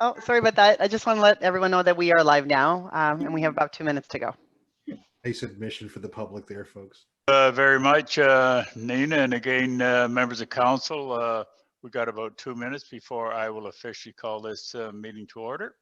Oh, sorry about that. I just want to let everyone know that we are live now, and we have about 2 minutes to go. Nice admission for the public there, folks. Very much, Nina, and again, members of council, we got about 2 minutes before I will officially call this meeting to order.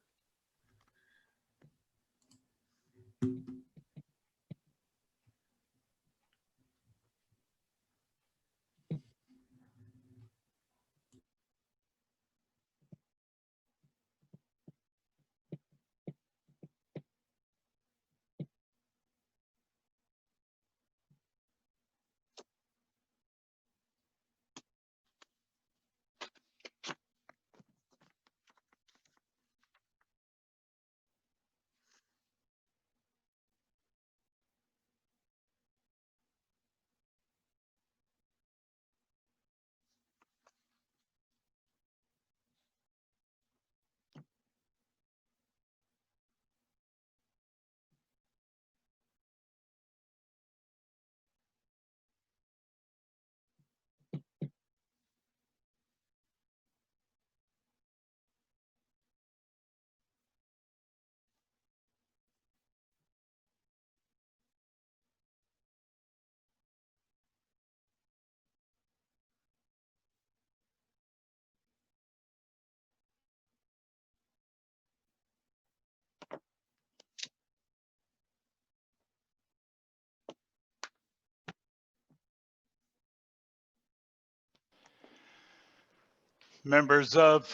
Members of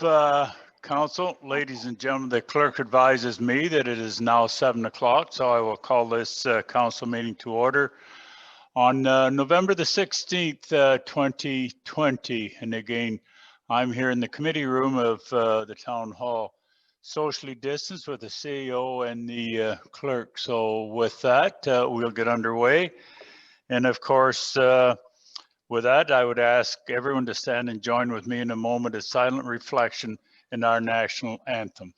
council, ladies and gentlemen, the clerk advises me that it is now 7 o'clock, so I will call this council meeting to order on November the 16th, 2020. And again, I'm here in the committee room of the town hall, socially distanced with the CEO and the clerk. So with that, we'll get underway. And of course, with that, I would ask everyone to stand and join with me in a moment of silent reflection in our national anthem.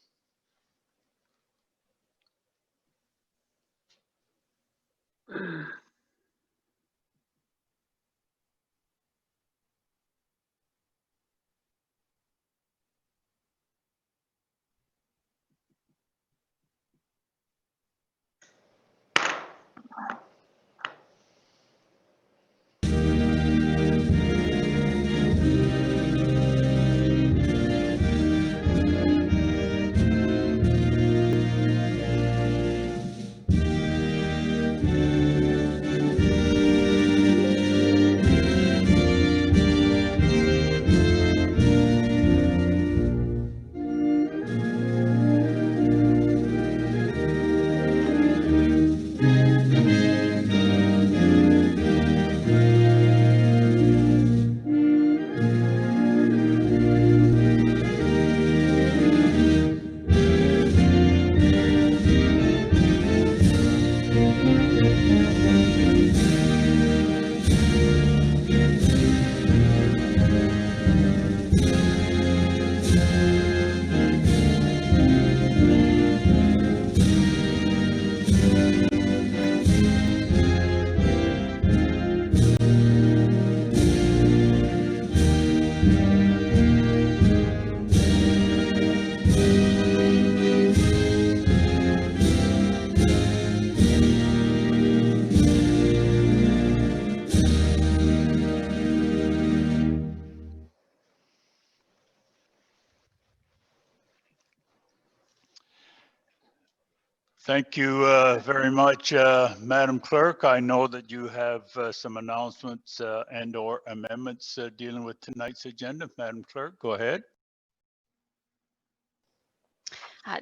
Thank you very much, Madam Clerk. I know that you have some announcements and or amendments dealing with tonight's agenda. Madam Clerk, go ahead.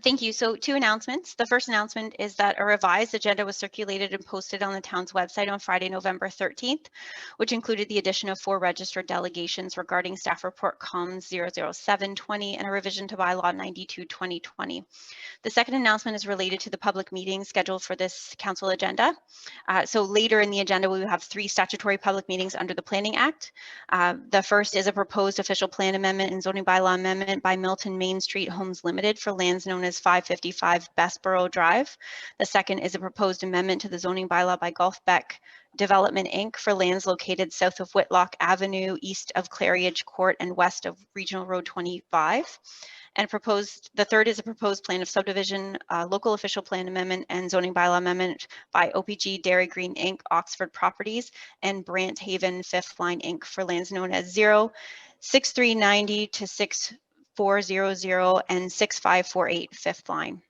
Thank you. So 2 announcements. The first announcement is that a revised agenda was circulated and posted on the town's website on Friday, November 13th, which included the addition of 4 registered delegations regarding Staff Report Comms 00720 and a revision to Bylaw 92/2020. The second announcement is related to the public meeting scheduled for this council agenda. So later in the agenda, we will have 3 statutory public meetings under the Planning Act. The first is a proposed official plan amendment and zoning bylaw amendment by Milton Main Street Homes Limited for lands known as 555 Bessborough Drive. The second is a proposed amendment to the zoning bylaw by Gulfbeck Development Inc. for lands located south of Whitlock Avenue, east of Claridge Court, and west of Regional Road 25. And the third is a proposed plan of subdivision, local official plan amendment, and zoning bylaw amendment by OPG Dairy Green Inc., Oxford Properties, and Brant Haven Fifth Line Inc. for lands known as 06390 to 6400 and 6548 Fifth Line.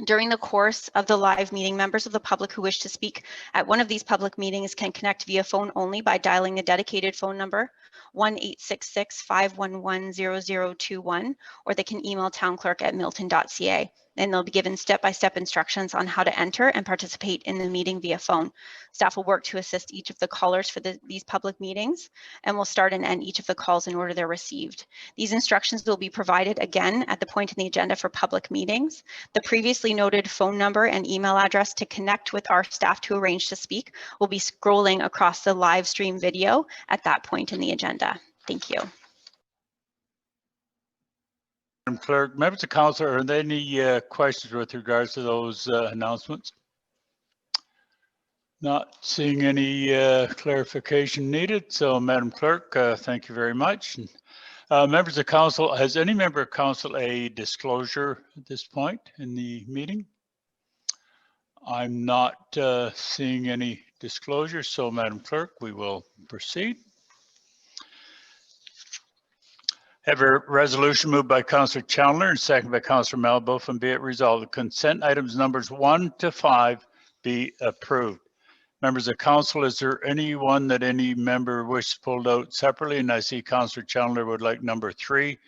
During the course of the live meeting, members of the public who wish to speak at one of these public meetings can connect via phone only by dialing the dedicated phone number 1-866-511-0021, or they can email townclerk@milton.ca. And they'll be given step-by-step instructions on how to enter and participate in the meeting via phone. Staff will work to assist each of the callers for these public meetings, and will start and end each of the calls in order they're received. These instructions will be provided again at the point in the agenda for public meetings. The previously noted phone number and email address to connect with our staff to arrange to speak will be scrolling across the live stream video at that point in the agenda. Thank you. Madam Clerk, members of council, are there any questions with regards to those announcements? Not seeing any clarification needed. So, Madam Clerk, thank you very much. Members of council, has any member of council a disclosure at this point in the meeting? I'm not seeing any disclosure. So, Madam Clerk, we will proceed. Have a resolution moved by Councillor Chandler and seconded by Councillor Malbeuf, and be it resolved the consent items numbers 1 to 5 be approved. Members of council, is there anyone that any member wishes pulled out separately? And I see Councillor Chandler would like number 3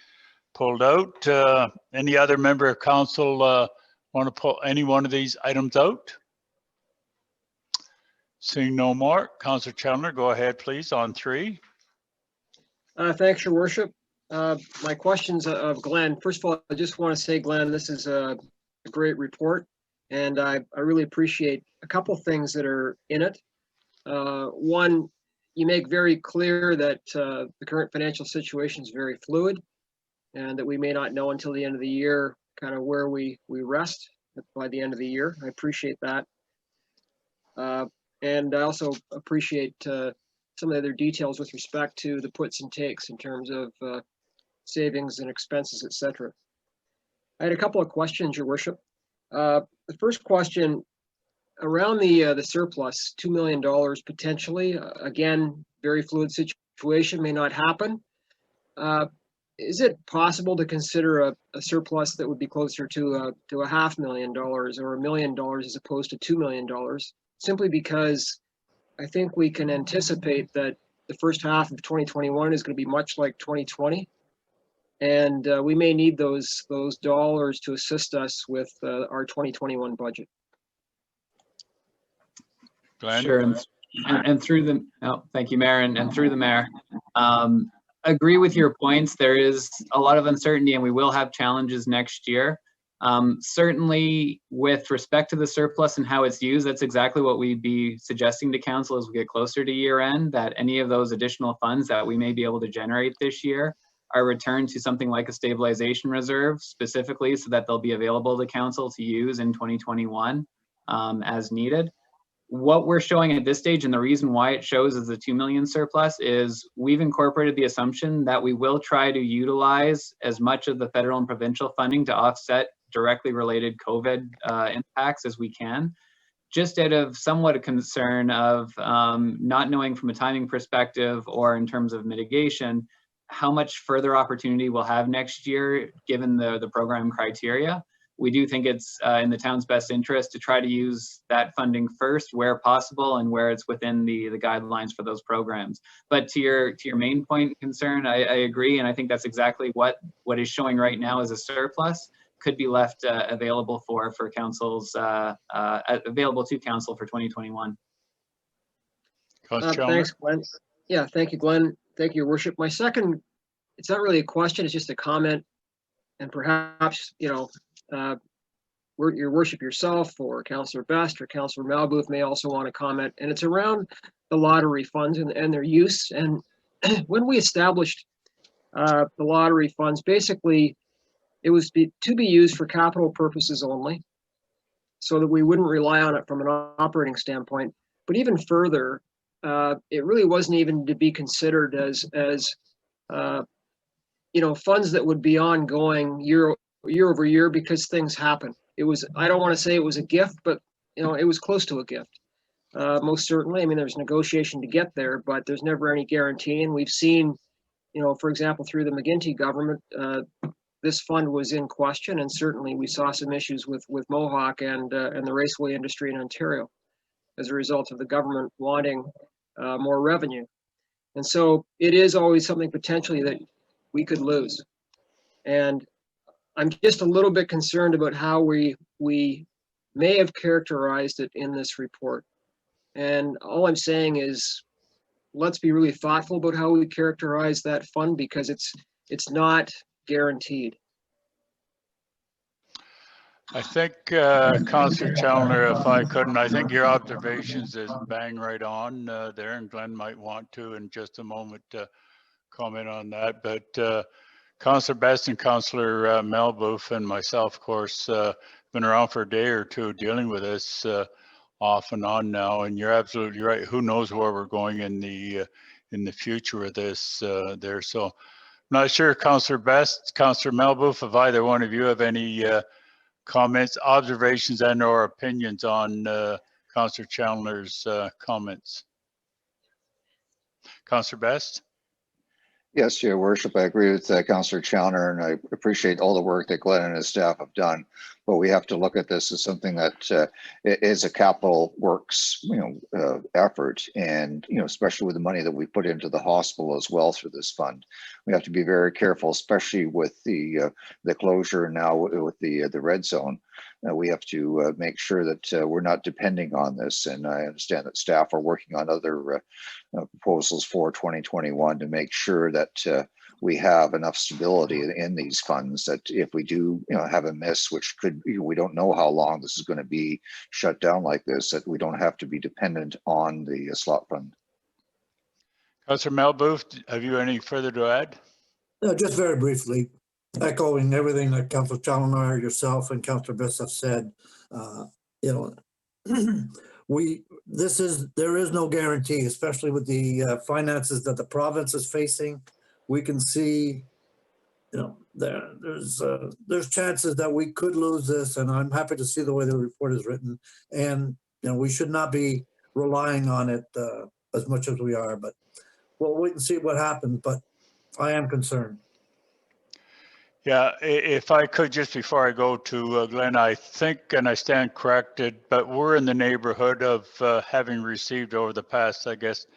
pulled out. Any other member of council want to pull any one of these items out? Seeing no more, Councillor Chandler, go ahead, please, on 3. Thanks, Your Worship. My questions of Glenn. First of all, I just want to say, Glenn, this is a great report, and I really appreciate a couple things that are in it. One, you make very clear that the current financial situation is very fluid, and that we may not know until the end of the year kind of where we rest by the end of the year. I appreciate that. And I also appreciate some of the other details with respect to the puts and takes in terms of savings and expenses, etc. I had a couple of questions, Your Worship. The first question, around the surplus, $2 million potentially. Again, very fluid situation, may not happen. Is it possible to consider a surplus that would be closer to $500,000 or $1 million as opposed to $2 million? Simply because I think we can anticipate that the first half of 2021 is going to be much like 2020. And we may need those dollars to assist us with our 2021 budget. Glenn? Sure, and through the, thank you, Mayor, and through the Mayor. Agree with your points. There is a lot of uncertainty and we will have challenges next year. Certainly with respect to the surplus and how it's used, that's exactly what we'd be suggesting to council as we get closer to year end, that any of those additional funds that we may be able to generate this year are returned to something like a stabilization reserve specifically so that they'll be available to council to use in 2021 as needed. What we're showing at this stage, and the reason why it shows as a $2 million surplus, is we've incorporated the assumption that we will try to utilize as much of the federal and provincial funding to offset directly related COVID impacts as we can, just out of somewhat a concern of not knowing from a timing perspective or in terms of mitigation how much further opportunity we'll have next year given the program criteria. We do think it's in the town's best interest to try to use that funding first where possible and where it's within the guidelines for those programs. But to your main point concern, I agree, and I think that's exactly what is showing right now as a surplus could be left available for councils, available to council for 2021. Thanks, Glenn. Yeah, thank you, Glenn. Thank you, Your Worship. My second, it's not really a question, it's just a comment, and perhaps, you know, Your Worship yourself or Councillor Best or Councillor Malbeuf may also want to comment, and it's around the lottery funds and their use. And when we established the lottery funds, basically it was to be used for capital purposes only, so that we wouldn't rely on it from an operating standpoint. But even further, it really wasn't even to be considered as funds that would be ongoing year over year because things happen. It was, I don't want to say it was a gift, but it was close to a gift. Most certainly. I mean, there's negotiation to get there, but there's never any guarantee. And we've seen, for example, through the McGuinty government, this fund was in question, and certainly we saw some issues with Mohawk and the raceway industry in Ontario as a result of the government wanting more revenue. And so it is always something potentially that we could lose. And I'm just a little bit concerned about how we may have characterized it in this report. And all I'm saying is, let's be really thoughtful about how we characterize that fund, because it's not guaranteed. I think, Councillor Challoner, if I couldn't, I think your observations is bang right on there, and Glenn might want to in just a moment comment on that. But Councillor Best and Councillor Melboof and myself, of course, been around for a day or two dealing with this off and on now, and you're absolutely right. Who knows where we're going in the future with this there. So I'm not sure, Councillor Best, Councillor Melboof, if either one of you have any comments, observations, and or opinions on Councillor Challoner's comments. Councillor Best? Yes, Your Worship, I agree with Councillor Challoner, and I appreciate all the work that Glenn and his staff have done. But we have to look at this as something that is a capital works, effort, and especially with the money that we put into the hospital as well through this fund. We have to be very careful, especially with the closure now with the red zone. We have to make sure that we're not depending on this. And I understand that staff are working on other proposals for 2021 to make sure that we have enough stability in these funds, that if we do have a miss, which could, we don't know how long this is going to be shut down like this, that we don't have to be dependent on the slot fund. Councillor Melboof, have you any further to add? No, just very briefly, echoing everything that Councillor Challoner, yourself, and Councillor Best have said. There is no guarantee, especially with the finances that the province is facing. We can see, there's chances that we could lose this, and I'm happy to see the way the report is written. And we should not be relying on it as much as we are. But we'll wait and see what happens. But I am concerned. Yeah, if I could, just before I go to Glenn, I think, and I stand corrected, but we're in the neighborhood of having received over the past, I guess,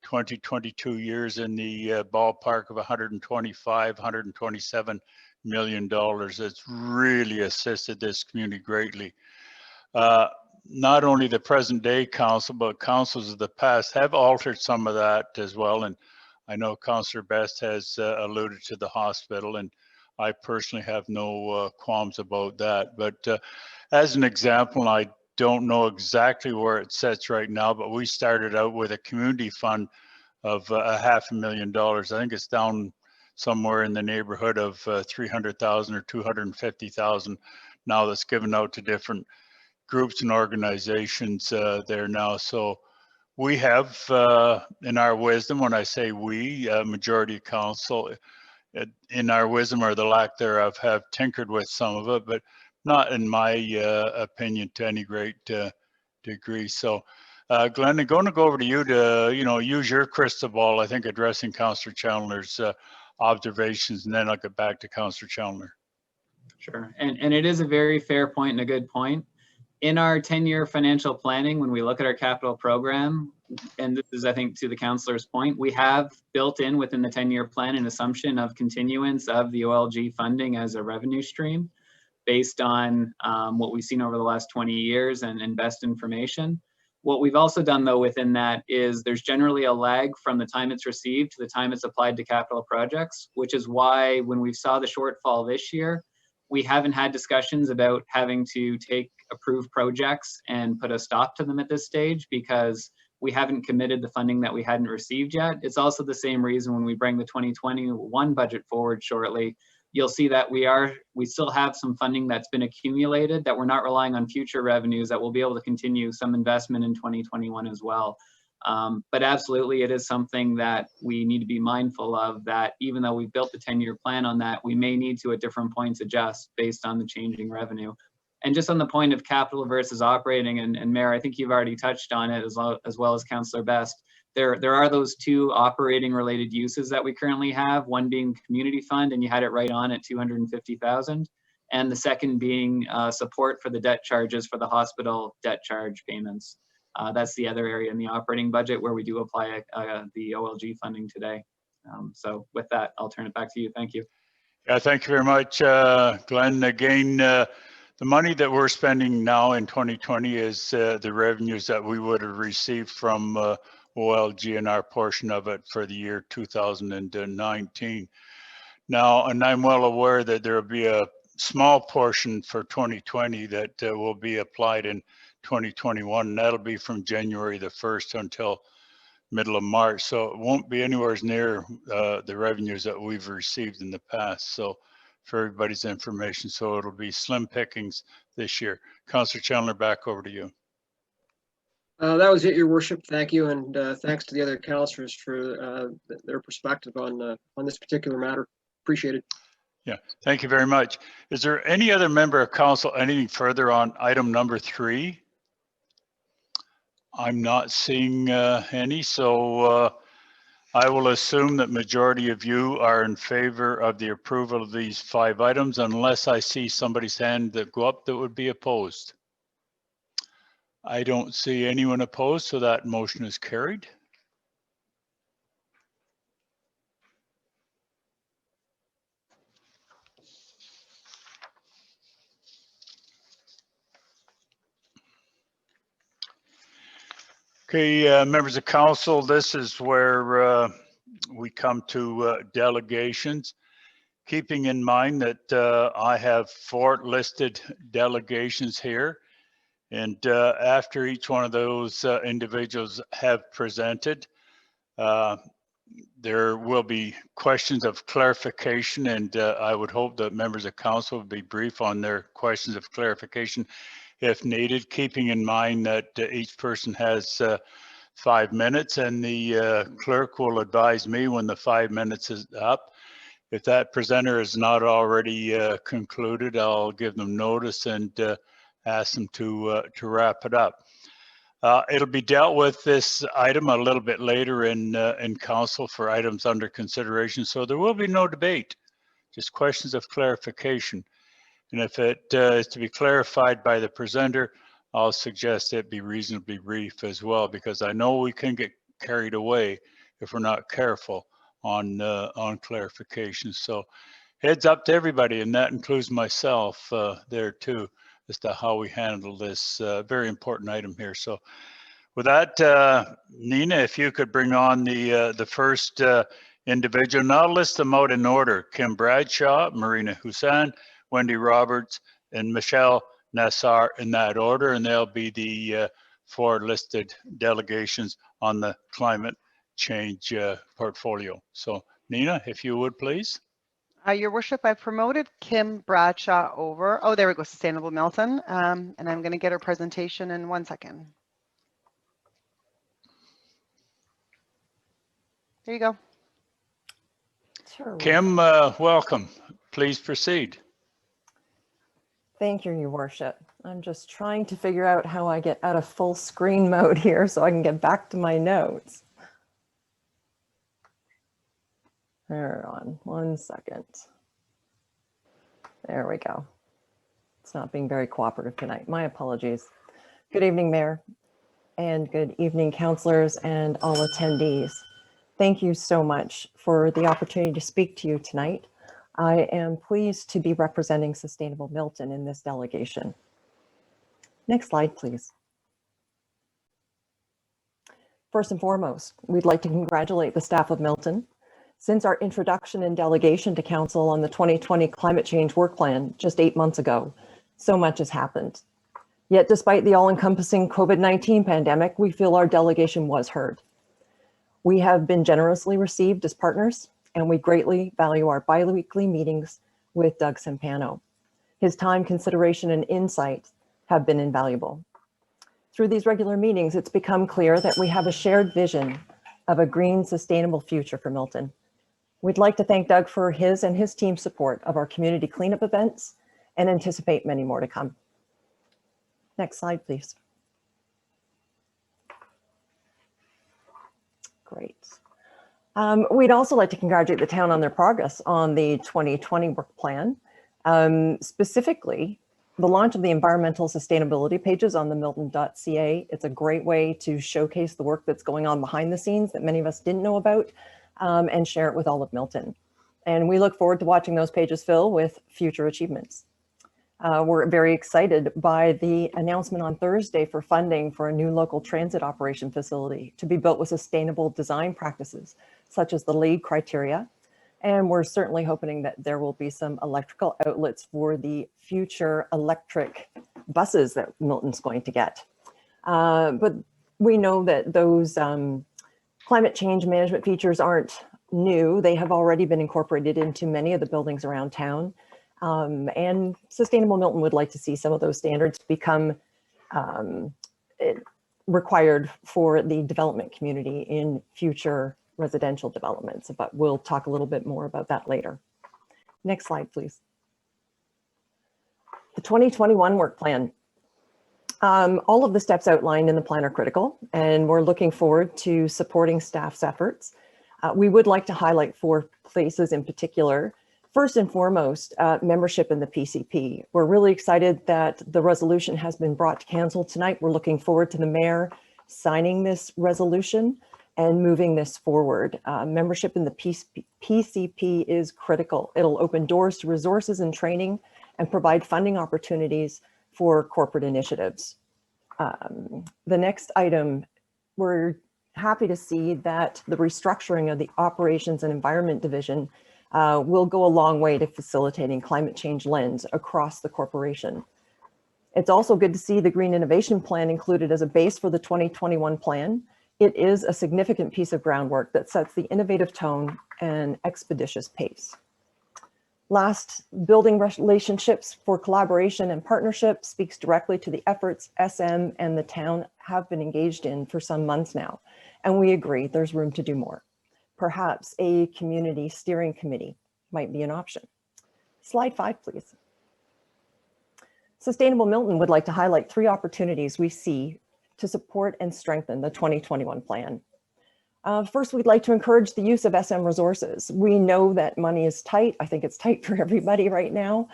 22 years in the ballpark of $127 million. It's really assisted this community greatly. Not only the present day council, but councils of the past have altered some of that as well. And I know Councillor Best has alluded to the hospital, and I personally have no qualms about that. But as an example, I don't know exactly where it sits right now, but we started out with a community fund of $500,000. I think it's down somewhere in the neighborhood of 300,000 or 250,000 now, that's given out to different groups and organizations there now. So we have, in our wisdom, when I say we, majority of council, in our wisdom or the lack thereof, have tinkered with some of it, but not in my opinion to any great degree. So Glenn, I'm going to go over to you to use your crystal ball, I think, addressing Councillor Challoner's observations, and then I'll get back to Councillor Challoner. Sure, and it is a very fair point and a good point. In our 10-year financial planning, when we look at our capital program, and this is, I think, to the councillor's point, we have built in within the 10-year plan an assumption of continuance of the OLG funding as a revenue stream based on what we've seen over the last 20 years and best information. What we've also done, though, within that is there's generally a lag from the time it's received to the time it's applied to capital projects, which is why when we saw the shortfall this year, we haven't had discussions about having to take approved projects and put a stop to them at this stage, because we haven't committed the funding that we hadn't received yet. It's also the same reason when we bring the 2021 budget forward shortly, you'll see that we still have some funding that's been accumulated, that we're not relying on future revenues, that we'll be able to continue some investment in 2021 as well. But absolutely, it is something that we need to be mindful of, that even though we've built the 10-year plan on that, we may need to at different points adjust based on the changing revenue. And just on the point of capital versus operating, and Mayor, I think you've already touched on it as well as Councillor Best. There are those two operating related uses that we currently have, one being community fund, and you had it right on at 250,000. And the second being support for the debt charges for the hospital debt charge payments. That's the other area in the operating budget where we do apply the OLG funding today. So with that, I'll turn it back to you. Thank you. Yeah, thank you very much, Glenn. Again, the money that we're spending now in 2020 is the revenues that we would have received from OLG and our portion of it for the year 2019. Now, and I'm well aware that there will be a small portion for 2020 that will be applied in 2021, and that'll be from January the 1st until middle of March. So it won't be anywhere near the revenues that we've received in the past. So for everybody's information, so it'll be slim pickings this year. Councillor Chandler, back over to you. That was it, Your Worship. Thank you, and thanks to the other councillors for their perspective on this particular matter. Appreciate it. Yeah, thank you very much. Is there any other member of council anything further on item number 3? I'm not seeing any, so I will assume that majority of you are in favor of the approval of these 5 items, unless I see somebody's hand that go up that would be opposed. I don't see anyone opposed, so that motion is carried. Okay, members of council, this is where we come to delegations. Keeping in mind that I have 4 listed delegations here. And after each one of those individuals have presented, there will be questions of clarification, and I would hope that members of council would be brief on their questions of clarification if needed, keeping in mind that each person has 5 minutes, and the clerk will advise me when the 5 minutes is up. If that presenter is not already concluded, I'll give them notice and ask them to wrap it up. It'll be dealt with, this item, a little bit later in council for items under consideration. So there will be no debate, just questions of clarification. And if it is to be clarified by the presenter, I'll suggest it be reasonably brief as well, because I know we can get carried away if we're not careful on clarification. So heads up to everybody, and that includes myself there too, as to how we handle this very important item here. So with that, Nina, if you could bring on the first individual. Now list them out in order: Kim Bradshaw, Marina Hussain, Wendy Roberts, and Michelle Nassar, in that order, and they'll be the 4 listed delegations on the climate change portfolio. So Nina, if you would please. Your Worship, I promoted Kim Bradshaw over. Oh, there we go, Sustainable Milton. And I'm going to get her presentation in 1 second. There you go. Sure. Kim, welcome. Please proceed. Thank you, Your Worship. I'm just trying to figure out how I get out of full screen mode here so I can get back to my notes. Hold on 1 second. There we go. It's not being very cooperative tonight. My apologies. Good evening, Mayor, and good evening, councillors and all attendees. Thank you so much for the opportunity to speak to you tonight. I am pleased to be representing Sustainable Milton in this delegation. Next slide, please. First and foremost, we'd like to congratulate the staff of Milton. Since our introduction and delegation to Council on the 2020 Climate Change Work Plan just 8 months ago, so much has happened. Yet despite the all-encompassing COVID-19 pandemic, we feel our delegation was heard. We have been generously received as partners, and we greatly value our bi-weekly meetings with Doug Sampano. His time, consideration, and insight have been invaluable. Through these regular meetings, it's become clear that we have a shared vision of a green, sustainable future for Milton. We'd like to thank Doug for his and his team's support of our community cleanup events and anticipate many more to come. Next slide, please. Great. We'd also like to congratulate the town on their progress on the 2020 work plan. Specifically, the launch of the environmental sustainability pages on the milton.ca. It's a great way to showcase the work that's going on behind the scenes that many of us didn't know about, and share it with all of Milton. And we look forward to watching those pages fill with future achievements. We're very excited by the announcement on Thursday for funding for a new local transit operation facility to be built with sustainable design practices, such as the LEED criteria. And we're certainly hoping that there will be some electrical outlets for the future electric buses that Milton's going to get. But we know that those climate change management features aren't new. They have already been incorporated into many of the buildings around town. And Sustainable Milton would like to see some of those standards become required for the development community in future residential developments, but we'll talk a little bit more about that later. Next slide, please. The 2021 work plan. All of the steps outlined in the plan are critical, and we're looking forward to supporting staff's efforts. We would like to highlight 4 places in particular. First and foremost, membership in the PCP. We're really excited that the resolution has been brought to council tonight. We're looking forward to the mayor signing this resolution and moving this forward. Membership in the PCP is critical. It'll open doors to resources and training and provide funding opportunities for corporate initiatives. The next item, we're happy to see that the restructuring of the Operations and Environment Division will go a long way to facilitating climate change lens across the corporation. It's also good to see the Green Innovation Plan included as a base for the 2021 plan. It is a significant piece of groundwork that sets the innovative tone and expeditious pace. Last, building relationships for collaboration and partnership speaks directly to the efforts SM and the town have been engaged in for some months now. And we agree there's room to do more. Perhaps a community steering committee might be an option. Slide 5, please. Sustainable Milton would like to highlight 3 opportunities we see to support and strengthen the 2021 plan. First, we'd like to encourage the use of SM resources. We know that money is tight. I think it's tight for everybody right now.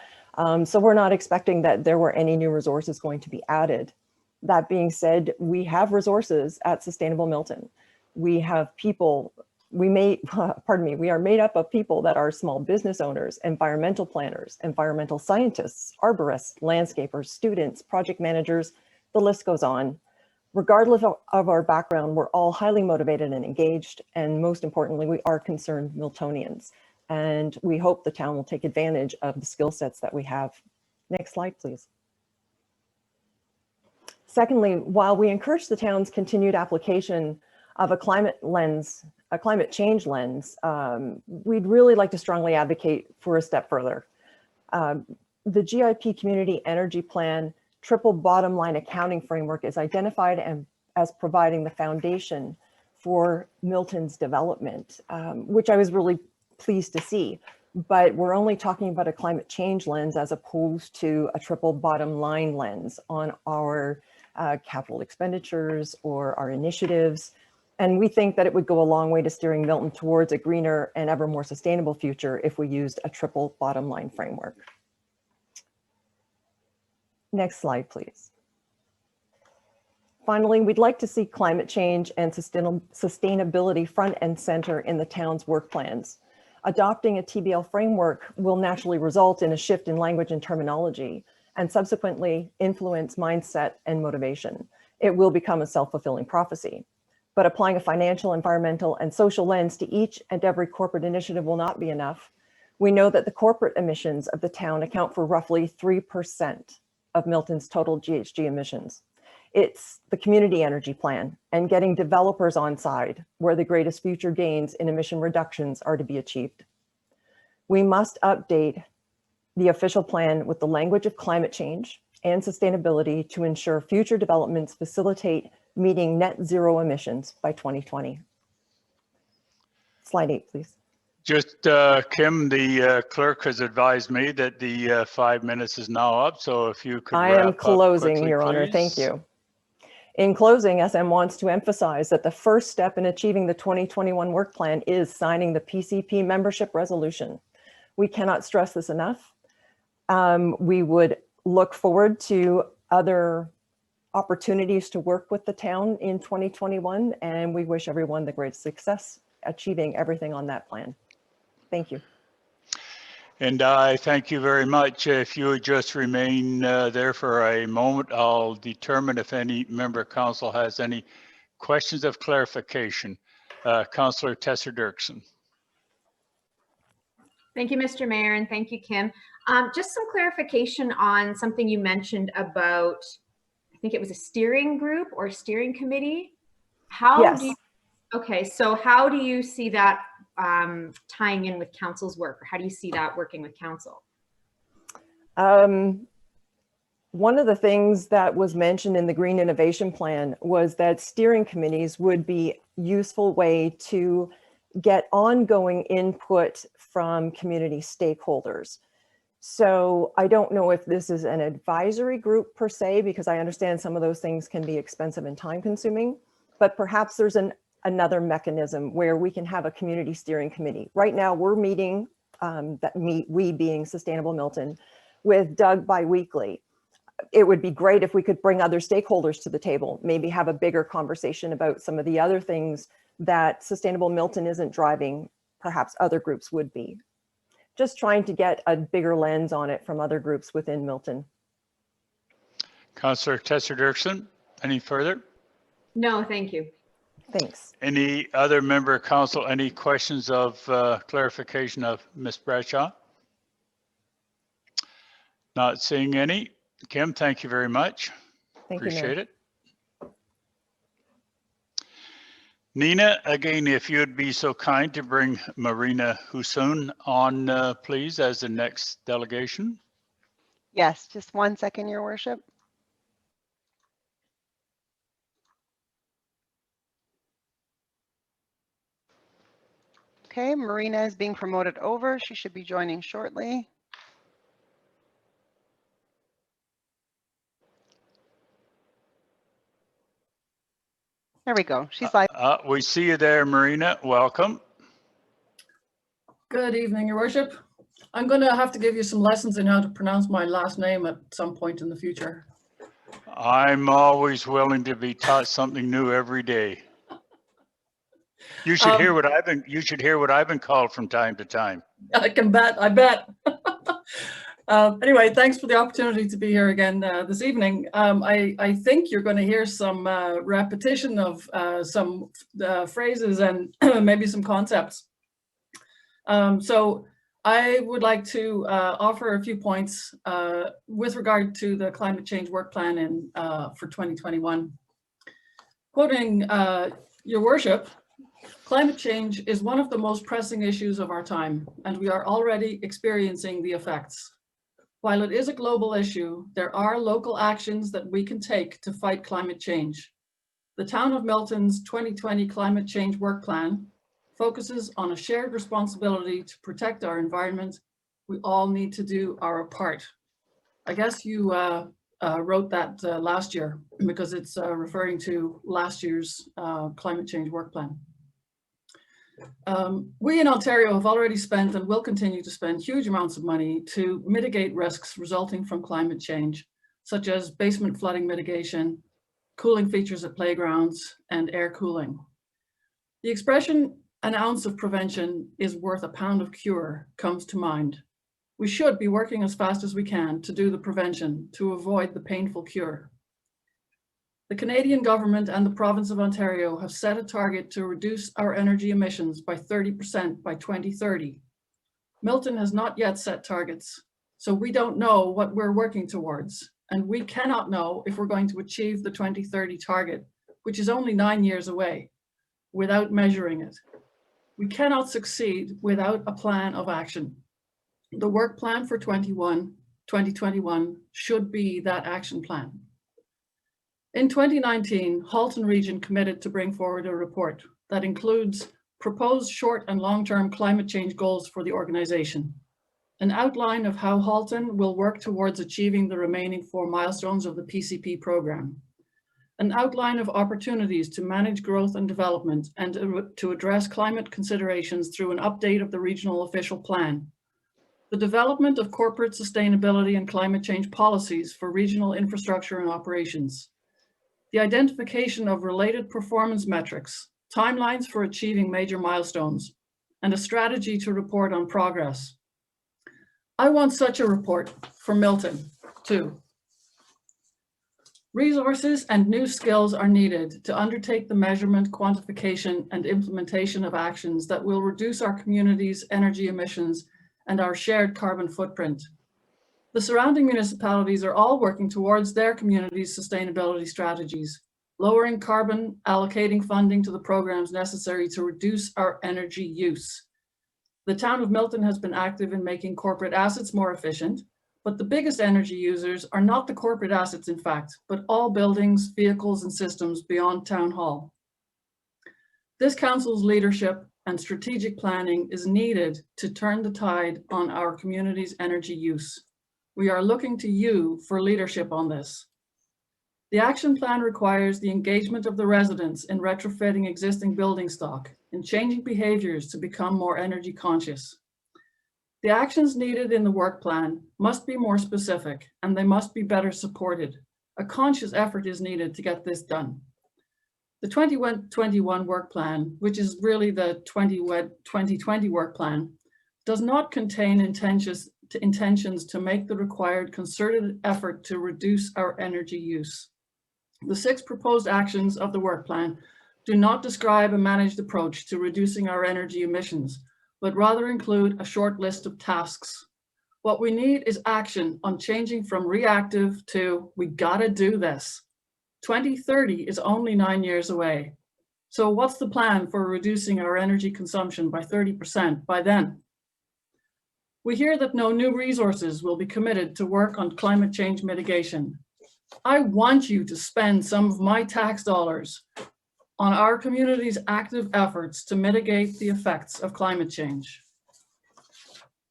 So we're not expecting that there were any new resources going to be added. That being said, we have resources at Sustainable Milton. We have people, we are made up of people that are small business owners, environmental planners, environmental scientists, arborists, landscapers, students, project managers, the list goes on. Regardless of our background, we're all highly motivated and engaged, and most importantly, we are concerned Miltonians, and we hope the town will take advantage of the skill sets that we have. Next slide, please. Secondly, while we encourage the town's continued application of a climate change lens, we'd really like to strongly advocate for a step further. The GIP Community Energy Plan triple bottom line accounting framework is identified as providing the foundation for Milton's development, which I was really pleased to see. But we're only talking about a climate change lens as opposed to a triple bottom line lens on our capital expenditures or our initiatives. And we think that it would go a long way to steering Milton towards a greener and ever more sustainable future if we used a triple bottom line framework. Next slide, please. Finally, we'd like to see climate change and sustainability front and center in the town's work plans. Adopting a TBL framework will naturally result in a shift in language and terminology, and subsequently influence mindset and motivation. It will become a self-fulfilling prophecy. But applying a financial, environmental, and social lens to each and every corporate initiative will not be enough. We know that the corporate emissions of the town account for roughly 3% of Milton's total GHG emissions. It's the community energy plan and getting developers on side where the greatest future gains in emission reductions are to be achieved. We must update the official plan with the language of climate change and sustainability to ensure future developments facilitate meeting net zero emissions by 2020. Slide 8, please. Just, Kim, the clerk has advised me that the 5 minutes is now up. So if you could I wrap am up closing, quickly, Your Honor. Thank please. you. In closing, SM wants to emphasize that the first step in achieving the 2021 work plan is signing the PCP membership resolution. We cannot stress this enough. We would look forward to other opportunities to work with the town in 2021, and we wish everyone the greatest success achieving everything on that plan. Thank you. And I thank you very much. If you would just remain there for a moment, I'll determine if any member of council has any questions of clarification. Councillor Tesser-Dirksen. Thank you, Mr. Mayor, and thank you, Kim. Just some clarification on something you mentioned about, I think it was a steering group or steering committee. How Yes. do you, okay, so how do you see that tying in with council's work, or how do you see that working with council? One of the things that was mentioned in the Green Innovation Plan was that steering committees would be a useful way to get ongoing input from community stakeholders. So I don't know if this is an advisory group per se, because I understand some of those things can be expensive and time consuming, but perhaps there's another mechanism where we can have a community steering committee. Right now we're meeting, we being Sustainable Milton, with Doug biweekly. It would be great if we could bring other stakeholders to the table, maybe have a bigger conversation about some of the other things that Sustainable Milton isn't driving, perhaps other groups would be. Just trying to get a bigger lens on it from other groups within Milton. Councillor Tesser-Dirksen, any further? No, thank you. Thanks. Any other member of council, any questions of clarification of Ms. Bradshaw? Not seeing any. Kim, thank you very much. Thank you, Mayor. Appreciate it. Nina, again, if you'd be so kind to bring Marina Hussoon on, please, as the next delegation. Yes, just 1 second, Your Worship. Okay, Marina is being promoted over. She should be joining shortly. There we go. She's live. We see you there, Marina. Welcome. Good evening, Your Worship. I'm going to have to give you some lessons in how to pronounce my last name at some point in the future. I'm always willing to be taught something new every day. You should hear what I've been called from time to time. I can bet, I bet. Anyway, thanks for the opportunity to be here again this evening. I think you're going to hear some repetition of some phrases and maybe some concepts. So I would like to offer a few points with regard to the climate change work plan for 2021. Quoting Your Worship, climate change is one of the most pressing issues of our time, and we are already experiencing the effects. While it is a global issue, there are local actions that we can take to fight climate change. The Town of Milton's 2020 Climate Change Work Plan focuses on a shared responsibility to protect our environment. We all need to do our part. I guess you wrote that last year because it's referring to last year's climate change work plan. We in Ontario have already spent and will continue to spend huge amounts of money to mitigate risks resulting from climate change, such as basement flooding mitigation, cooling features at playgrounds, and air cooling. The expression, an ounce of prevention is worth a pound of cure, comes to mind. We should be working as fast as we can to do the prevention to avoid the painful cure. The Canadian government and the province of Ontario have set a target to reduce our energy emissions by 30% by 2030. Milton has not yet set targets, so we don't know what we're working towards, and we cannot know if we're going to achieve the 2030 target, which is only 9 years away, without measuring it. We cannot succeed without a plan of action. The work plan for 21 2021 should be that action plan. In 2019, Halton Region committed to bring forward a report that includes proposed short and long-term climate change goals for the organization, an outline of how Halton will work towards achieving the remaining 4 milestones of the PCP program, an outline of opportunities to manage growth and development and to address climate considerations through an update of the regional official plan, the development of corporate sustainability and climate change policies for regional infrastructure and operations, the identification of related performance metrics, timelines for achieving major milestones, and a strategy to report on progress. I want such a report for Milton, too. Resources and new skills are needed to undertake the measurement, quantification, and implementation of actions that will reduce our community's energy emissions and our shared carbon footprint. The surrounding municipalities are all working towards their community's sustainability strategies, lowering carbon, allocating funding to the programs necessary to reduce our energy use. The town of Milton has been active in making corporate assets more efficient, but the biggest energy users are not the corporate assets, in fact, but all buildings, vehicles, and systems beyond Town Hall. This council's leadership and strategic planning is needed to turn the tide on our community's energy use. We are looking to you for leadership on this. The action plan requires the engagement of the residents in retrofitting existing building stock and changing behaviors to become more energy conscious. The actions needed in the work plan must be more specific and they must be better supported. A conscious effort is needed to get this done. The 2021 work plan, which is really the 2020 work plan, does not contain intentions to make the required concerted effort to reduce our energy use. The 6 proposed actions of the work plan do not describe a managed approach to reducing our energy emissions, but rather include a short list of tasks. What we need is action on changing from reactive to we gotta do this. 2030 is only 9 years away. So what's the plan for reducing our energy consumption by 30% by then? We hear that no new resources will be committed to work on climate change mitigation. I want you to spend some of my tax dollars on our community's active efforts to mitigate the effects of climate change.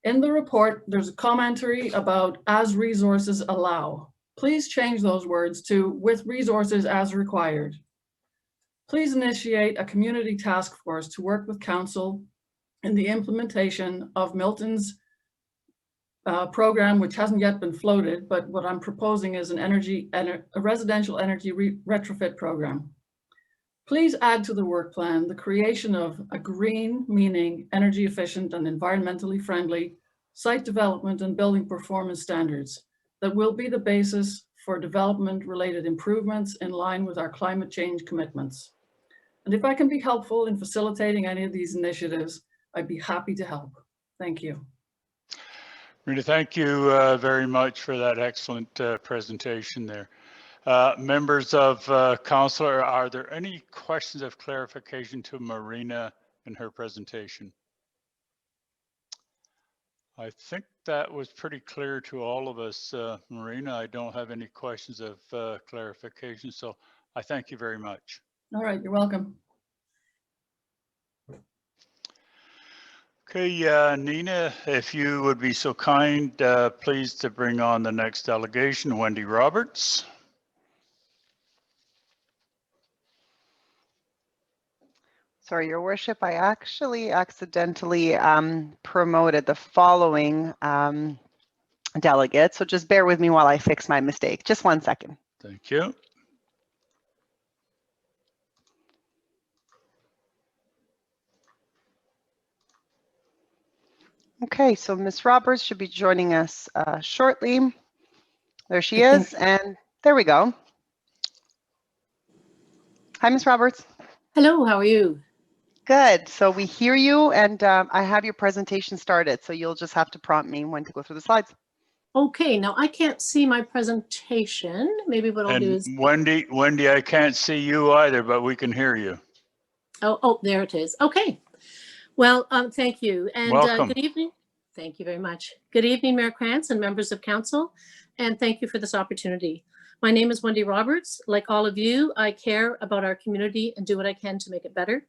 In the report, there's a commentary about as resources allow. Please change those words to with resources as required. Please initiate a community task force to work with council in the implementation of Milton's program, which hasn't yet been floated, but what I'm proposing is a residential energy retrofit program. Please add to the work plan the creation of a green, meaning energy efficient and environmentally friendly, site development and building performance standards that will be the basis for development related improvements in line with our climate change commitments. And if I can be helpful in facilitating any of these initiatives, I'd be happy to help. Thank you. Rita, thank you very much for that excellent presentation there. Members of council, are there any questions of clarification to Marina in her presentation? I think that was pretty clear to all of us, Marina. I don't have any questions of clarification, so I thank you very much. All right, you're welcome. Okay, Nina, if you would be so kind, please to bring on the next delegation, Wendy Roberts. Sorry, Your Worship, I actually accidentally promoted the following delegate, so just bear with me while I fix my mistake. Just 1 second. Thank you. Okay, so Ms. Roberts should be joining us shortly. There she is, and there we go. Hi, Ms. Roberts. Hello, how are you? Good. So we hear you, and I have your presentation started, so you'll just have to prompt me when to go through the slides. Okay, now I can't see my presentation. Maybe what I'll do is... Wendy, I can't see you either, but we can hear you. Oh, there it is. Okay. Well, thank you. And welcome. Good evening. Thank you very much. Good evening, Mayor Krantz and members of council, and thank you for this opportunity. My name is Wendy Roberts. Like all of you, I care about our community and do what I can to make it better.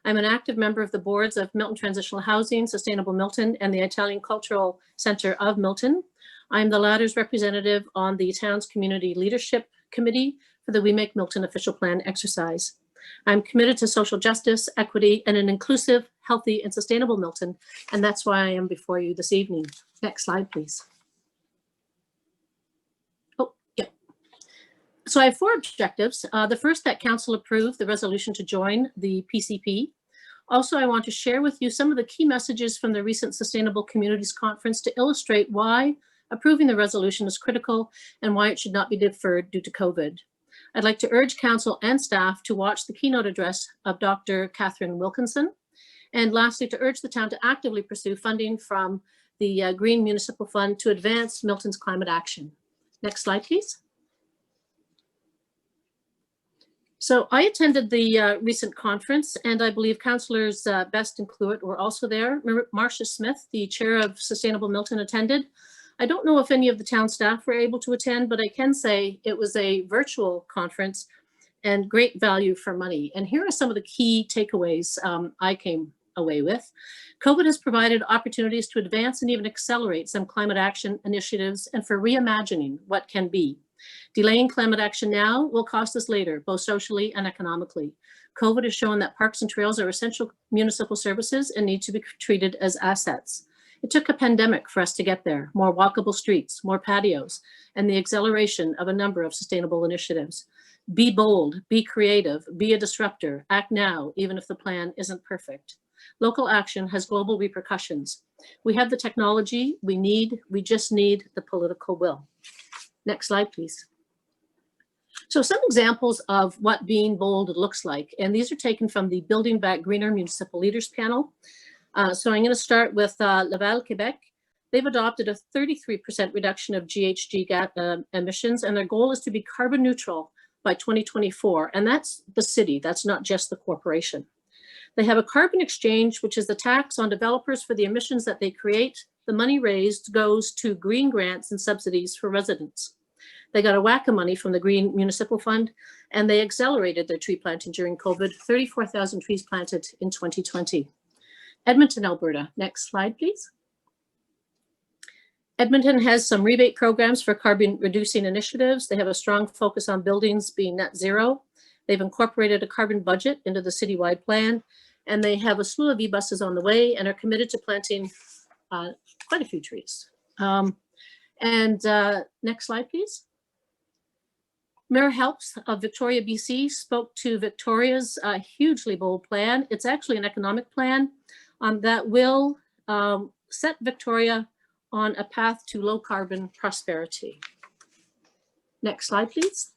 I'm an active member of the boards of Milton Transitional Housing, Sustainable Milton, and the Italian Cultural Center of Milton. I'm the latter's representative on the town's community leadership committee for the We Make Milton official plan exercise. I'm committed to social justice, equity, and an inclusive, healthy, and sustainable Milton, and that's why I am before you this evening. Next slide, please. Oh, yeah. So I have 4 objectives. The first, that council approve the resolution to join the PCP. Also, I want to share with you some of the key messages from the recent Sustainable Communities Conference to illustrate why approving the resolution is critical and why it should not be deferred due to COVID. I'd like to urge council and staff to watch the keynote address of Dr. Catherine Wilkinson. And lastly, to urge the town to actively pursue funding from the Green Municipal Fund to advance Milton's climate action. Next slide, please. So I attended the recent conference, and I believe councillors Best and Cluett were also there. Marcia Smith, the chair of Sustainable Milton, attended. I don't know if any of the town staff were able to attend, but I can say it was a virtual conference and great value for money. And here are some of the key takeaways I came away with. COVID has provided opportunities to advance and even accelerate some climate action initiatives and for reimagining what can be. Delaying climate action now will cost us later, both socially and economically. COVID has shown that parks and trails are essential municipal services and need to be treated as assets. It took a pandemic for us to get there, more walkable streets, more patios, and the acceleration of a number of sustainable initiatives. Be bold, be creative, be a disruptor, act now, even if the plan isn't perfect. Local action has global repercussions. We have the technology we just need the political will. Next slide, please. So some examples of what being bold looks like, and these are taken from the Building Back Greener Municipal Leaders Panel. So I'm going to start with Laval, Quebec. They've adopted a 33% reduction of GHG emissions, and their goal is to be carbon neutral by 2024. And that's the city, that's not just the corporation. They have a carbon exchange, which is the tax on developers for the emissions that they create. The money raised goes to green grants and subsidies for residents. They got a whack of money from the Green Municipal Fund, and they accelerated their tree planting during COVID, 34,000 trees planted in 2020. Edmonton, Alberta. Next slide, please. Edmonton has some rebate programs for carbon reducing initiatives. They have a strong focus on buildings being net zero. They've incorporated a carbon budget into the citywide plan, and they have a slew of e-buses on the way and are committed to planting quite a few trees. Next slide, please. Mayor Helps of Victoria, BC spoke to Victoria's hugely bold plan. It's actually an economic plan that will set Victoria on a path to low carbon prosperity. Next slide, please.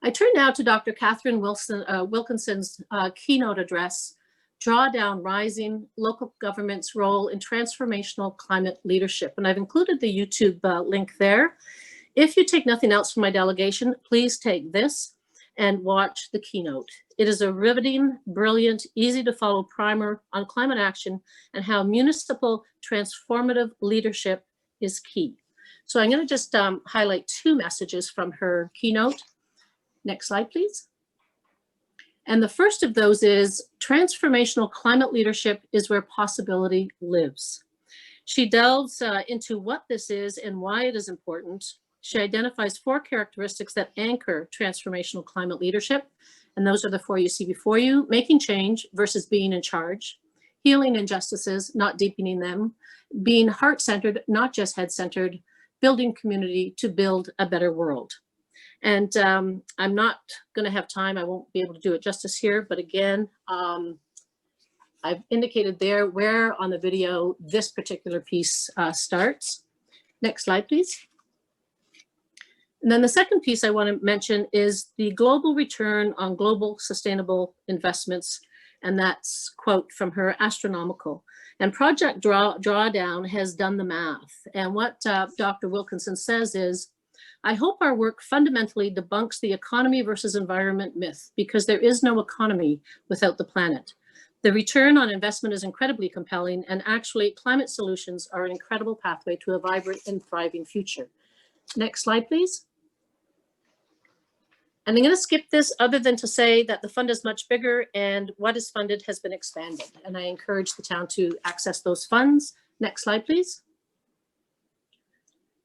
I turn now to Dr. Catherine Wilkinson's keynote address, Drawdown Rising Local Government's Role in Transformational Climate Leadership. And I've included the YouTube link there. If you take nothing else from my delegation, please take this and watch the keynote. It is a riveting, brilliant, easy to follow primer on climate action and how municipal transformative leadership is key. So I'm going to just highlight 2 messages from her keynote. Next slide, please. And the first of those is transformational climate leadership is where possibility lives. She delves into what this is and why it is important. She identifies 4 characteristics that anchor transformational climate leadership. And those are the 4 you see before you: making change versus being in charge, healing injustices, not deepening them, being heart-centered, not just head-centered, building community to build a better world. And I'm not going to have time. I won't be able to do it justice here. But again, I've indicated there where on the video this particular piece starts. Next slide, please. And then the second piece I want to mention is the global return on global sustainable investments. And that's, quote from her, astronomical. And Project Drawdown has done the math. And what Dr. Wilkinson says is, I hope our work fundamentally debunks the economy versus environment myth, because there is no economy without the planet. The return on investment is incredibly compelling, and actually climate solutions are an incredible pathway to a vibrant and thriving future. Next slide, please. And I'm going to skip this other than to say that the fund is much bigger and what is funded has been expanded. And I encourage the town to access those funds. Next slide, please.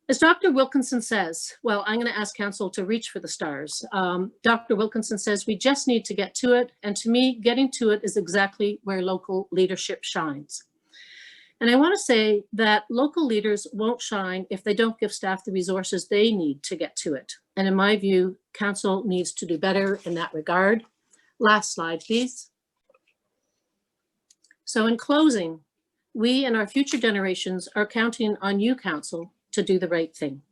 As Dr. Wilkinson says, well, I'm going to ask council to reach for the stars. Dr. Wilkinson says we just need to get to it. And to me, getting to it is exactly where local leadership shines. And I want to say that local leaders won't shine if they don't give staff the resources they need to get to it. And in my view, council needs to do better in that regard. Last slide, please. So in closing, we and our future generations are counting on you, council, to do the right thing.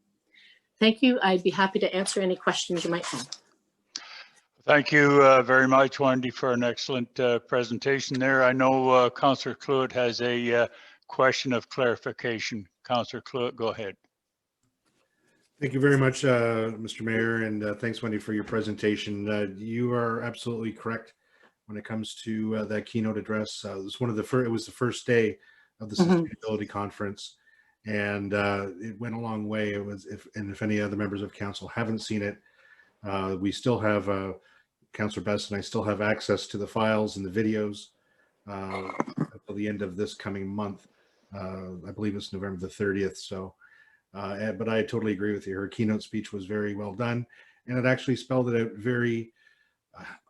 Thank you. I'd be happy to answer any questions you might have. Thank you very much, Wendy, for an excellent presentation there. I know Councillor Cluett has a question of clarification. Councillor Cluett, go ahead. Thank you very much, Mr. Mayor, and thanks, Wendy, for your presentation. You are absolutely correct when it comes to that keynote address. It was one of the first. It was the first day of the sustainability conference, and it went a long way. It was, if any other members of council haven't seen it, we still have Councillor Best and I still have access to the files and the videos until the end of this coming month. I believe it's November the 30th. So. But I totally agree with you. Her keynote speech was very well done, and it actually spelled it out very,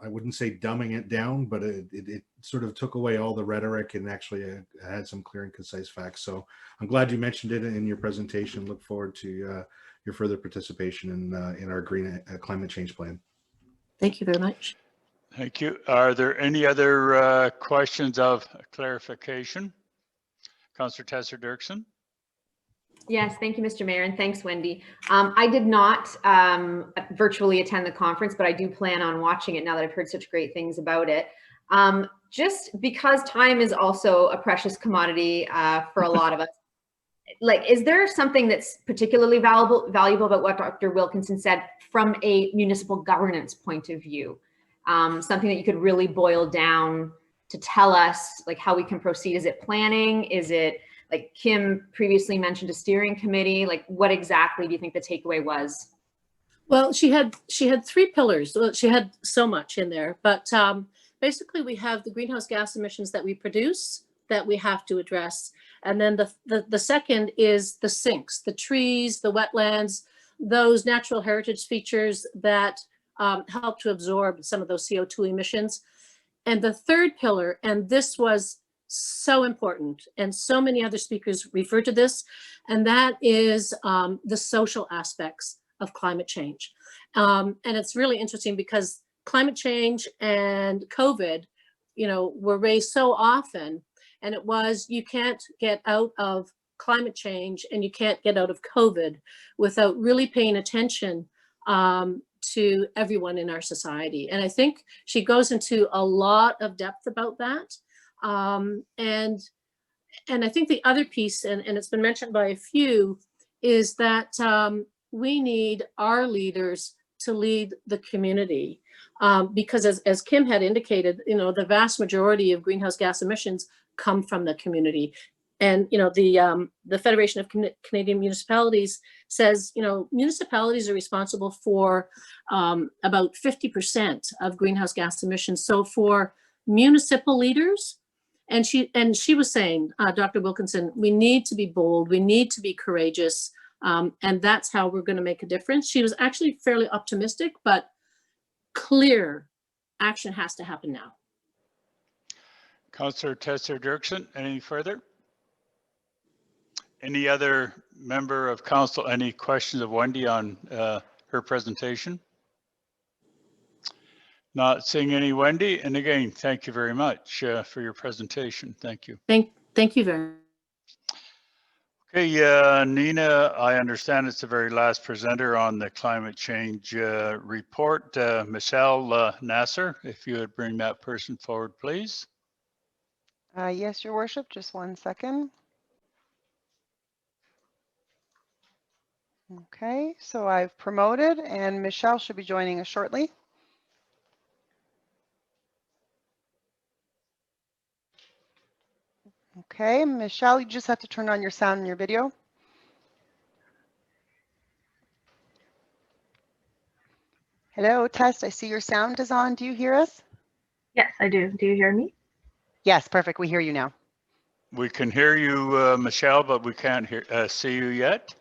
I wouldn't say dumbing it down, but it sort of took away all the rhetoric and actually had some clear and concise facts. So I'm glad you mentioned it in your presentation. Look forward to your further participation in our green climate change plan. Thank you very much. Thank you. Are there any other questions of clarification? Councillor Tesser-Dirksen. Yes, thank you, Mr. Mayor, and thanks, Wendy. I did not virtually attend the conference, but I do plan on watching it now that I've heard such great things about it. Just because time is also a precious commodity for a lot of us. Like, is there something that's particularly valuable about what Dr. Wilkinson said from a municipal governance point of view? Something that you could really boil down to tell us, like, how we can proceed? Is it planning? Is it, like Kim previously mentioned, a steering committee? Like, what exactly do you think the takeaway was? Well, she had 3 pillars. Well, she had so much in there, but basically we have the greenhouse gas emissions that we produce that we have to address. And then the second is the sinks, the trees, the wetlands, those natural heritage features that help to absorb some of those CO2 emissions. And the third pillar, and this was so important, and so many other speakers refer to this, and that is the social aspects of climate change. And it's really interesting because climate change and COVID, were raised so often, and it was, you can't get out of climate change and you can't get out of COVID without really paying attention to everyone in our society. And I think she goes into a lot of depth about that. And I think the other piece, and it's been mentioned by a few, is that we need our leaders to lead the community. Because as Kim had indicated, the vast majority of greenhouse gas emissions come from the community. And, the Federation of Canadian Municipalities says, municipalities are responsible for about 50% of greenhouse gas emissions. So for municipal leaders, and she was saying, Dr. Wilkinson, we need to be bold, we need to be courageous, and that's how we're going to make a difference. She was actually fairly optimistic, but clear action has to happen now. Councillor Tesser-Dirksen, any further? Any other member of council, any questions of Wendy on her presentation? Not seeing any, Wendy. And again, thank you very much for your presentation. Thank you. Thank you very much. Okay, Nina, I understand it's the very last presenter on the climate change report. Michelle Nasser, if you would bring that person forward, please. Yes, Your Worship, just one second. Okay, so I've promoted and Michelle should be joining us shortly. Okay, Michelle, you just have to turn on your sound and your video. Hello, test. I see your sound is on. Do you hear us? Yes, I do. Do you hear me? Yes, perfect. We hear you now. We can hear you, Michelle, but we can't see you yet.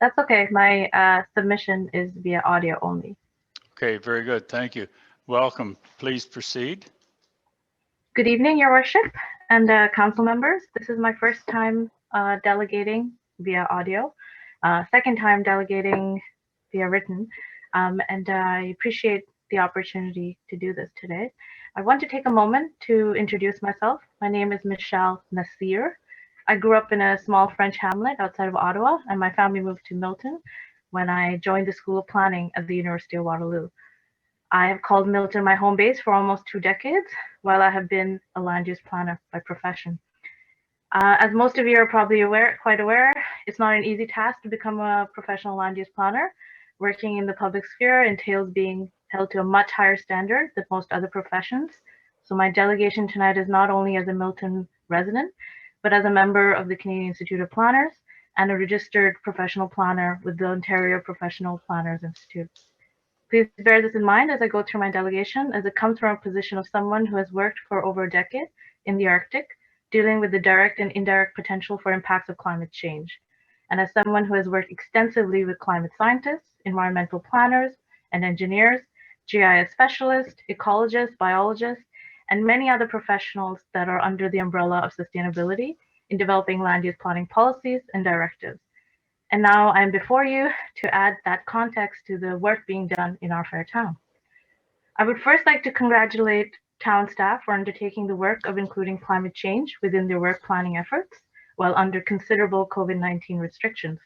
That's okay. My submission is via audio only. Okay, very good. Thank you. Welcome. Please proceed. Good evening, Your Worship and council members. This is my first time delegating via audio, second time delegating via written, and I appreciate the opportunity to do this today. I want to take a moment to introduce myself. My name is Michelle Nasir. I grew up in a small French hamlet outside of Ottawa, and my family moved to Milton when I joined the School of Planning at the University of Waterloo. I have called Milton my home base for almost 2 decades, while I have been a land use planner by profession. As most of you are probably quite aware, it's not an easy task to become a professional land use planner. Working in the public sphere entails being held to a much higher standard than most other professions. So my delegation tonight is not only as a Milton resident, but as a member of the Canadian Institute of Planners and a registered professional planner with the Ontario Professional Planners Institute. Please bear this in mind as I go through my delegation, as it comes from a position of someone who has worked for over a decade in the Arctic, dealing with the direct and indirect potential for impacts of climate change, and as someone who has worked extensively with climate scientists, environmental planners and engineers, GIS specialists, ecologists, biologists, and many other professionals that are under the umbrella of sustainability in developing land use planning policies and directives. And now I'm before you to add that context to the work being done in our fair town. I would first like to congratulate town staff for undertaking the work of including climate change within their work planning efforts while under considerable COVID-19 restrictions.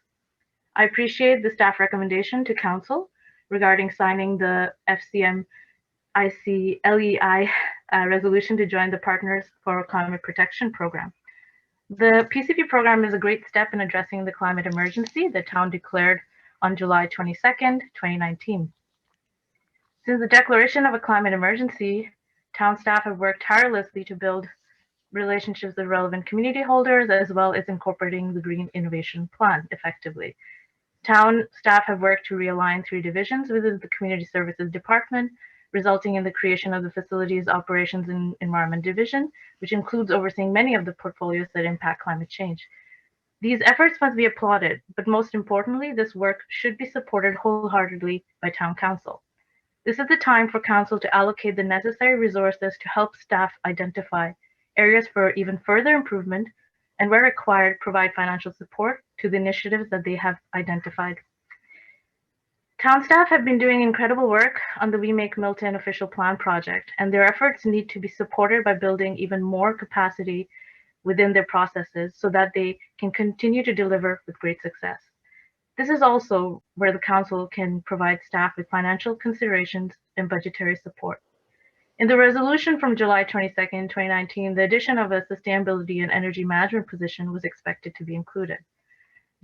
I appreciate the staff recommendation to council regarding signing the FCM ICLEI resolution to join the Partners for Climate Protection program. The PCP program is a great step in addressing the climate emergency the town declared on July 22nd, 2019. Since the declaration of a climate emergency, town staff have worked tirelessly to build relationships with relevant community holders, as well as incorporating the Green Innovation Plan effectively. Town staff have worked to realign 3 divisions within the Community Services Department, resulting in the creation of the Facilities, Operations and Environment Division, which includes overseeing many of the portfolios that impact climate change. These efforts must be applauded, but most importantly, this work should be supported wholeheartedly by Town Council. This is the time for Council to allocate the necessary resources to help staff identify areas for even further improvement, and where required, provide financial support to the initiatives that they have identified. Town staff have been doing incredible work on the We Make Milton official plan project, and their efforts need to be supported by building even more capacity within their processes so that they can continue to deliver with great success. This is also where the council can provide staff with financial considerations and budgetary support. In the resolution from July 22nd, 2019, the addition of a sustainability and energy management position was expected to be included.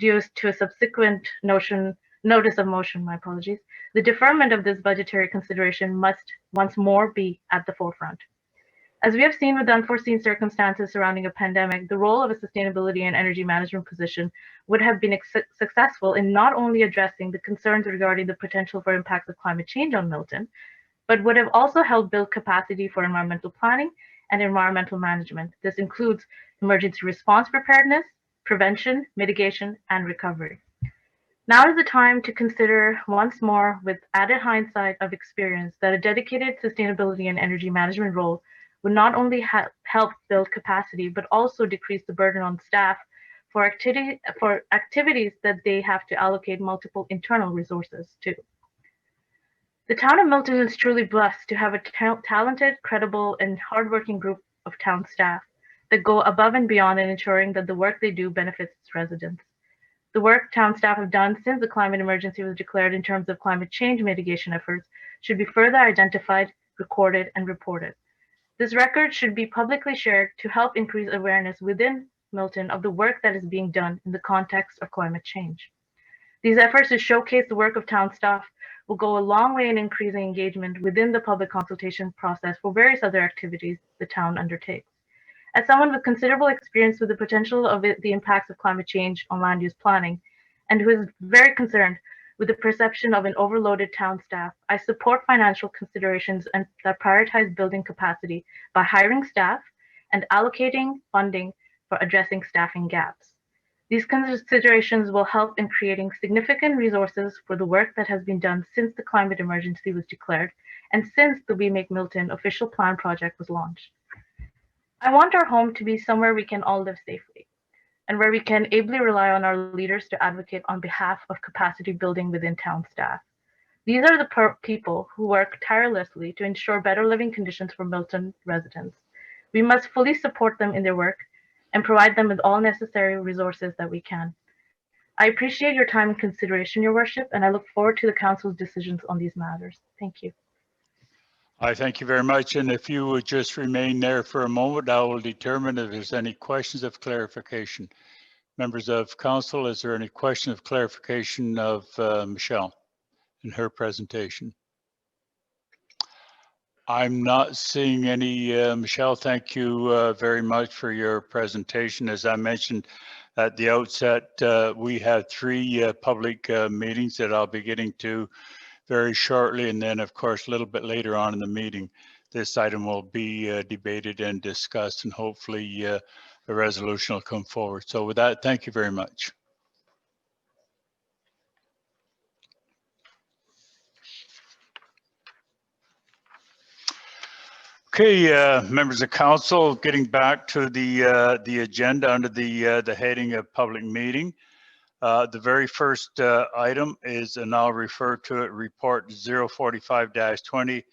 Due to a subsequent notice of motion, my apologies, the deferment of this budgetary consideration must once more be at the forefront. As we have seen with the unforeseen circumstances surrounding a pandemic, the role of a sustainability and energy management position would have been successful in not only addressing the concerns regarding the potential for impacts of climate change on Milton, but would have also helped build capacity for environmental planning and environmental management. This includes emergency response preparedness, prevention, mitigation, and recovery. Now is the time to consider once more, with added hindsight of experience, that a dedicated sustainability and energy management role would not only help build capacity, but also decrease the burden on staff for activities that they have to allocate multiple internal resources to. The town of Milton is truly blessed to have a talented, credible, and hardworking group of town staff that go above and beyond in ensuring that the work they do benefits its residents. The work town staff have done since the climate emergency was declared in terms of climate change mitigation efforts should be further identified, recorded, and reported. This record should be publicly shared to help increase awareness within Milton of the work that is being done in the context of climate change. These efforts to showcase the work of town staff will go a long way in increasing engagement within the public consultation process for various other activities the town undertakes. As someone with considerable experience with the potential of the impacts of climate change on land use planning, and who is very concerned with the perception of an overloaded town staff, I support financial considerations and that prioritize building capacity by hiring staff and allocating funding for addressing staffing gaps. These considerations will help in creating significant resources for the work that has been done since the climate emergency was declared and since the We Make Milton official plan project was launched. I want our home to be somewhere we can all live safely and where we can ably rely on our leaders to advocate on behalf of capacity building within town staff. These are the people who work tirelessly to ensure better living conditions for Milton residents. We must fully support them in their work and provide them with all necessary resources that we can. I appreciate your time and consideration, Your Worship, and I look forward to the Council's decisions on these matters. Thank you. I thank you very much. And if you would just remain there for a moment, I will determine if there's any questions of clarification. Members of council, is there any question of clarification of Michelle in her presentation? I'm not seeing any. Michelle, thank you very much for your presentation. As I mentioned at the outset, we have 3 public meetings that I'll be getting to very shortly, and then of course a little bit later on in the meeting this item will be debated and discussed, and hopefully a resolution will come forward. So with that, thank you very much. Okay, members of council, getting back to the agenda under the heading of public meeting. The very first item is, and I'll refer to it, report 045-20,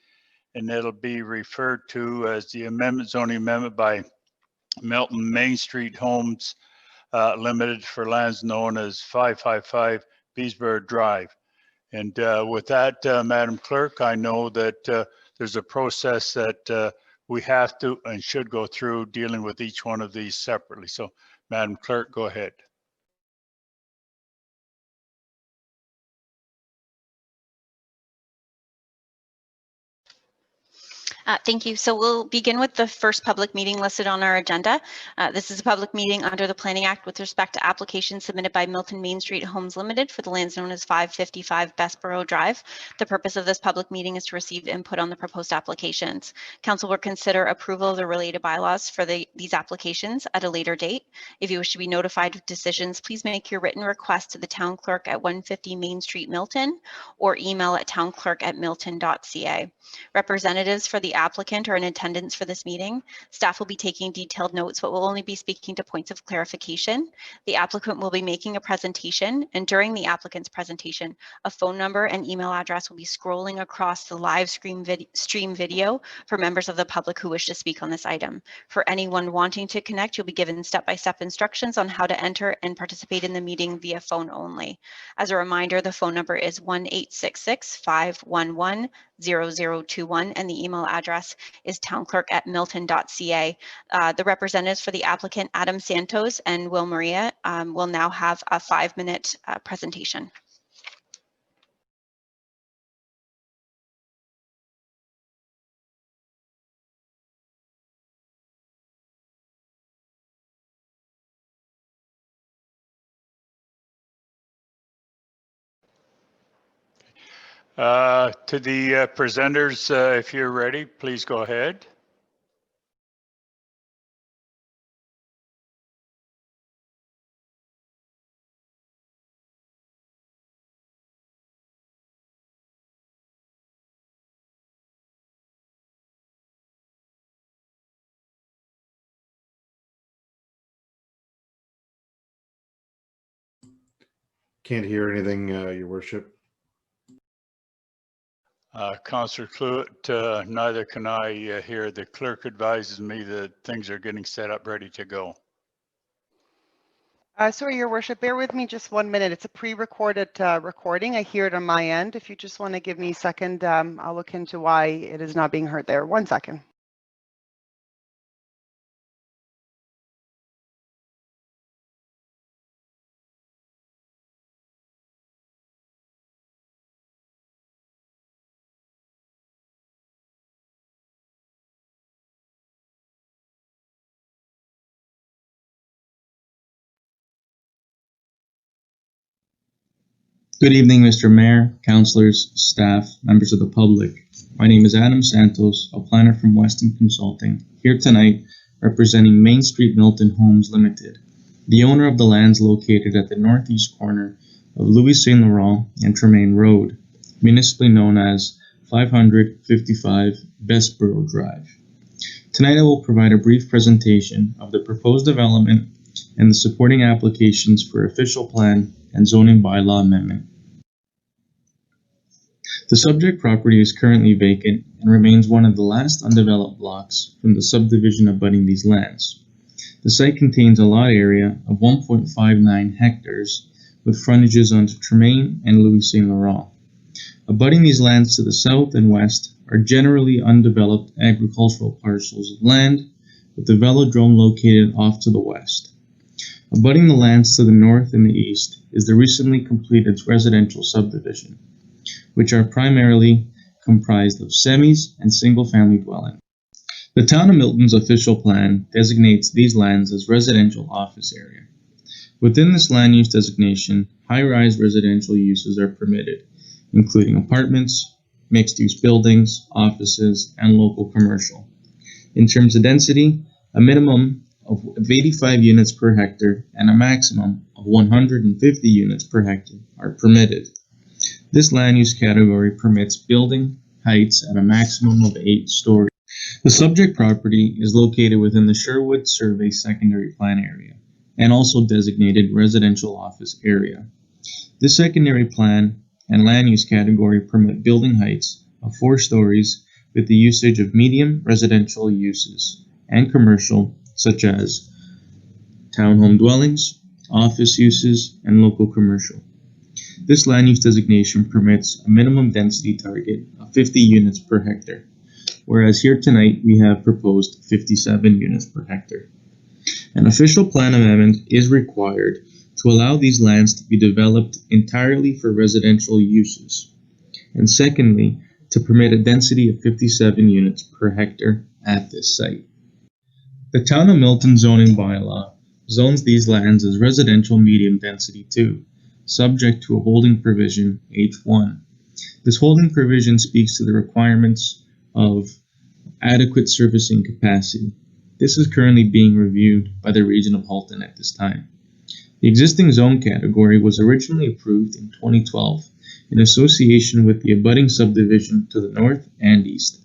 and it'll be referred to as the zoning amendment by Milton Main Street Homes Limited for lands known as 555 Beesborough Drive. And with that, Madam Clerk, I know that there's a process that we have to and should go through dealing with each one of these separately. So Madam Clerk, go ahead. Thank you. So we'll begin with the first public meeting listed on our agenda. This is a public meeting under the Planning Act with respect to applications submitted by Milton Main Street Homes Limited for the lands known as 555 Bessborough Drive. The purpose of this public meeting is to receive input on the proposed applications. Council will consider approval of the related bylaws for these applications at a later date. If you wish to be notified of decisions, please make your written request to the town clerk at 150 Main Street, Milton, or email at townclerk@milton.ca. Representatives for the applicant are in attendance for this meeting. Staff will be taking detailed notes, but will only be speaking to points of clarification. The applicant will be making a presentation, and during the applicant's presentation, a phone number and email address will be scrolling across the live stream video for members of the public who wish to speak on this item. For anyone wanting to connect, you'll be given step-by-step instructions on how to enter and participate in the meeting via phone only. As a reminder, the phone number is 1-866-511-0021, and the email address is townclerk@milton.ca. The representatives for the applicant, Adam Santos and Will Maria, will now have a 5-minute presentation. To the presenters, if you're ready, please go ahead. Can't hear anything, Your Worship. Councillor Cluett, neither can I hear. The clerk advises me that things are getting set up, ready to go. Sorry, Your Worship, bear with me just 1 minute. It's a pre-recorded recording. I hear it on my end. If you just want to give me a second, I'll look into why it is not being heard there. 1 second. Good evening, Mr. Mayor, councilors, staff, members of the public. My name is Adam Santos, a planner from Weston Consulting, here tonight representing Main Street Milton Homes Limited, the owner of the lands located at the northeast corner of Louis Saint Laurent and Tremaine Road, municipally known as 555 Bessborough Drive. Tonight I will provide a brief presentation of the proposed development and the supporting applications for official plan and zoning bylaw amendment. The subject property is currently vacant and remains one of the last undeveloped blocks from the subdivision abutting these lands. The site contains a lot area of 1.59 hectares with frontages onto Tremaine and Louis Saint Laurent. Abutting these lands to the south and west are generally undeveloped agricultural parcels of land, with the velodrome located off to the west. Abutting the lands to the north and the east is the recently completed residential subdivision, which are primarily comprised of semis and single-family dwellings. The Town of Milton's official plan designates these lands as residential office area. Within this land use designation, high-rise residential uses are permitted, including apartments, mixed-use buildings, offices, and local commercial. In terms of density, a minimum of 85 units per hectare and a maximum of 150 units per hectare are permitted. This land use category permits building heights at a maximum of 8 stories. The subject property is located within the Sherwood Survey Secondary Plan area and also designated residential office area. This secondary plan and land use category permit building heights of 4 stories with the usage of medium residential uses and commercial such as townhome dwellings, office uses, and local commercial. This land use designation permits a minimum density target of 50 units per hectare, whereas here tonight we have proposed 57 units per hectare. An official plan amendment is required to allow these lands to be developed entirely for residential uses, and secondly, to permit a density of 57 units per hectare at this site. The Town of Milton zoning bylaw zones these lands as residential medium density 2, subject to a holding provision H1. This holding provision speaks to the requirements of adequate servicing capacity. This is currently being reviewed by the Region of Halton at this time. The existing zone category was originally approved in 2012 in association with the abutting subdivision to the north and east.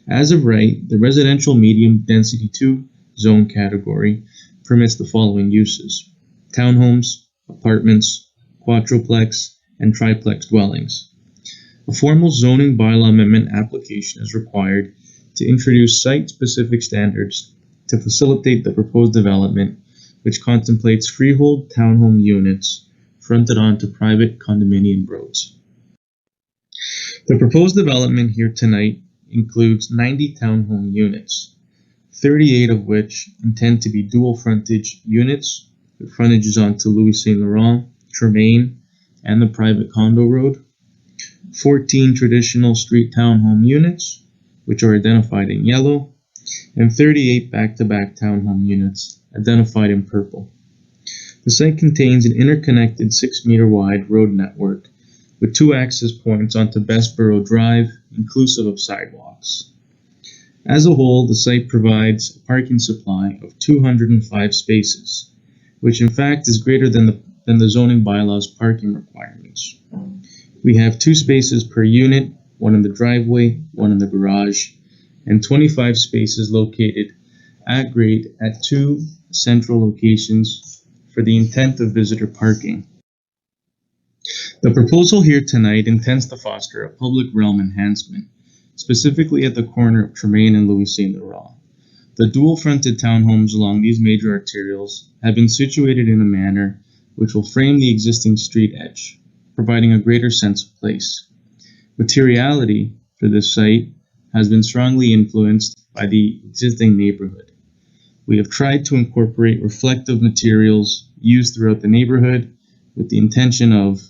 As of right, the residential medium density 2 zone category permits the following uses: townhomes, apartments, quadruplex, and triplex dwellings. A formal zoning bylaw amendment application is required to introduce site-specific standards to facilitate the proposed development, which contemplates freehold townhome units fronted onto private condominium roads. The proposed development here tonight includes 90 townhome units, 38 of which intend to be dual frontage units with frontages onto Louis Saint Laurent, Tremaine, and the private condo road, 14 traditional street townhome units, which are identified in yellow, and 38 back-to-back townhome units, identified in purple. The site contains an interconnected 6-meter wide road network with 2 access points onto Bessborough Drive, inclusive of sidewalks. As a whole, the site provides a parking supply of 205 spaces, which in fact is greater than the zoning bylaw's parking requirements. We have 2 spaces per unit, one in the driveway, one in the garage, and 25 spaces located at grade at 2 central locations for the intent of visitor parking. The proposal here tonight intends to foster a public realm enhancement, specifically at the corner of Tremaine and Louis Saint Laurent. The dual-fronted townhomes along these major arterials have been situated in a manner which will frame the existing street edge, providing a greater sense of place. Materiality for this site has been strongly influenced by the existing neighborhood. We have tried to incorporate reflective materials used throughout the neighborhood with the intention of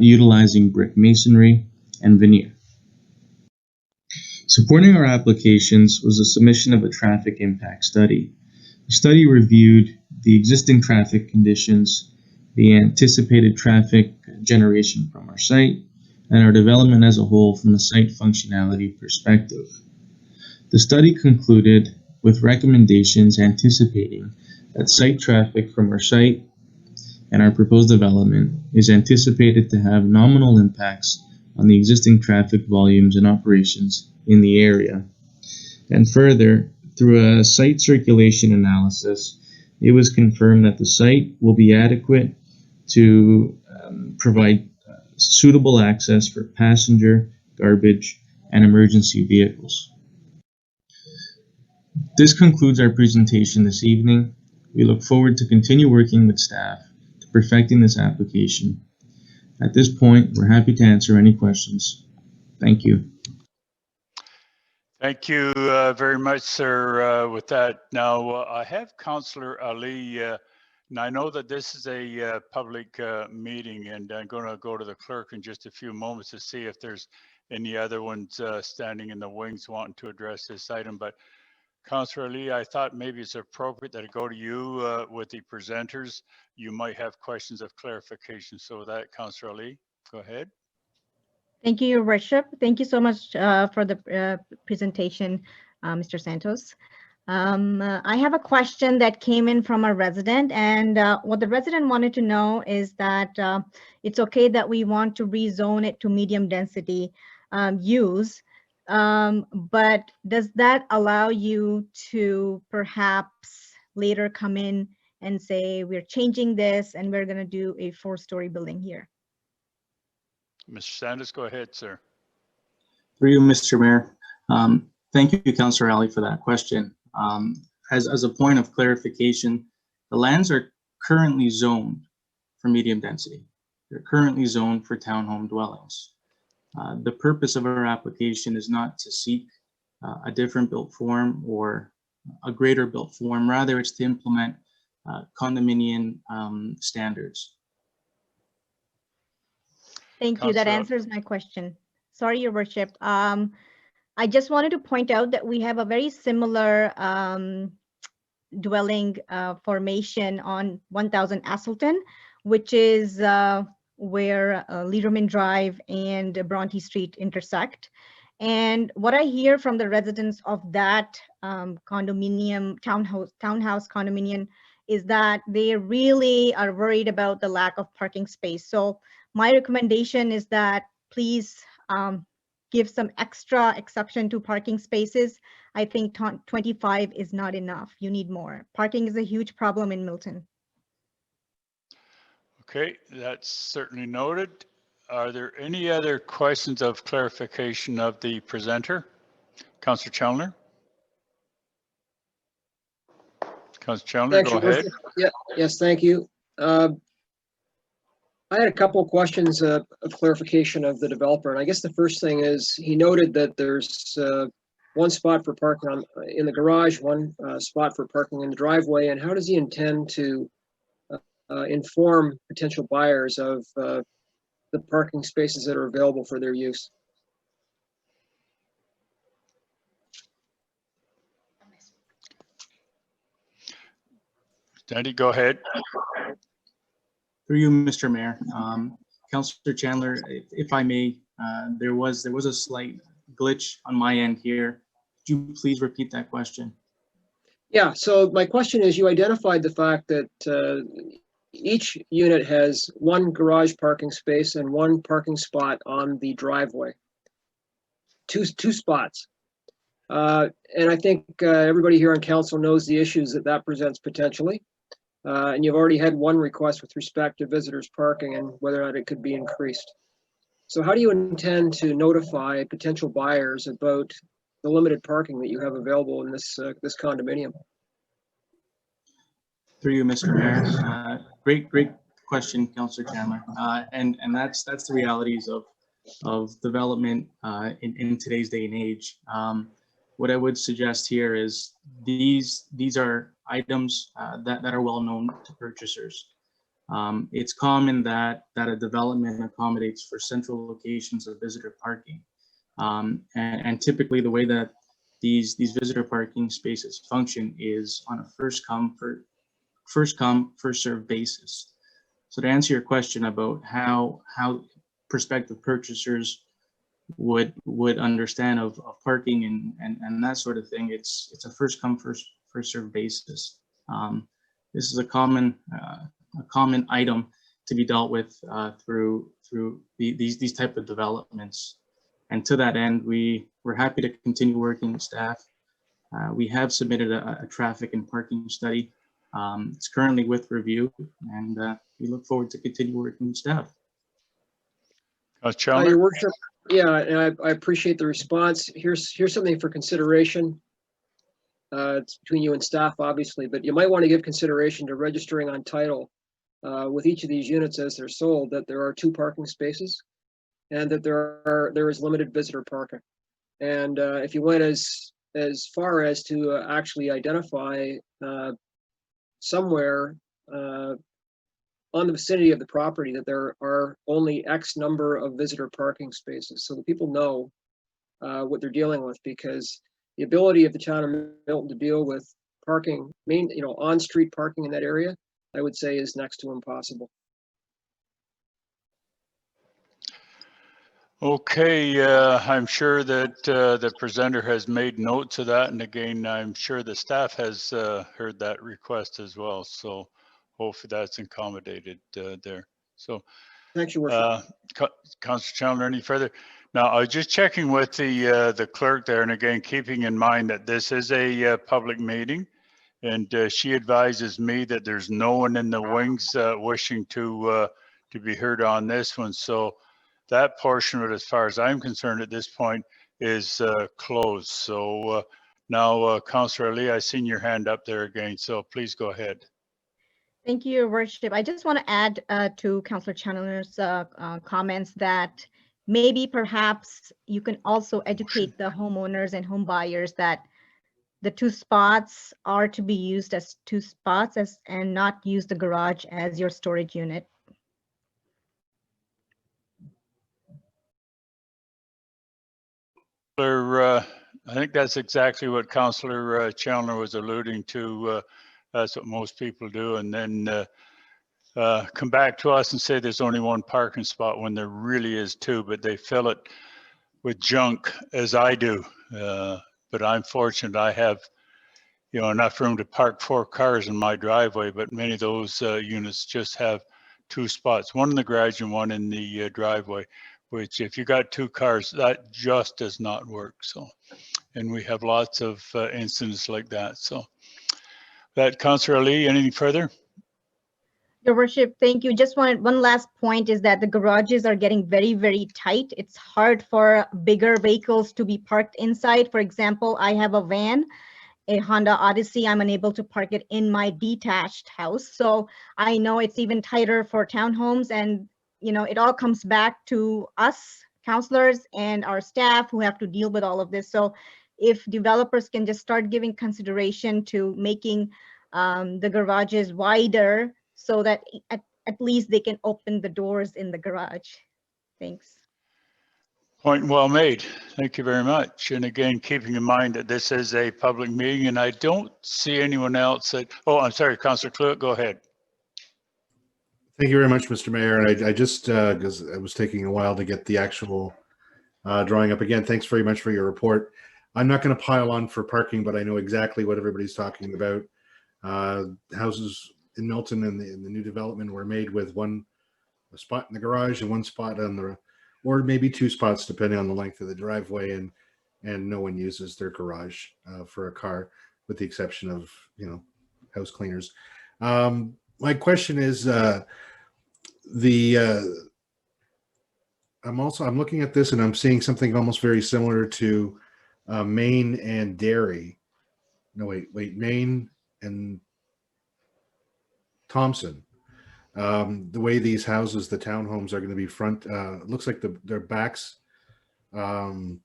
utilizing brick masonry and veneer. Supporting our applications was the submission of a traffic impact study. The study reviewed the existing traffic conditions the anticipated traffic generation from our site, and our development as a whole from a site functionality perspective. The study concluded with recommendations anticipating that site traffic from our site and our proposed development is anticipated to have nominal impacts on the existing traffic volumes and operations in the area. And further, through a site circulation analysis, it was confirmed that the site will be adequate to provide suitable access for passenger, garbage, and emergency vehicles. This concludes our presentation this evening. We look forward to continue working with staff to perfecting this application. At this point, we're happy to answer any questions. Thank you. Thank you very much, sir. With that, now I have Councillor Ali, and I know that this is a public meeting, and I'm going to go to the clerk in just a few moments to see if there's any other ones standing in the wings wanting to address this item. But Councillor Ali, I thought maybe it's appropriate that I go to you with the presenters. You might have questions of clarification. So with that, Councillor Ali, go ahead. Thank you, Your Worship. Thank you so much for the presentation, Mr. Santos. I have a question that came in from a resident, and what the resident wanted to know is that it's okay that we want to rezone it to medium density use, but does that allow you to perhaps later come in and say, we're changing this and we're going to do a 4-story building here? Mr. Sanders, go ahead, sir. Through you, Mr. Mayor. Thank you, Councillor Ali, for that question. As a point of clarification, the lands are currently zoned for medium density. They're currently zoned for townhome dwellings. The purpose of our application is not to seek a different built form or a greater built form. Rather, it's to implement condominium standards. Thank you. That answers my question. Sorry, Your Worship. I just wanted to point out that we have a very similar dwelling formation on 1000 Asselton, which is where Liederman Drive and Bronte Street intersect. And what I hear from the residents of that condominium, townhouse condominium, is that they really are worried about the lack of parking space. So my recommendation is that please give some extra exception to parking spaces. I think 25 is not enough. You need more. Parking is a huge problem in Milton. Okay, that's certainly noted. Are there any other questions of clarification of the presenter? Councillor Chandler? Councillor Chandler, Thanks, go Your ahead. Worship. Yeah, yes, thank you. I had a couple of questions of clarification of the developer, and I guess the first thing is he noted that there's one spot for parking in the garage, one spot for parking in the driveway, and how does he intend to inform potential buyers of the parking spaces that are available for their use? Danny, go ahead. Through you, Mr. Mayor. Councillor Chandler, if I may, there was a slight glitch on my end here. Could you please repeat that question? Yeah, so my question is, you identified the fact that each unit has one garage parking space and one parking spot on the driveway. Two spots. And I think everybody here on council knows the issues that presents potentially. And you've already had one request with respect to visitors parking and whether or not it could be increased. So how do you intend to notify potential buyers about the limited parking that you have available in this condominium? Through you, Mr. Mayor. Great question, Councillor Chandler. And that's the realities of development in today's day and age. What I would suggest here is these are items that are well known to purchasers. It's common that a development accommodates for central locations of visitor parking. And typically the way that these visitor parking spaces function is on a first come, first served basis. So to answer your question about how prospective purchasers would understand of parking and that sort of thing, it's a first come first served basis. This is a common item to be dealt with through these type of developments. And to that end, we're happy to continue working with staff. We have submitted a traffic and parking study. It's currently with review, and we look forward to continue working with staff. Your worship, yeah, and I appreciate the response. Here's something for consideration. It's between you and staff, obviously, but you might want to give consideration to registering on title with each of these units as they're sold that there are 2 parking spaces, and that there is limited visitor parking. And if you went as far as to actually identify somewhere on the vicinity of the property that there are only X number of visitor parking spaces, so that people know what they're dealing with, because the ability of the town of Milton to deal with parking, on-street parking in that area, I would say is next to impossible. Okay, I'm sure that the presenter has made notes of that, and again, I'm sure the staff has heard that request as well. So hopefully that's accommodated there. So, thanks, Your Worship. Councillor Chandler, any further? Now, I was just checking with the clerk there, and again, keeping in mind that this is a public meeting, and she advises me that there's no one in the wings wishing to be heard on this one. So that portion of it, as far as I'm concerned at this point, is closed. So now, Councillor Lee, I seen your hand up there again, so please go ahead. Thank you, Your Worship. I just want to add to Councillor Chandler's comments that maybe perhaps you can also educate the homeowners and home buyers that the 2 spots are to be used as 2 spots and not use the garage as your storage unit. I think that's exactly what Councillor Chandler was alluding to. That's what most people do, and then come back to us and say there's only 1 parking spot when there really is 2, but they fill it with junk, as I do. But I'm fortunate I have, enough room to park 4 cars in my driveway, but many of those units just have 2 spots, 1 in the garage and 1 in the driveway, which if you got 2 cars, that just does not work. So, and we have lots of incidents like that. So that, Councillor Lee, anything further? Your Worship, thank you. Just one last point is that the garages are getting very, very tight. It's hard for bigger vehicles to be parked inside. For example, I have a van, a Honda Odyssey. I'm unable to park it in my detached house. So I know it's even tighter for townhomes, and it all comes back to us councillors and our staff who have to deal with all of this. So if developers can just start giving consideration to making the garages wider, so that at least they can open the doors in the garage. Thanks. Point well made. Thank you very much. And again, keeping in mind that this is a public meeting, and I don't see anyone else that, oh, I'm sorry, Councillor Cluett, go ahead. Thank you very much, Mr. Mayor. And I just, because it was taking a while to get the actual drawing up again, thanks very much for your report. I'm not going to pile on for parking, but I know exactly what everybody's talking about. Houses in Milton and the new development were made with a spot in the garage and 1 spot on the, or maybe 2 spots depending on the length of the driveway, and no one uses their garage for a car, with the exception of house cleaners. My question is I'm looking at this and I'm seeing something almost very similar to Maine and Derry. No, wait, Maine and Thompson. The way these houses, the townhomes, are going to be front, it looks like their backs, or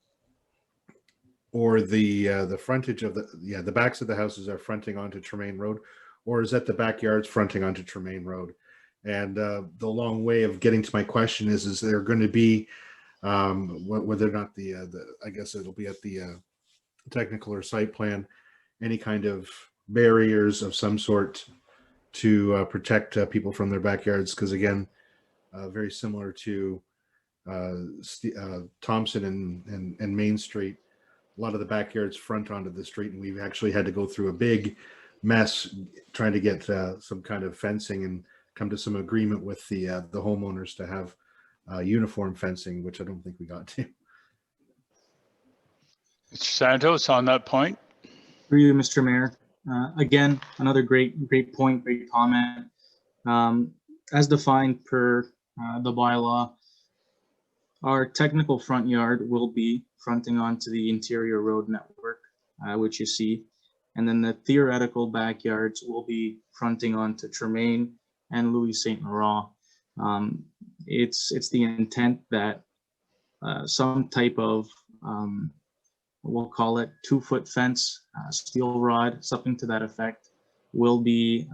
the frontage of the backs of the houses are fronting onto Tremaine Road, or is that the backyards fronting onto Tremaine Road? And the long way of getting to my question is there going to be, whether or not I guess it'll be at the technical or site plan, any kind of barriers of some sort to protect people from their backyards. Because again, very similar to Thompson and Main Street, a lot of the backyards front onto the street, and we've actually had to go through a big mess trying to get some kind of fencing and come to some agreement with the homeowners to have uniform fencing, which I don't think we got to. Mr. Santos, on that point. Through you, Mr. Mayor. Again, another great point, great comment. As defined per the bylaw, our technical front yard will be fronting onto the interior road network, which you see. And then the theoretical backyards will be fronting onto Tremaine and Louis St. Laurent. It's the intent that some type of we'll call it 2-foot fence, steel rod, something to that effect, will be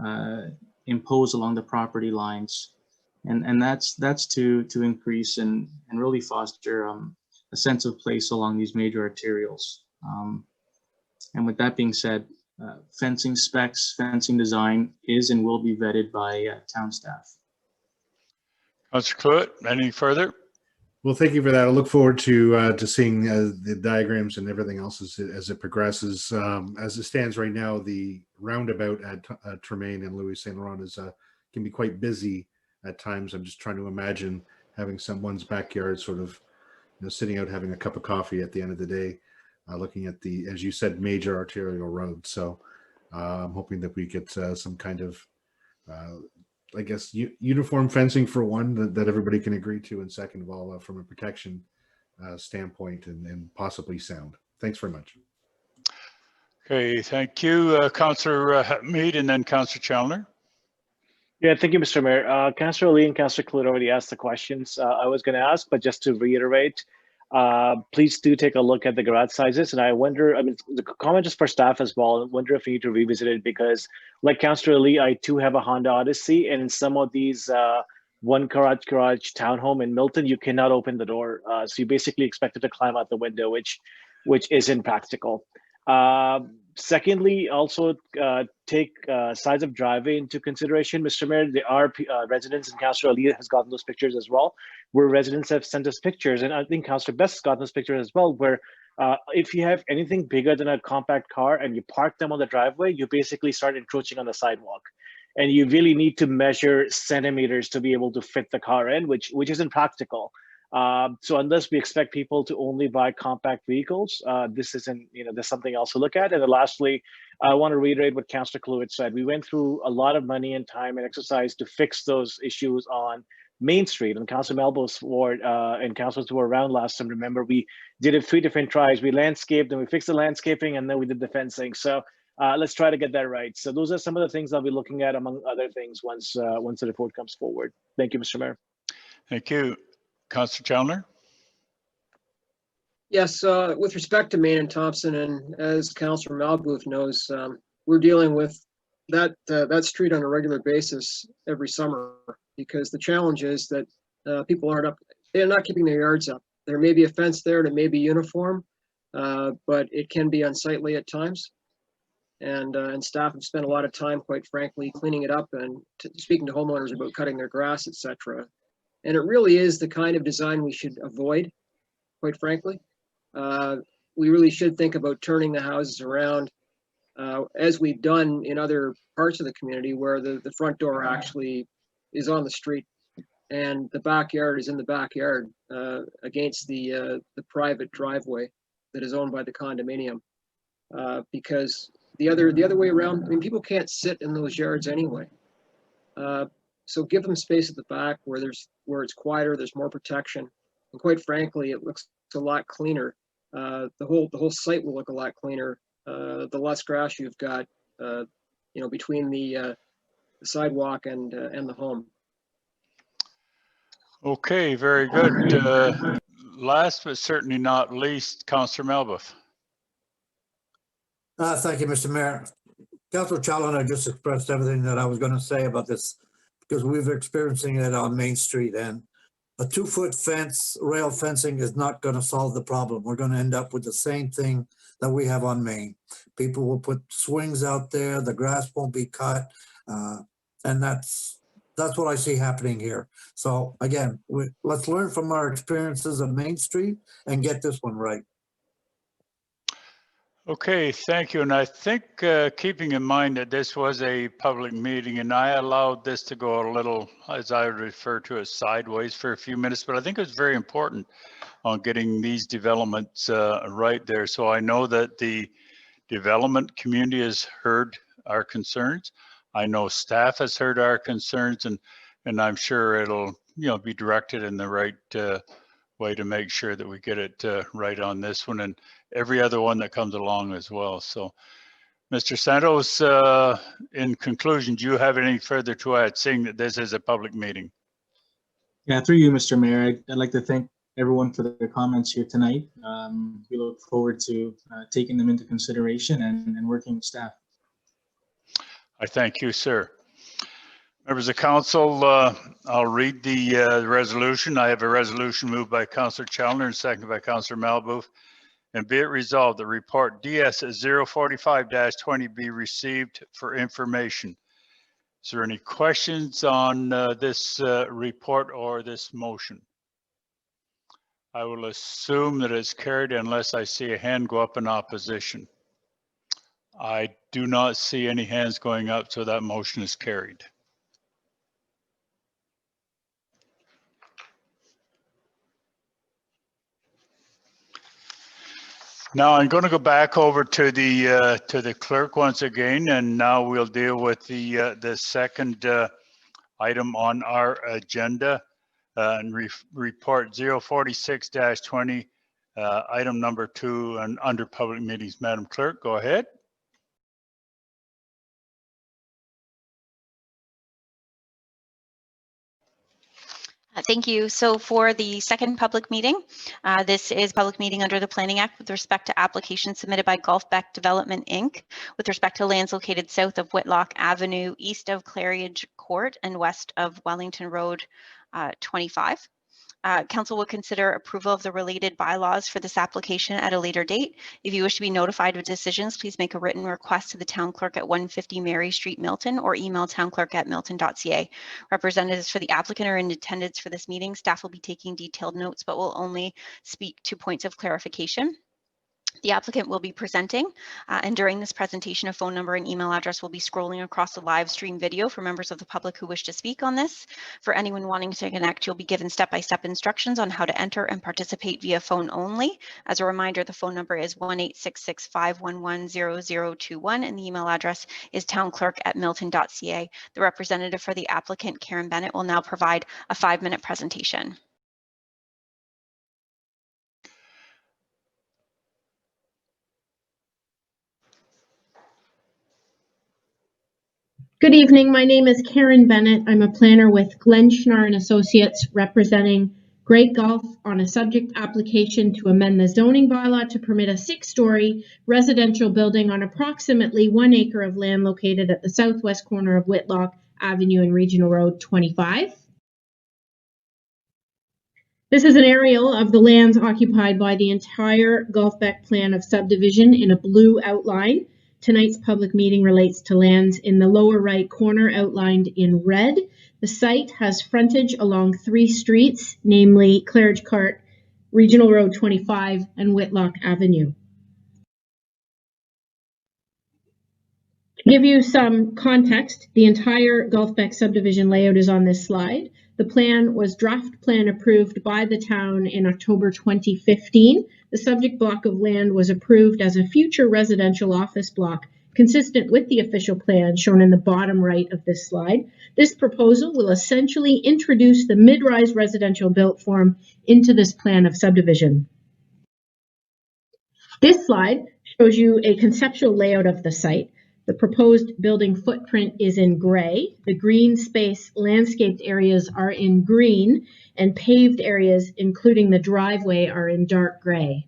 imposed along the property lines. And that's to increase and really foster a sense of place along these major arterials. And with that being said, fencing specs, fencing design is and will be vetted by town staff. Councillor Cluett, any further? Well, thank you for that. I look forward to seeing the diagrams and everything else as it progresses. As it stands right now, the roundabout at Tremaine and Louis St. Laurent is can be quite busy at times. I'm just trying to imagine having someone's backyard sort of, sitting out having a cup of coffee at the end of the day, looking at the, as you said, major arterial road. So I'm hoping that we get some kind of I guess uniform fencing for one that everybody can agree to, and second of all, from a protection standpoint and possibly sound. Thanks very much. Okay, thank you, Councillor Mead, and then Councillor Chandler. Yeah, thank you, Mr. Mayor. Councillor Lee and Councillor Cluett already asked the questions I was going to ask, but just to reiterate, please do take a look at the garage sizes. And I wonder, I mean, the comment is for staff as well. I wonder if we need to revisit it because, like Councillor Lee, I too have a Honda Odyssey, and in some of these one garage townhome in Milton, you cannot open the door. So you basically expect it to climb out the window, which isn't practical. Secondly, also take size of driveway into consideration. Mr. Mayor, there are residents, and Councillor Ali has gotten those pictures as well, where residents have sent us pictures, and I think Councillor Best has gotten those pictures as well, where if you have anything bigger than a compact car and you park them on the driveway, you basically start encroaching on the sidewalk. And you really need to measure centimeters to be able to fit the car in, which isn't practical. So unless we expect people to only buy compact vehicles, this isn't, there's something else to look at. And then lastly, I want to reiterate what Councillor Cluett said. We went through a lot of money and time and exercise to fix those issues on Main Street. And Councillor Melbo's ward and councillors who were around last time, remember, we did it 3 different tries. We landscaped and we fixed the landscaping, and then we did the fencing. So let's try to get that right. So those are some of the things I'll be looking at, among other things, once the report comes forward. Thank you, Mr. Mayor. Thank you. Councillor Chandler. Yes, with respect to Main and Thompson, and as Councillor Malbooth knows, we're dealing with that street on a regular basis every summer, because the challenge is that people they're not keeping their yards up. There may be a fence there that may be uniform, but it can be unsightly at times. And staff have spent a lot of time, quite frankly, cleaning it up and speaking to homeowners about cutting their grass, etc. And it really is the kind of design we should avoid, quite frankly. We really should think about turning the houses around, as we've done in other parts of the community, where the front door actually is on the street and the backyard is in the backyard against the private driveway that is owned by the condominium. Because the other way around, I mean, people can't sit in those yards anyway. So give them space at the back where it's quieter, there's more protection, and quite frankly, it looks a lot cleaner. The whole site will look a lot cleaner. The less grass you've got, between the sidewalk and the home. Okay, very good. Last but certainly not least, Councillor Melbooth. Thank you, Mr. Mayor. Councillor Challoner just expressed everything that I was going to say about this, because we've experiencing it on Main Street, and a 2-foot fence, rail fencing, is not going to solve the problem. We're going to end up with the same thing that we have on Main. People will put swings out there, the grass won't be cut. And that's what I see happening here. So again, let's learn from our experiences of Main Street and get this one right. Okay, thank you. And I think keeping in mind that this was a public meeting and I allowed this to go a little, as I refer to it, sideways for a few minutes, but I think it was very important on getting these developments right there. So I know that the development community has heard our concerns. I know staff has heard our concerns, and I'm sure it'll be directed in the right way to make sure that we get it right on this one and every other one that comes along as well. So, Mr. Santos, in conclusion, do you have any further to add, seeing that this is a public meeting? Yeah, through you, Mr. Mayor, I'd like to thank everyone for their comments here tonight. We look forward to taking them into consideration and working with staff. I thank you, sir. Members of council, I'll read the resolution. I have a resolution moved by Councillor Challoner and seconded by Councillor Malboof. And be it resolved, the report DS 045-20 be received for information. Is there any questions on this report or this motion? I will assume that it's carried unless I see a hand go up in opposition. I do not see any hands going up, so that motion is carried. Now I'm going to go back over to the clerk once again, and now we'll deal with the second item on our agenda, and report 046-20, item number 2, and under public meetings. Madam Clerk, go ahead. Thank you. So for the second public meeting, this is public meeting under the Planning Act with respect to applications submitted by Gulfbeck Development, Inc. with respect to lands located south of Whitlock Avenue, east of Claridge Court, and west of Wellington Road 25. Council will consider approval of the related bylaws for this application at a later date. If you wish to be notified of decisions, please make a written request to the town clerk at 150 Mary Street, Milton, or email townclerk@milton.ca. Representatives for the applicant are in attendance for this meeting. Staff will be taking detailed notes, but will only speak to points of clarification. The applicant will be presenting, and during this presentation, a phone number and email address will be scrolling across the live stream video for members of the public who wish to speak on this. For anyone wanting to connect, you'll be given step-by-step instructions on how to enter and participate via phone only. As a reminder, the phone number is 1-866-511-0021, and the email address is townclerk@milton.ca. The representative for the applicant, Karen Bennett, will now provide a 5-minute presentation. Good evening. My name is Karen Bennett. I'm a planner with Glenn Schnarr and Associates representing Great Gulf on a subject application to amend the zoning bylaw to permit a 6-story residential building on approximately 1 acre of land located at the southwest corner of Whitlock Avenue and Regional Road 25. This is an aerial of the lands occupied by the entire Gulfbeck plan of subdivision in a blue outline. Tonight's public meeting relates to lands in the lower right corner outlined in red. The site has frontage along 3 streets, namely Claridge Court, Regional Road 25, and Whitlock Avenue. To give you some context, the entire Gulfbeck subdivision layout is on this slide. The plan was draft plan approved by the town in October 2015. The subject block of land was approved as a future residential office block consistent with the official plan shown in the bottom right of this slide. This proposal will essentially introduce the mid-rise residential built form into this plan of subdivision. This slide shows you a conceptual layout of the site. The proposed building footprint is in gray. The green space landscaped areas are in green, and paved areas, including the driveway, are in dark gray.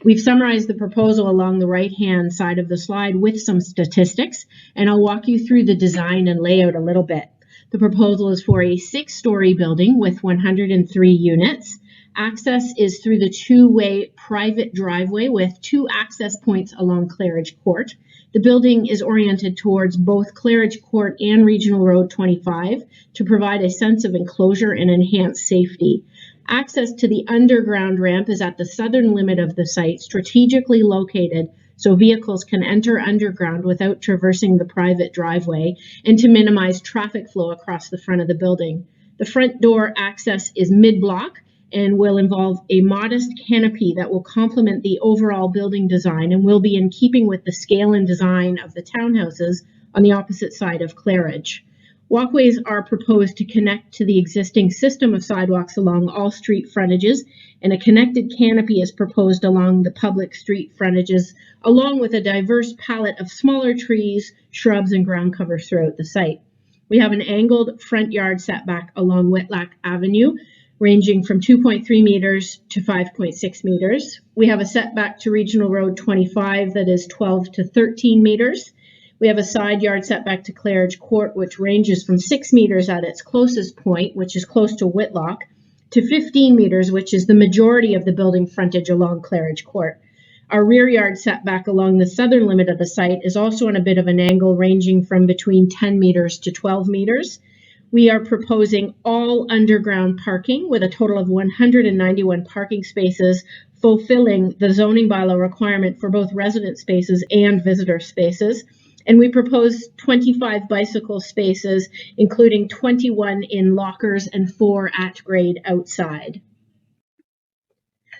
We've summarized the proposal along the right-hand side of the slide with some statistics, and I'll walk you through the design and layout a little bit. The proposal is for a 6-story building with 103 units. Access is through the two-way private driveway with 2 access points along Claridge Court. The building is oriented towards both Claridge Court and Regional Road 25 to provide a sense of enclosure and enhance safety. Access to the underground ramp is at the southern limit of the site, strategically located so vehicles can enter underground without traversing the private driveway and to minimize traffic flow across the front of the building. The front door access is mid-block and will involve a modest canopy that will complement the overall building design and will be in keeping with the scale and design of the townhouses on the opposite side of Claridge. Walkways are proposed to connect to the existing system of sidewalks along all street frontages, and a connected canopy is proposed along the public street frontages, along with a diverse palette of smaller trees, shrubs, and ground cover throughout the site. We have an angled front yard setback along Whitlock Avenue, ranging from 2.3 meters to 5.6 meters. We have a setback to Regional Road 25 that is 12 to 13 meters. We have a side yard setback to Claridge Court, which ranges from 6 meters at its closest point, which is close to Whitlock, to 15 meters, which is the majority of the building frontage along Claridge Court. Our rear yard setback along the southern limit of the site is also on a bit of an angle, ranging from between 10 meters to 12 meters. We are proposing all underground parking with a total of 191 parking spaces, fulfilling the zoning bylaw requirement for both resident spaces and visitor spaces. And we propose 25 bicycle spaces, including 21 in lockers and 4 at grade outside.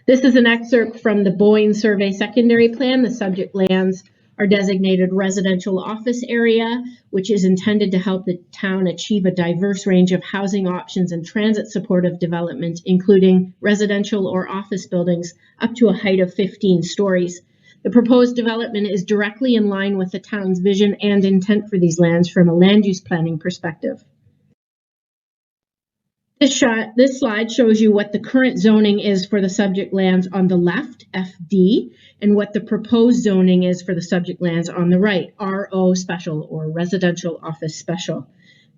This is an excerpt from the Boyne Survey Secondary Plan. The subject lands are designated residential office area, which is intended to help the town achieve a diverse range of housing options and transit supportive development, including residential or office buildings up to a height of 15 stories. The proposed development is directly in line with the town's vision and intent for these lands from a land use planning perspective. This slide shows you what the current zoning is for the subject lands on the left, FD, and what the proposed zoning is for the subject lands on the right, RO special or residential office special.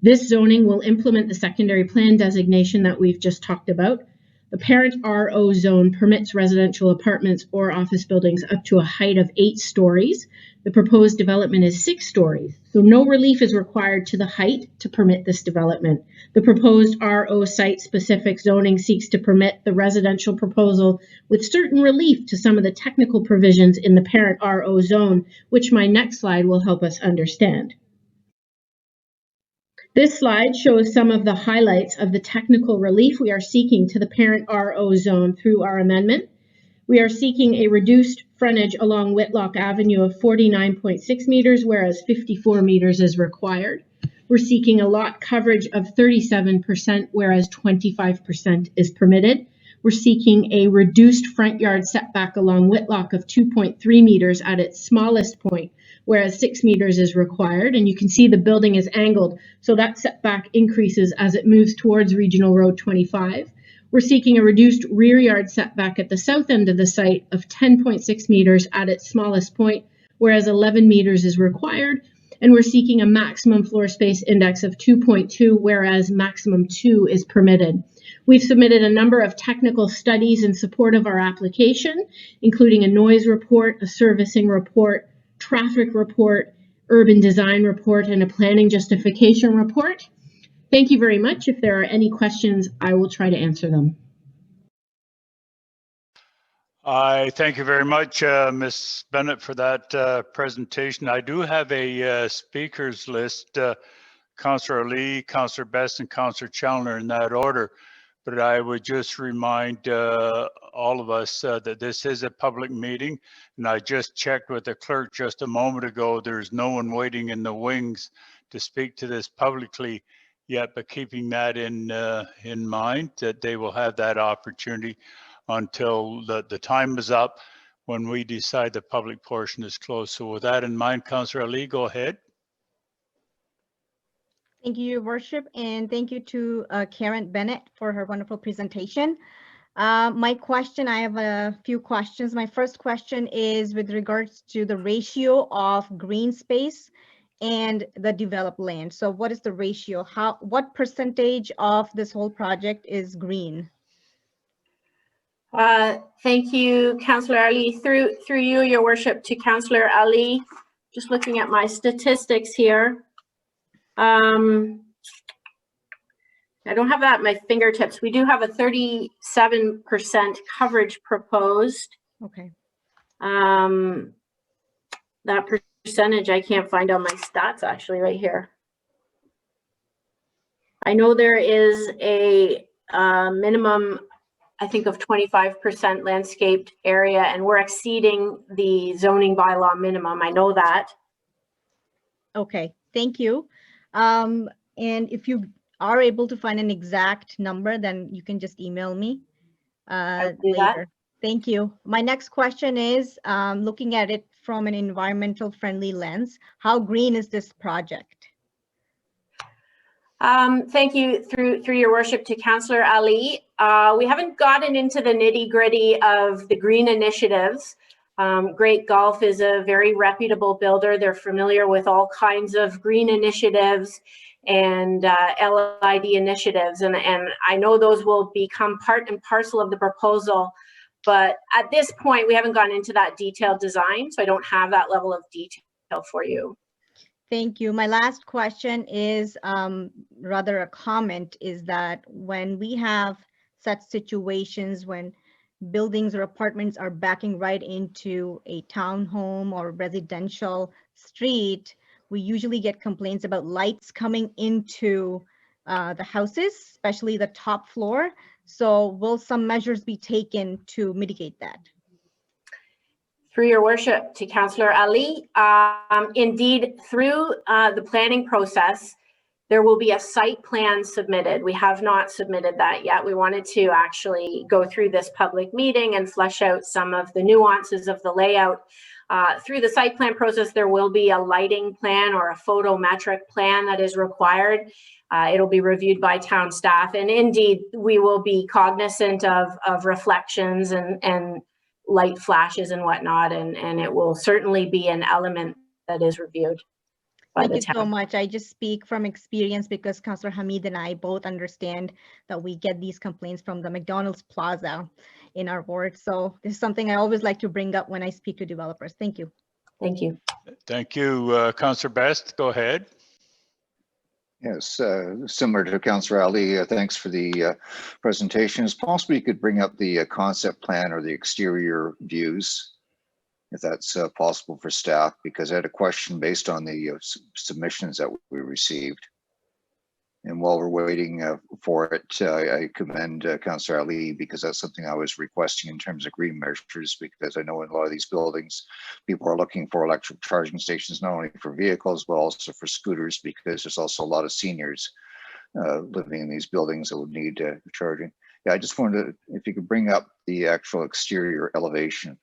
This zoning will implement the secondary plan designation that we've just talked about. The parent RO zone permits residential apartments or office buildings up to a height of 8 stories. The proposed development is 6 stories, so no relief is required to the height to permit this development. The proposed RO site-specific zoning seeks to permit the residential proposal with certain relief to some of the technical provisions in the parent RO zone, which my next slide will help us understand. This slide shows some of the highlights of the technical relief we are seeking to the parent RO zone through our amendment. We are seeking a reduced frontage along Whitlock Avenue of 49.6 meters, whereas 54 meters is required. We're seeking a lot coverage of 37%, whereas 25% is permitted. We're seeking a reduced front yard setback along Whitlock of 2.3 meters at its smallest point, whereas 6 meters is required. And you can see the building is angled, so that setback increases as it moves towards Regional Road 25. We're seeking a reduced rear yard setback at the south end of the site of 10.6 meters at its smallest point, whereas 11 meters is required. And we're seeking a maximum floor space index of 2.2, whereas maximum 2 is permitted. We've submitted a number of technical studies in support of our application, including a noise report, a servicing report, traffic report, urban design report, and a planning justification report. Thank you very much. If there are any questions, I will try to answer them. I thank you very much, Ms. Bennett, for that presentation. I do have a speakers list, Councillor Lee, Councillor Best, and Councillor Challoner in that order. But I would just remind all of us that this is a public meeting, and I just checked with the clerk just a moment ago. There's no one waiting in the wings to speak to this publicly yet, but keeping that in mind, that they will have that opportunity until the time is up when we decide the public portion is closed. So with that in mind, Councillor Ali, go ahead. Thank you, Your Worship, and thank you to Karen Bennett for her wonderful presentation. My question, I have a few questions. My first question is with regards to the ratio of green space and the developed land. So what is the ratio? What percentage of this whole project is green? Thank you, Councillor Ali. Through you, Your Worship, to Councillor Ali. Just looking at my statistics here. I don't have that at my fingertips. We do have a 37% coverage proposed. Okay. That percentage I can't find on my stats actually right here. I know there is a minimum, I think, of 25% landscaped area, and we're exceeding the zoning bylaw minimum. I know that. Okay, thank you. And if you are able to find an exact number, then you can just email me later. Thank you. My next question is, looking at it from an environmental friendly lens, how green is this project? Thank you, through Your Worship, to Councillor Ali. We haven't gotten into the nitty gritty of the green initiatives. Great Golf is a very reputable builder. They're familiar with all kinds of green initiatives and LID initiatives. And I know those will become part and parcel of the proposal. But at this point, we haven't gone into that detailed design, so I don't have that level of detail for you. Thank you. My last question is rather a comment, is that when we have such situations when buildings or apartments are backing right into a townhome or residential street, we usually get complaints about lights coming into the houses, especially the top floor. So will some measures be taken to mitigate that? Through Your Worship, to Councillor Ali, indeed, through the planning process, there will be a site plan submitted. We have not submitted that yet. We wanted to actually go through this public meeting and flesh out some of the nuances of the layout. Through the site plan process, there will be a lighting plan or a photometric plan that is required. It'll be reviewed by town staff, and indeed, we will be cognizant of reflections and light flashes and whatnot, and it will certainly be an element that is reviewed by the town. Thank you so much. I just speak from experience because Councillor Hamid and I both understand that we get these complaints from the McDonald's Plaza in our ward. So this is something I always like to bring up when I speak to developers. Thank you. Thank you. Thank you, Councillor Best. Go ahead. Yes, similar to Councillor Ali, thanks for the presentation. Is possible you could bring up the concept plan or the exterior views, if that's possible for staff, because I had a question based on the submissions that we received. And while we're waiting for it, I commend Councillor Ali, because that's something I was requesting in terms of green measures, because I know in a lot of these buildings, people are looking for electric charging stations, not only for vehicles, but also for scooters, because there's also a lot of seniors living in these buildings that would need charging. Yeah, I just wanted to, if you could bring up the actual exterior elevation.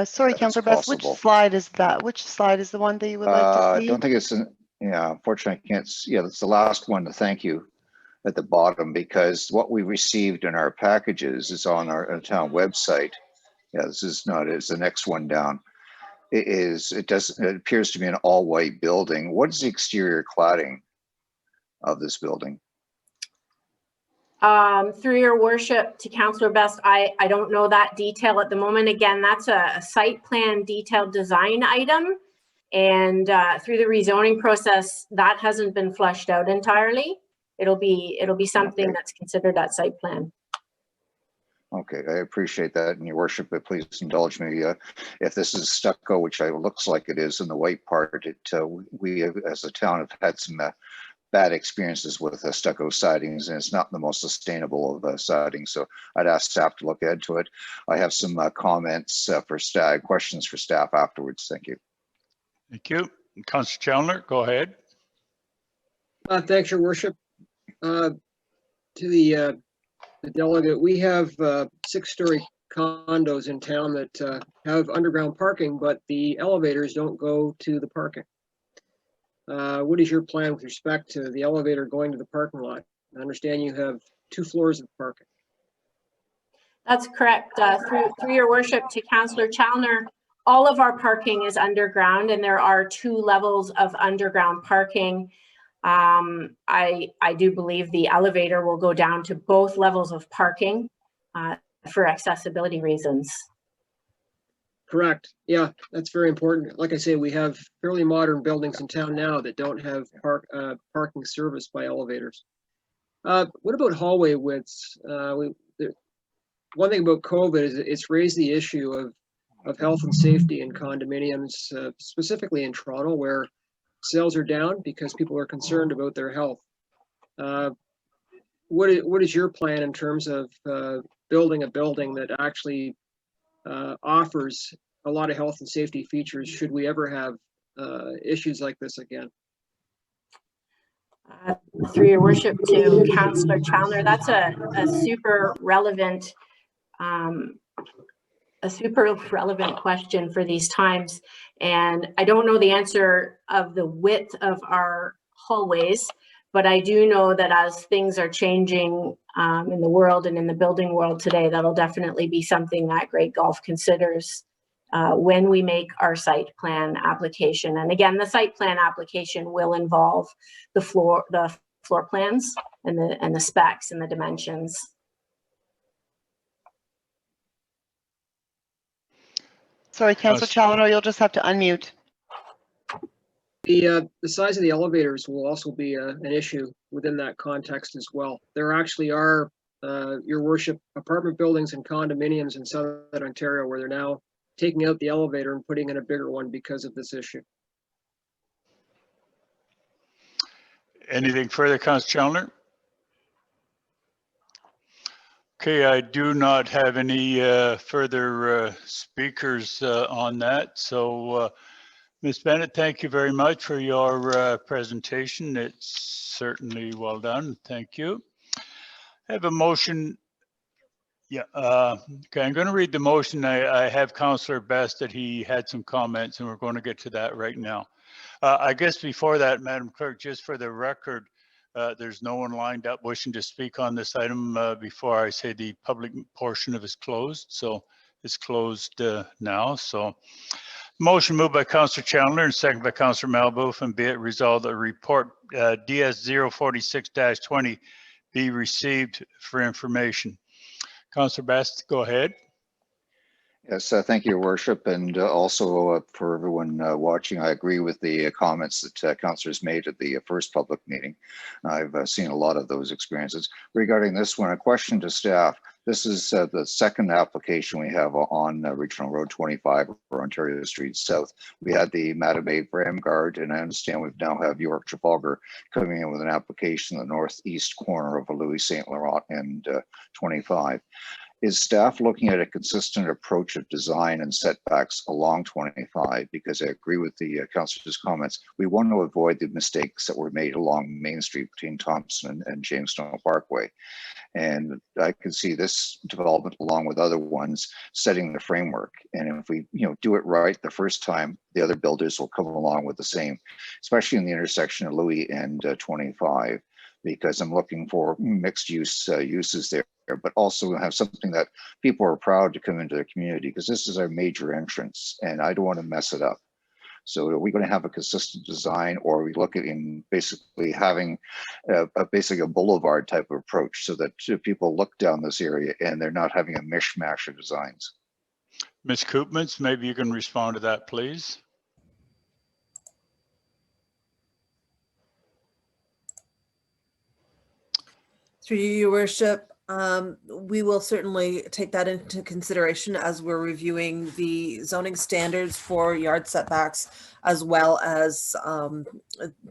Sorry, Councillor Best, which slide is that? Which slide is the one that you would like to see? I don't think it's, yeah, unfortunately I can't, yeah, that's the last one to thank you at the bottom, because what we received in our packages is on our town website. Yeah, this is not, it's the next one down. It appears to be an all white building. What is the exterior cladding of this building? Through Your Worship, to Councillor Best, I don't know that detail at the moment. Again, that's a site plan detailed design item. And through the rezoning process, that hasn't been fleshed out entirely. It'll be something that's considered at site plan. Okay, I appreciate that, and Your Worship, but please indulge me. If this is stucco, which it looks like it is in the white part, we as a town have had some bad experiences with stucco sidings, and it's not the most sustainable of sidings. So I'd ask staff to look into it. I have some comments for staff, questions for staff afterwards. Thank you. Thank you. Councillor Chandler, go ahead. Thanks, Your Worship. To the delegate, we have 6-story condos in town that have underground parking, but the elevators don't go to the parking. What is your plan with respect to the elevator going to the parking lot? I understand you have 2 floors of parking. That's correct. Through Your Worship, to Councillor Chalner, all of our parking is underground, and there are 2 levels of underground parking. I do believe the elevator will go down to both levels of parking. for accessibility reasons. Correct. Yeah, that's very important. Like I say, we have fairly modern buildings in town now that don't have parking service by elevators. What about hallway widths? One thing about COVID is it's raised the issue of health and safety in condominiums, specifically in Toronto, where sales are down because people are concerned about their health. What is your plan in terms of building a building that actually offers a lot of health and safety features should we ever have issues like this again? Through your worship to Councillor Chalner, that's a super relevant question for these times. And I don't know the answer of the width of our hallways, but I do know that as things are changing in the world and in the building world today, that'll definitely be something that Great Gulf considers when we make our site plan application. And again, the site plan application will involve the floor plans and the specs and the dimensions. Sorry, Councillor Chalmers, you'll just have to unmute. The size of the elevators will also be an issue within that context as well. There actually are, your worship, apartment buildings and condominiums in Southern Ontario where they're now taking out the elevator and putting in a bigger one because of this issue. Anything further, Councillor Chalmers? Okay, I do not have any further speakers on that. So, Ms. Bennett, thank you very much for your presentation. It's certainly well done. Thank you. I have a motion. Yeah, okay, I'm going to read the motion. I have Councillor Best that he had some comments and we're going to get to that right now. I guess before that, Madam Clerk, just for the record, there's no one lined up wishing to speak on this item before I say the public portion of it is closed. So it's closed now. So motion moved by Councillor Chandler and second by Councillor Malboof, and be it resolved that report DS 046-20 be received for information. Councillor Best, go ahead. Yes, thank you, Your Worship. And also for everyone watching, I agree with the comments that councillors made at the first public meeting. I've seen a lot of those experiences. Regarding this one, a question to staff. This is the second application we have on Regional Road 25 or Ontario Street South. We had the Matabay Bramgard, and I understand we now have York Trafalgar coming in with an application in the northeast corner of Louis St. Laurent and 25. Is staff looking at a consistent approach of design and setbacks along 25? Because I agree with the councillor's comments. We want to avoid the mistakes that were made along Main Street between Thompson and Jamestown Parkway. And I can see this development along with other ones setting the framework. And if we do it right the first time, the other builders will come along with the same, especially in the intersection of Louis and 25. Because I'm looking for mixed use uses there, but also have something that people are proud to come into the community, because this is our major entrance and I don't want to mess it up. So are we going to have a consistent design, or are we looking in basically having basically a boulevard type of approach so that people look down this area and they're not having a mishmash of designs? Ms. Koopmans, maybe you can respond to that, please. Through you, Your Worship, we will certainly take that into consideration as we're reviewing the zoning standards for yard setbacks, as well as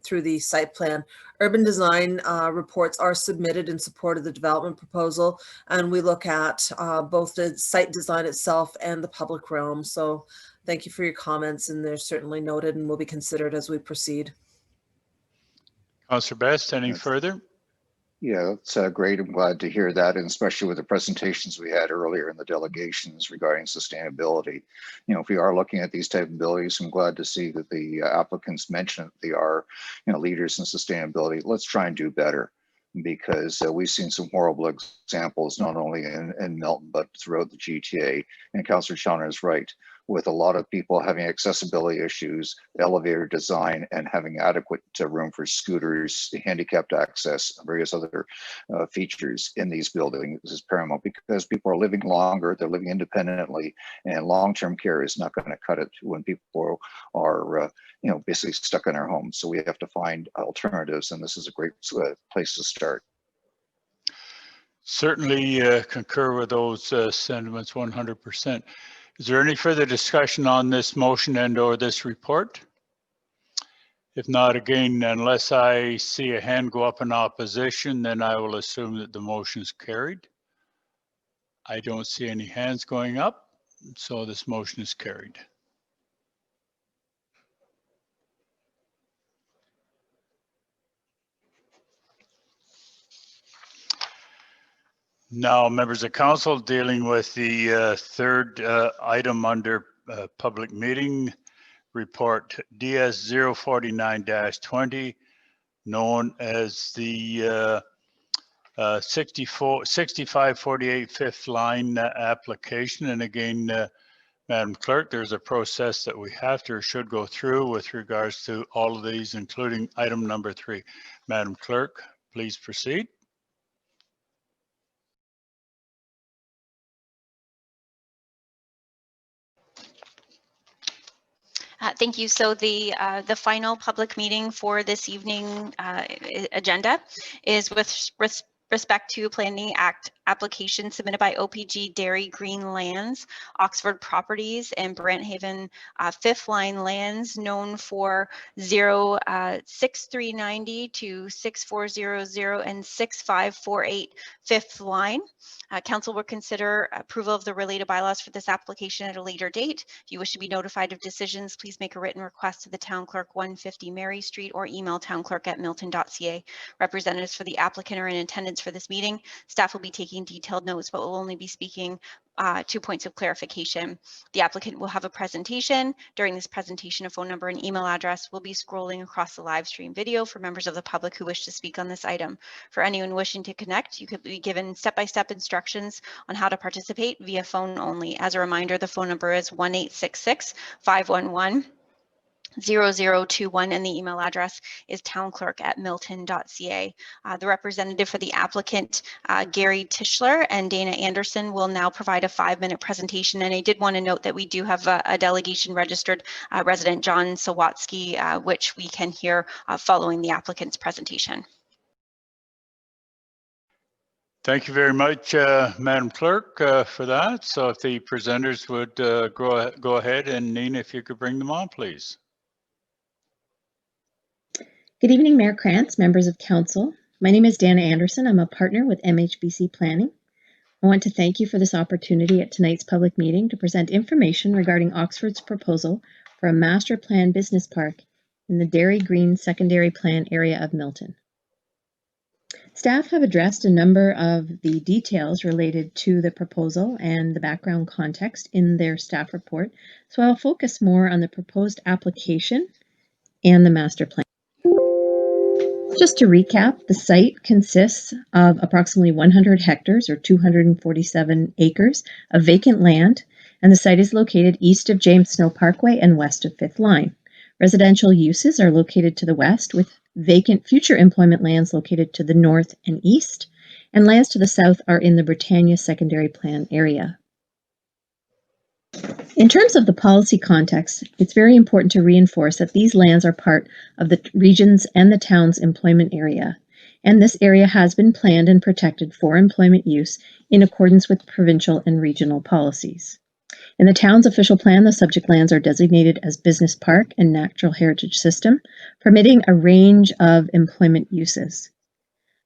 through the site plan. Urban design reports are submitted in support of the development proposal, and we look at both the site design itself and the public realm. So thank you for your comments, and they're certainly noted and will be considered as we proceed. Councillor Best, any further? Yeah, that's great. I'm glad to hear that, and especially with the presentations we had earlier in the delegations regarding sustainability. If we are looking at these type of abilities, I'm glad to see that the applicants mentioned that they are, leaders in sustainability. Let's try and do better, because we've seen some horrible examples, not only in Milton, but throughout the GTA. And Councillor Chalmers is right. with a lot of people having accessibility issues, elevator design, and having adequate room for scooters, handicapped access, various other features in these buildings is paramount, because people are living longer, they're living independently, and long-term care is not going to cut it when people are basically stuck in their homes. So we have to find alternatives, and this is a great place to start. Certainly concur with those sentiments 100%. Is there any further discussion on this motion and/or this report? If not, again, unless I see a hand go up in opposition, then I will assume that the motion is carried. I don't see any hands going up, so this motion is carried. Now, members of council, dealing with the third item under public meeting report DS 049-20, known as the 6548 fifth line application. And again, Madam Clerk, there's a process that we have to or should go through with regards to all of these, including item number 3. Madam Clerk, please proceed. Thank you. So the final public meeting for this evening agenda is with respect to Planning Act application submitted by OPG Dairy Green Lands, Oxford Properties, and Branthaven Fifth Line Lands, known for 06390 to 6400 and 6548 Fifth Line. Council will consider approval of the related bylaws for this application at a later date. If you wish to be notified of decisions, please make a written request to the Town Clerk, 150 Mary Street, or email townclerk@milton.ca. Representatives for the applicant are in attendance for this meeting. Staff will be taking detailed notes, but will only be speaking 2 points of clarification. The applicant will have a presentation. During this presentation, a phone number and email address will be scrolling across the live stream video for members of the public who wish to speak on this item. For anyone wishing to connect, you could be given step-by-step instructions on how to participate via phone only. As a reminder, the phone number is 1-866-511-0021, and the email address is townclerk@milton.ca. The representative for the applicant, Gary Tischler and Dana Anderson, will now provide a 5-minute presentation. And I did want to note that we do have a delegation registered resident, John Sawatsky, which we can hear following the applicant's presentation. Thank you very much, Madam Clerk, for that. So if the presenters would go ahead, and Nina, if you could bring them on, please. Good evening, Mayor Krantz, members of council. My name is Dana Anderson. I'm a partner with MHBC Planning. I want to thank you for this opportunity at tonight's public meeting to present information regarding Oxford's proposal for a master plan business park in the Dairy Green secondary plan area of Milton. Staff have addressed a number of the details related to the proposal and the background context in their staff report, so I'll focus more on the proposed application and the master plan. Just to recap, the site consists of approximately 100 hectares or 247 acres of vacant land, and the site is located east of James Snow Parkway and west of Fifth Line. Residential uses are located to the west, with vacant future employment lands located to the north and east, and lands to the south are in the Britannia secondary plan area. In terms of the policy context, it's very important to reinforce that these lands are part of the region's and the town's employment area, and this area has been planned and protected for employment use in accordance with provincial and regional policies. In the town's official plan, the subject lands are designated as business park and natural heritage system, permitting a range of employment uses.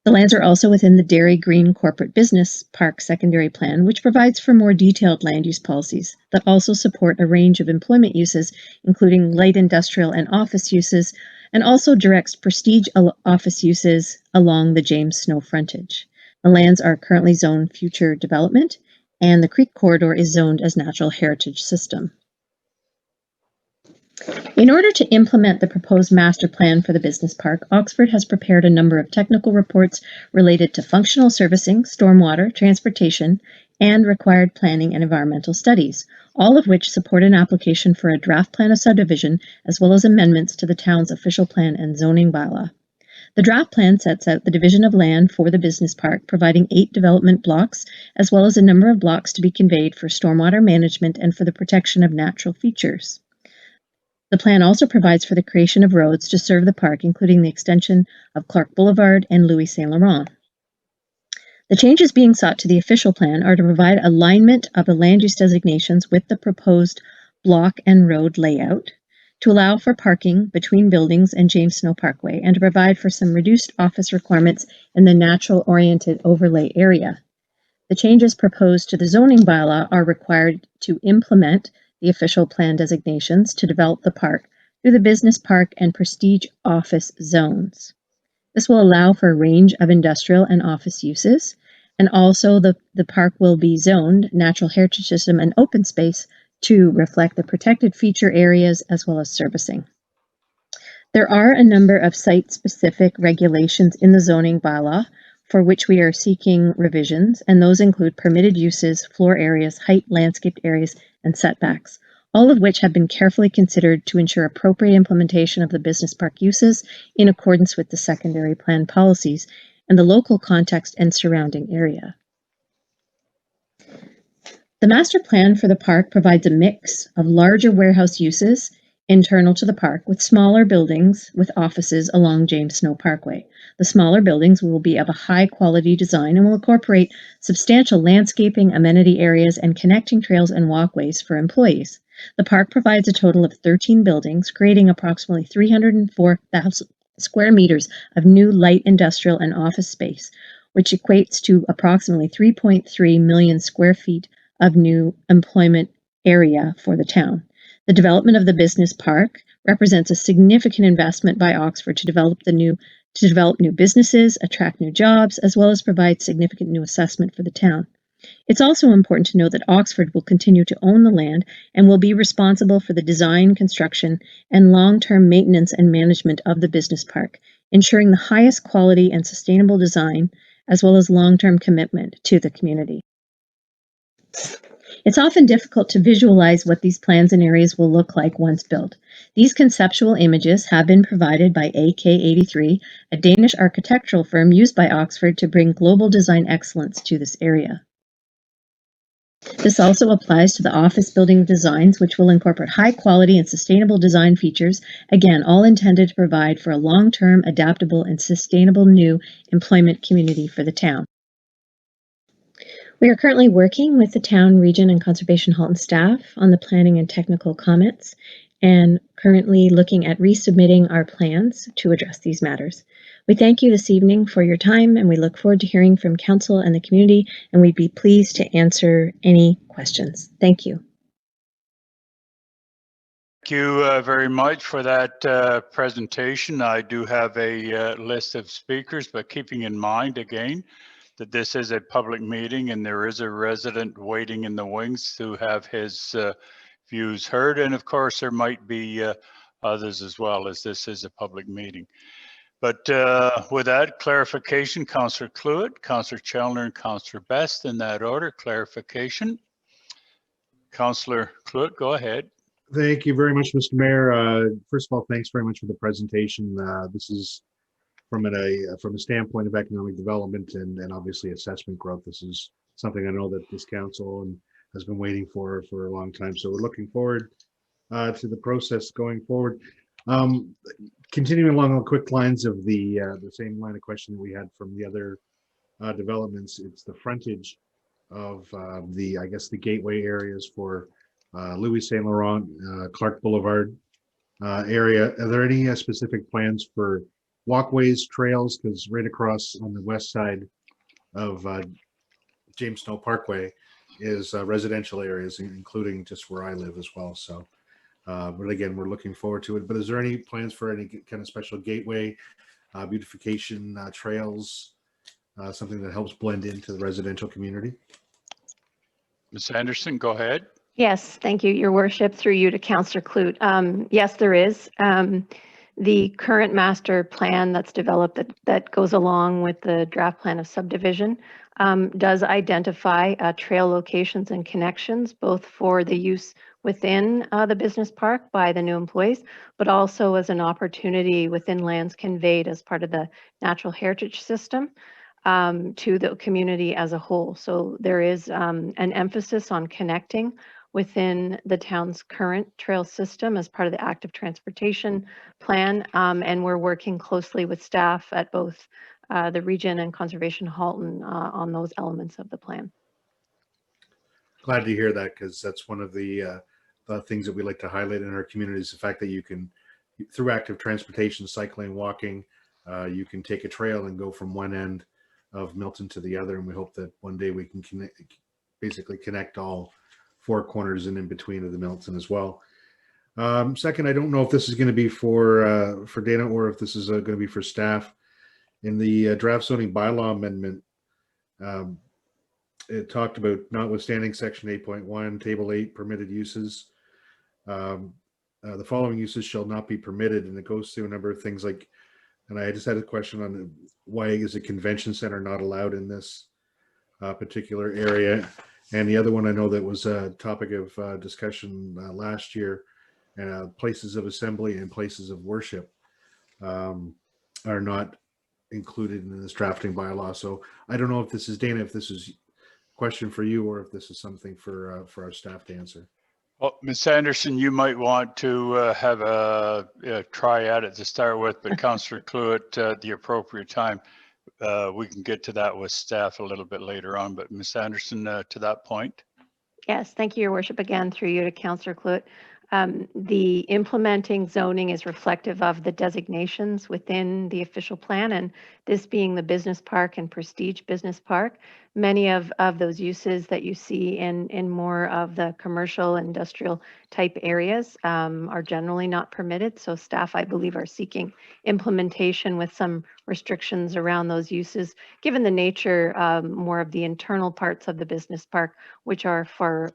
The lands are also within the Dairy Green Corporate Business Park Secondary Plan, which provides for more detailed land use policies that also support a range of employment uses, including light industrial and office uses, and also directs prestige office uses along the James Snow frontage. The lands are currently zoned future development, and the creek corridor is zoned as natural heritage system. In order to implement the proposed master plan for the business park, Oxford has prepared a number of technical reports related to functional servicing, stormwater, transportation, and required planning and environmental studies, all of which support an application for a draft plan of subdivision as well as amendments to the town's official plan and zoning bylaw. The draft plan sets out the division of land for the business park, providing 8 development blocks, as well as a number of blocks to be conveyed for stormwater management and for the protection of natural features. The plan also provides for the creation of roads to serve the park, including the extension of Clark Boulevard and Louis Saint Laurent. The changes being sought to the official plan are to provide alignment of the land use designations with the proposed block and road layout, to allow for parking between buildings and James Snow Parkway, and to provide for some reduced office requirements in the natural-oriented overlay area. The changes proposed to the zoning bylaw are required to implement the official plan designations to develop the park through the business park and prestige office zones. This will allow for a range of industrial and office uses, and also the park will be zoned natural heritage system and open space to reflect the protected feature areas as well as servicing. There are a number of site-specific regulations in the zoning bylaw for which we are seeking revisions, and those include permitted uses, floor areas, height, landscaped areas, and setbacks, all of which have been carefully considered to ensure appropriate implementation of the business park uses in accordance with the secondary plan policies and the local context and surrounding area. The master plan for the park provides a mix of larger warehouse uses internal to the park with smaller buildings with offices along James Snow Parkway. The smaller buildings will be of a high quality design and will incorporate substantial landscaping, amenity areas, and connecting trails and walkways for employees. The park provides a total of 13 buildings, creating approximately 304,000 square meters of new light industrial and office space, which equates to approximately 3.3 million square feet of new employment area for the town. The development of the business park represents a significant investment by Oxford to develop new businesses, attract new jobs, as well as provide significant new assessment for the town. It's also important to note that Oxford will continue to own the land and will be responsible for the design, construction, and long-term maintenance and management of the business park, ensuring the highest quality and sustainable design, as well as long-term commitment to the community. It's often difficult to visualize what these plans and areas will look like once built. These conceptual images have been provided by AK83, a Danish architectural firm used by Oxford to bring global design excellence to this area. This also applies to the office building designs, which will incorporate high quality and sustainable design features, again, all intended to provide for a long-term, adaptable, and sustainable new employment community for the town. We are currently working with the town, region, and conservation Halton staff on the planning and technical comments, and currently looking at resubmitting our plans to address these matters. We thank you this evening for your time, and we look forward to hearing from council and the community, and we'd be pleased to answer any questions. Thank you. Thank you very much for that presentation. I do have a list of speakers, but keeping in mind again that this is a public meeting and there is a resident waiting in the wings to have his views heard. And of course, there might be others as well, as this is a public meeting. But with that clarification, Councillor Cluett, Councillor Challoner, and Councillor Best, in that order, clarification. Councillor Cluett, go ahead. Thank you very much, Mr. Mayor. First of all, thanks very much for the presentation. This is from a standpoint of economic development and obviously assessment growth. This is something I know that this council has been waiting for a long time. So we're looking forward to the process going forward. Continuing along the quick lines of the same line of question we had from the other developments, it's the frontage of I guess the gateway areas for Louis Saint Laurent, Clark Boulevard area. Are there any specific plans for walkways, trails? Because right across on the west side of James Snow Parkway is residential areas, including just where I live as well. So, but again, we're looking forward to it. But is there any plans for any kind of special gateway, beautification, trails, something that helps blend into the residential community? Ms. Anderson, go ahead. Yes, thank you, Your Worship, through you to Councillor Clute. Yes, there is. The current master plan that's developed that goes along with the draft plan of subdivision does identify trail locations and connections, both for the use within the business park by the new employees, but also as an opportunity within lands conveyed as part of the natural heritage system to the community as a whole. So there is an emphasis on connecting within the town's current trail system as part of the active transportation plan. And we're working closely with staff at both the region and Conservation Halton on those elements of the plan. Glad to hear that, because that's one of the things that we like to highlight in our communities, the fact that you can, through active transportation, cycling, walking, you can take a trail and go from one end of Milton to the other. And we hope that one day we can basically connect all four corners and in between of the Milton as well. Second, I don't know if this is going to be for Dana or if this is going to be for staff. In the draft zoning bylaw amendment, it talked about notwithstanding section 8.1, table 8, permitted uses. The following uses shall not be permitted, and it goes through a number of things like, and I just had a question on why is a convention center not allowed in this particular area. And the other one I know that was a topic of discussion last year, places of assembly and places of worship are not included in this drafting bylaw. So I don't know if this is, Dana, if this is a question for you or if this is something for our staff to answer. Well, Ms. Anderson, you might want to have a try at it to start with, but Councillor Cluett, at the appropriate time, we can get to that with staff a little bit later on. But Ms. Anderson, to that point. Yes, thank you, Your Worship, again through you to Councillor Cluett. The implementing zoning is reflective of the designations within the official plan, and this being the business park and prestige business park, many of those uses that you see in more of the commercial industrial type areas are generally not permitted. So staff, I believe, are seeking implementation with some restrictions around those uses, given the nature more of the internal parts of the business park, which are for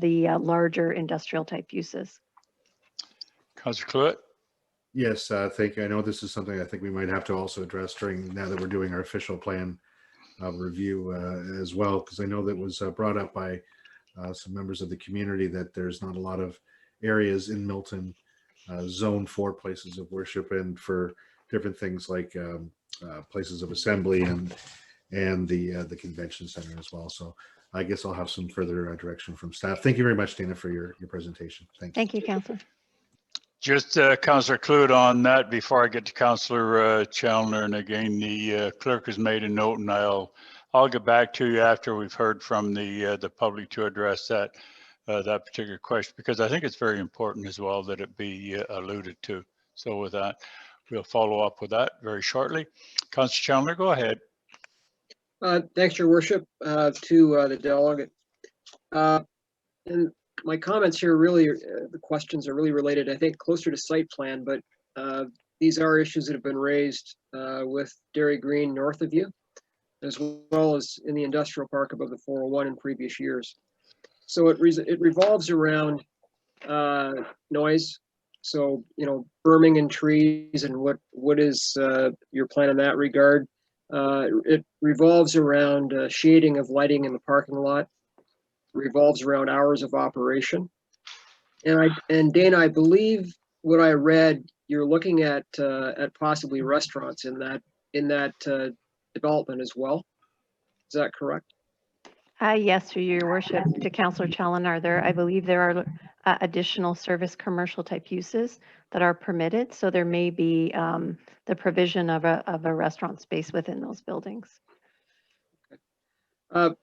the larger industrial type uses. Councillor Cluett. Yes, thank you. I know this is something I think we might have to also address during, now that we're doing our official plan review as well, because I know that was brought up by some members of the community that there's not a lot of areas in Milton zoned for places of worship and for different things like places of assembly and the convention center as well. So I guess I'll have some further direction from staff. Thank you very much, Dana, for your presentation. Thank you. Thank you, Councillor. Just Councillor Cluett on that before I get to Councillor Challoner, and again, the clerk has made a note, and I'll get back to you after we've heard from the public to address that that particular question, because I think it's very important as well that it be alluded to. So with that, we'll follow up with that very shortly. Councillor Challoner, go ahead. Thanks, Your Worship, to the delegate. And my comments here really, the questions are really related, I think, closer to site plan, but these are issues that have been raised with Dairy Green north of you, as well as in the industrial park above the 401 in previous years. So it revolves around noise. So, you know, berming and trees, and what is your plan in that regard? It revolves around shading of lighting in the parking lot. Revolves around hours of operation. And Dana, I believe what I read, you're looking at possibly restaurants in that development as well. Is that correct? Yes, through Your Worship, to Councillor Challoner, I believe there are additional service commercial type uses that are permitted. So there may be the provision of a restaurant space within those buildings. Okay.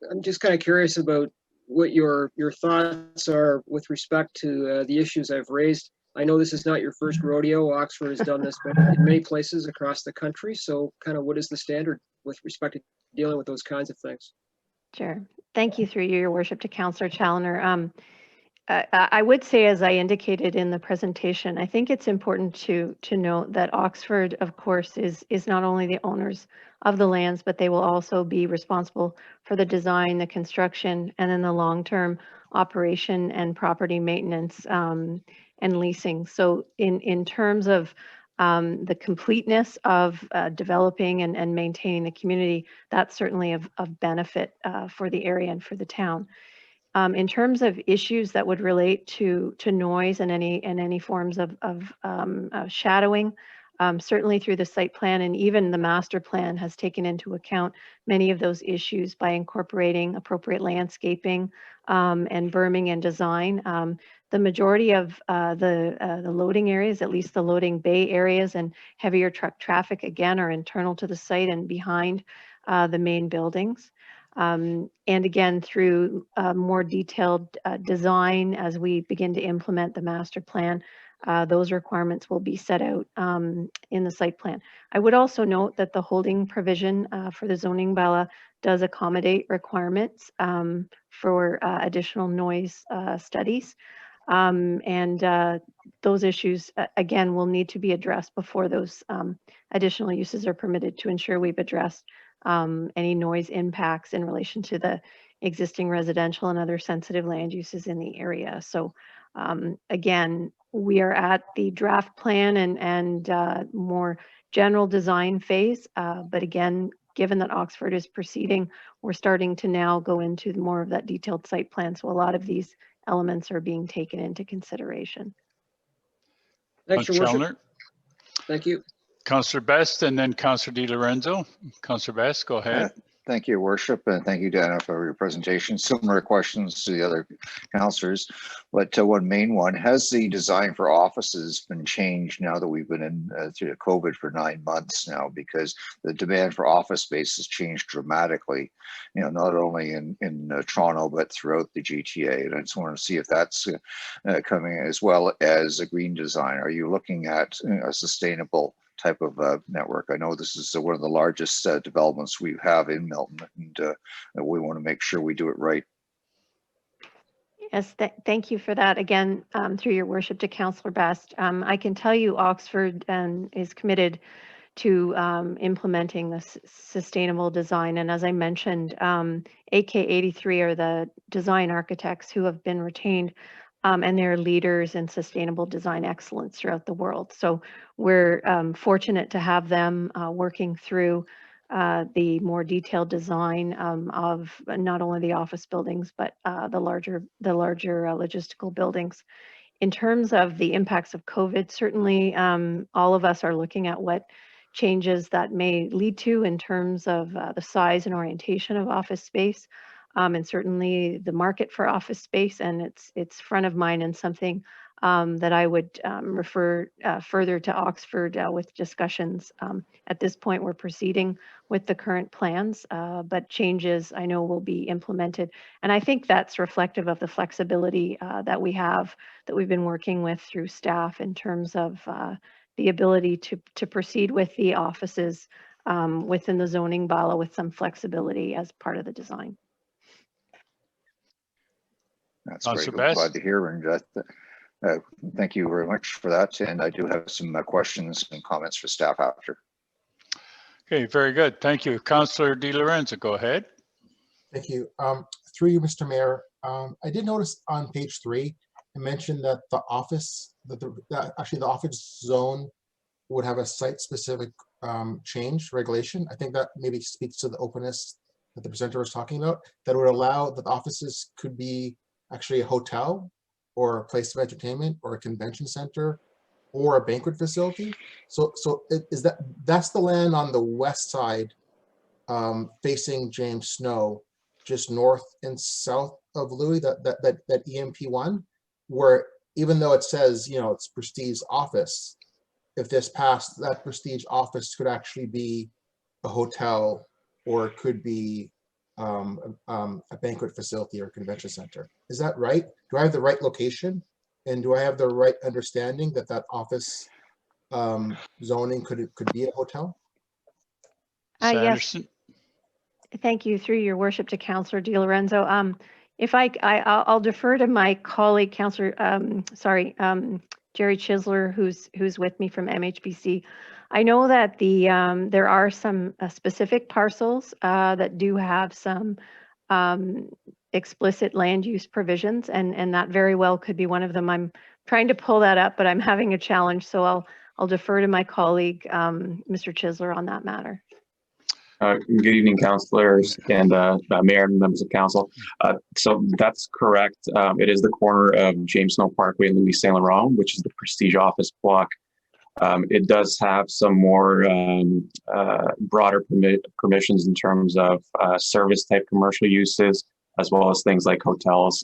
I'm just kind of curious about what your thoughts are with respect to the issues I've raised. I know this is not your first rodeo. Oxford has done this in many places across the country. So kind of what is the standard with respect to dealing with those kinds of things? Sure. Thank you, through you, Your Worship, to Councillor Challoner. I would say, as I indicated in the presentation, I think it's important to note that Oxford, of course, is not only the owners of the lands, but they will also be responsible for the design, the construction, and then the long-term operation and property maintenance and leasing. So in terms of the completeness of developing and maintaining the community, that's certainly of benefit for the area and for the town. In terms of issues that would relate to noise and any forms of shadowing, certainly through the site plan and even the master plan has taken into account many of those issues by incorporating appropriate landscaping and berming and design. The majority of the loading areas, at least the loading bay areas and heavier truck traffic, again, are internal to the site and behind the main buildings. And again, through more detailed design as we begin to implement the master plan, those requirements will be set out in the site plan. I would also note that the holding provision for the zoning bylaw does accommodate requirements for additional noise studies. And those issues, again, will need to be addressed before those additional uses are permitted to ensure we've addressed any noise impacts in relation to the existing residential and other sensitive land uses in the area. So again, we are at the draft plan and more general design phase. But again, given that Oxford is proceeding, we're starting to now go into more of that detailed site plan. So a lot of these elements are being taken into consideration. Thanks, Your Worship. Challoner. Thank you. Councillor Best and then Councillor Di Lorenzo. Councillor Best, go ahead. Thank you, Worship, and thank you, Dana, for your presentation. Similar questions to the other councillors, but one main one: has the design for offices been changed now that we've been in through COVID for 9 months now? Because the demand for office space has changed dramatically, you know, not only in Toronto but throughout the GTA. And I just want to see if that's coming, as well as a green design. Are you looking at a sustainable type of network? I know this is one of the largest developments we have in Milton, and we want to make sure we do it right. Yes, thank you for that. Again, through your worship to Councillor Best. I can tell you Oxford is committed to implementing this sustainable design. And as I mentioned, AK83 are the design architects who have been retained and they're leaders in sustainable design excellence throughout the world. So we're fortunate to have them working through the more detailed design of not only the office buildings, but the larger logistical buildings. In terms of the impacts of COVID, certainly all of us are looking at what changes that may lead to in terms of the size and orientation of office space. And certainly the market for office space, and it's front of mind and something that I would refer further to Oxford with discussions. At this point, we're proceeding with the current plans, but changes I know will be implemented. And I think that's reflective of the flexibility that we've been working with through staff in terms of the ability to proceed with the offices within the zoning bylaw with some flexibility as part of the design. That's very good. Glad to hear, and thank you very much for that. And I do have some questions and comments for staff after. Okay, very good. Thank you. Councillor Di Lorenzo, go ahead. Thank you. Through you, Mr. Mayor, I did notice on page 3, it mentioned that the office, actually the office zone would have a site-specific change regulation. I think that maybe speaks to the openness that the presenter was talking about, that would allow that offices could be actually a hotel or a place of entertainment or a convention center or a banquet facility. So is that's the land on the west side facing James Snow, just north and south of Louis, that EMP1, where even though it says, you know, it's Prestige office, if this passed, that Prestige office could actually be a hotel or it could be a banquet facility or convention center. Is that right? Do I have the right location? And do I have the right understanding that that office zoning could be a hotel? Yes. Thank you, through your worship, to Councillor Di Lorenzo. I'll defer to my colleague, Councillor, Jerry Chisler, who's with me from MHBC. I know that there are some specific parcels that do have some explicit land use provisions, and that very well could be one of them. I'm trying to pull that up, but I'm having a challenge, so I'll defer to my colleague, Mr. Chisler, on that matter. Good evening, councillors and mayor and members of council. So that's correct. It is the corner of James Snow Parkway and Louis Saint Laurent, which is the Prestige office block. It does have some more broader permissions in terms of service type commercial uses, as well as things like hotels,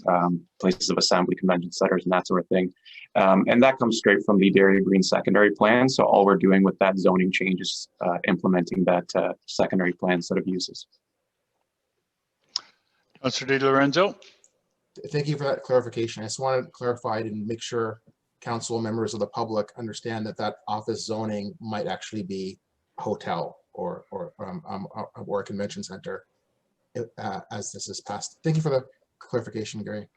places of assembly, convention centers, and that sort of thing. And that comes straight from the Dairy Green secondary plan. So all we're doing with that zoning change is implementing that secondary plan set of uses. Councillor Di Lorenzo. Thank you for that clarification. I just wanted to clarify and make sure council members of the public understand that that office zoning might actually be a hotel or a convention center as this is passed. Thank you for the clarification, Gary.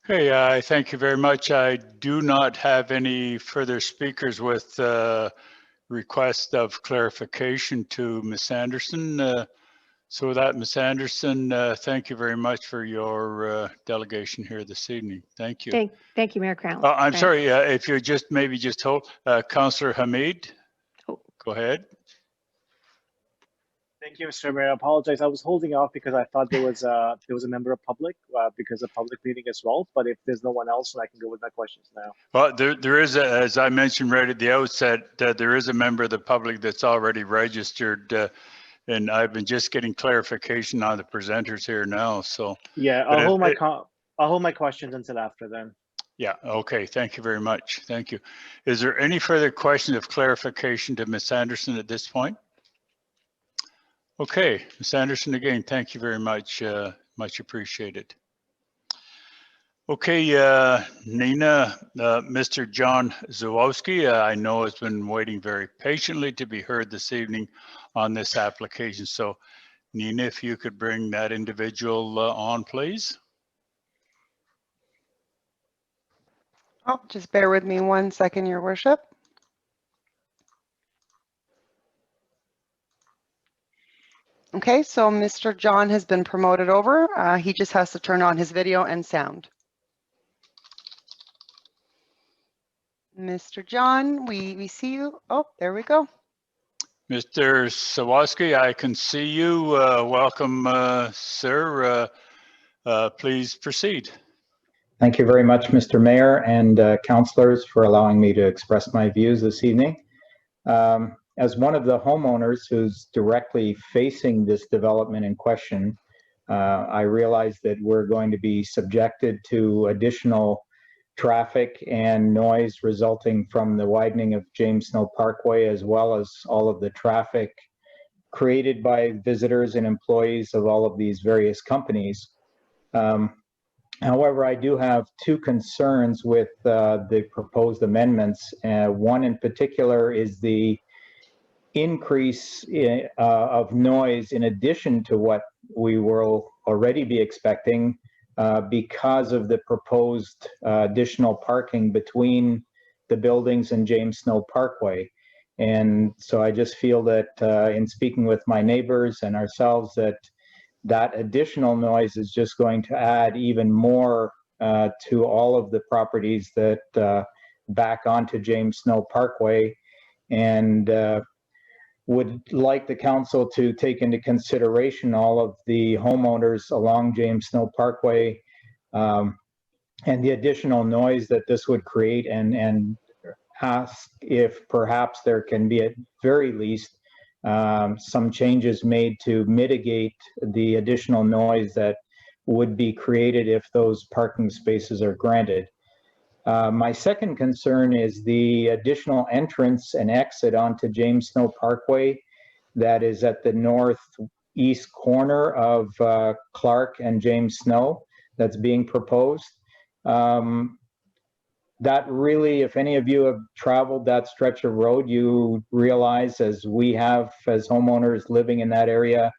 Okay, I thank you very much. I do not have any further speakers with request of clarification to Ms. Anderson. So with that, Ms. Anderson, thank you very much for your delegation here this evening. Thank you. Thank you, Mayor Crown. I'm sorry, if you maybe just hold, Councillor Hamid, go ahead. Thank you, Mr. Mayor. I apologize. I was holding off because I thought there was a member of public because of public meeting as well. But if there's no one else, I can go with my questions now. Well, there is, as I mentioned right at the outset, there is a member of the public that's already registered, and I've been just getting clarification on the presenters here now. So yeah, I'll hold my questions until after then. Yeah. Okay. Thank you very much. Thank you. Is there any further questions of clarification to Ms. Anderson at this point? Okay, Ms. Anderson, again, thank you very much. Much appreciated. Okay, Nina, Mr. John Zawowski, I know has been waiting very patiently to be heard this evening on this application. So, Nina, if you could bring that individual on, please. Oh, just bear with me 1 second, Your Worship. Okay, so Mr. John has been promoted over. He just has to turn on his video and sound. Mr. John, we see you. Oh, there we go. Mr. Sawaski, I can see you. Welcome, sir. Please proceed. Thank you very much, Mr. Mayor and councillors, for allowing me to express my views this evening. As one of the homeowners who's directly facing this development in question, I realize that we're going to be subjected to additional traffic and noise resulting from the widening of James Snow Parkway, as well as all of the traffic created by visitors and employees of all of these various companies. However, I do have two concerns with the proposed amendments. One in particular is the increase of noise in addition to what we will already be expecting because of the proposed additional parking between the buildings and James Snow Parkway. And so I just feel that in speaking with my neighbors and ourselves, that additional noise is just going to add even more to all of the properties that back onto James Snow Parkway, and would like the council to take into consideration all of the homeowners along James Snow Parkway and the additional noise that this would create, and ask if perhaps there can be at very least some changes made to mitigate the additional noise that would be created if those parking spaces are granted. My second concern is the additional entrance and exit onto James Snow Parkway that is at the northeast corner of Clark and James Snow that's being proposed. That really, if any of you have traveled that stretch of road, you realize, as we have as homeowners living in that area,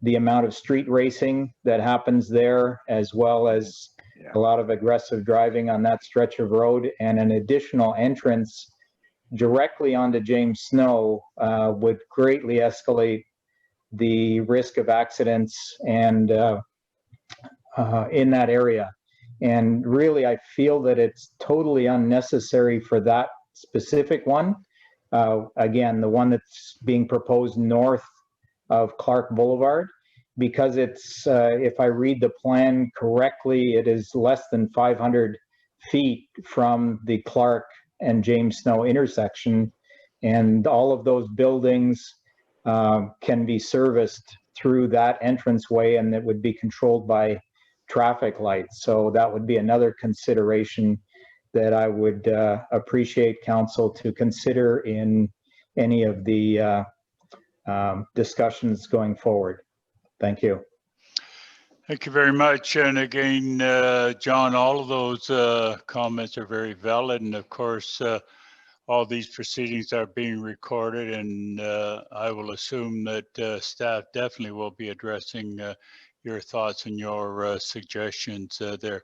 the amount of street racing that happens there, as well as a lot of aggressive driving on that stretch of road, and an additional entrance directly onto James Snow would greatly escalate the risk of accidents and in that area. And really, I feel that it's totally unnecessary for that specific one. Again, the one that's being proposed north of Clark Boulevard, because it's, if I read the plan correctly, it is less than 500 feet from the Clark and James Snow intersection. And all of those buildings can be serviced through that entranceway, and it would be controlled by traffic lights. So that would be another consideration that I would appreciate council to consider in any of the discussions going forward. Thank you. Thank you very much. And again, John, all of those comments are very valid. And of course, all these proceedings are being recorded, and I will assume that staff definitely will be addressing your thoughts and your suggestions there.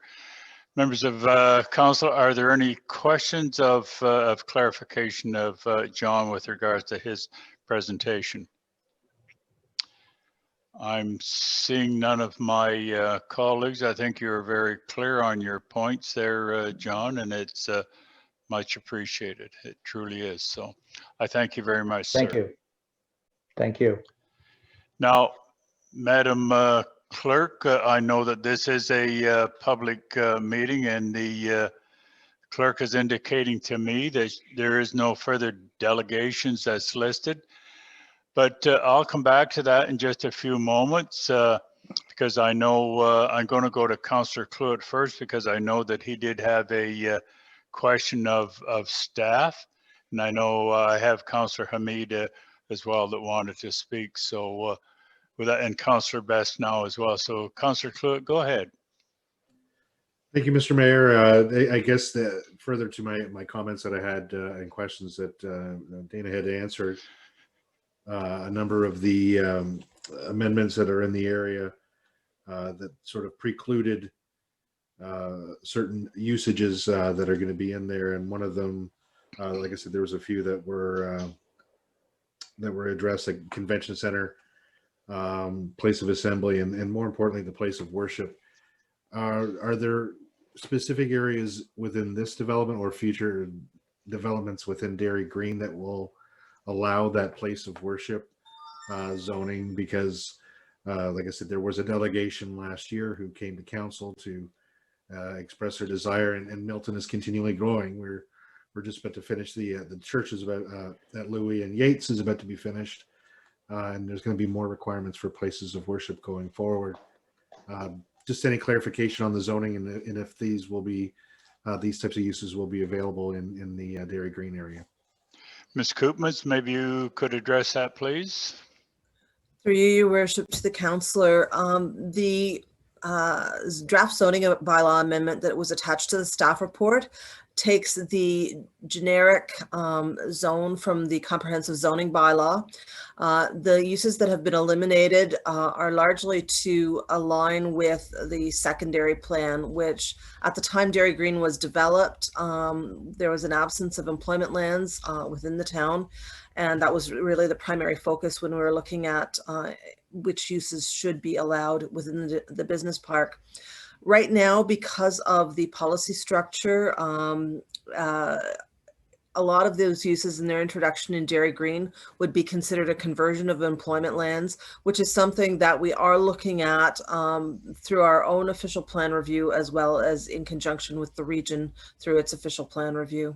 Members of council, are there any questions of clarification of John with regards to his presentation? I'm seeing none of my colleagues. I think you're very clear on your points there, John, and it's much appreciated. It truly is. So I thank you very much, sir. Thank you. Thank you. Now, Madam Clerk, I know that this is a public meeting, and the clerk is indicating to me that there is no further delegations that's listed. But I'll come back to that in just a few moments because I know I'm going to go to Councillor Cluett first, because I know that he did have a question of staff. And I know I have Councillor Hamid as well that wanted to speak. So with that, and Councillor Best now as well. So Councillor Cluett, go ahead. Thank you, Mr. Mayor. I guess further to my comments that I had and questions that Dana had answered, a number of the amendments that are in the area that sort of precluded certain usages that are going to be in there. And one of them, like I said, there was a few that were addressed, like convention center, place of assembly, and more importantly, the place of worship. Are there specific areas within this development or future developments within Dairy Green that will allow that place of worship zoning? Because like I said, there was a delegation last year who came to council to express their desire, and Milton is continually growing. We're just about to finish the church is about at Louis and Yates is about to be finished, and there's going to be more requirements for places of worship going forward. Just any clarification on the zoning and if these will be these types of uses will be available in the Dairy Green area. Ms. Koopmans, maybe you could address that, please. Through you, your worship, to the councillor, the draft zoning bylaw amendment that was attached to the staff report takes the generic zone from the comprehensive zoning bylaw. The uses that have been eliminated are largely to align with the secondary plan, which at the time Dairy Green was developed, there was an absence of employment lands within the town. And that was really the primary focus when we were looking at which uses should be allowed within the business park. Right now, because of the policy structure, a lot of those uses in their introduction in Dairy Green would be considered a conversion of employment lands, which is something that we are looking at through our own official plan review, as well as in conjunction with the region through its official plan review.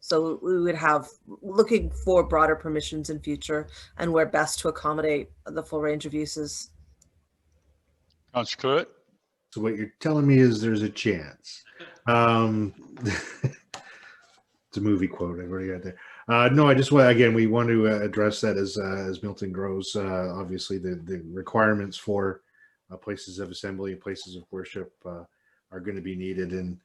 So we would have looking for broader permissions in future and where best to accommodate the full range of uses. Councillor Cluett. So what you're telling me is there's a chance. It's a movie quote. I've already got there. No, I just want, again, we want to address that as Milton grows. Obviously, the requirements for places of assembly and places of worship are going to be needed, and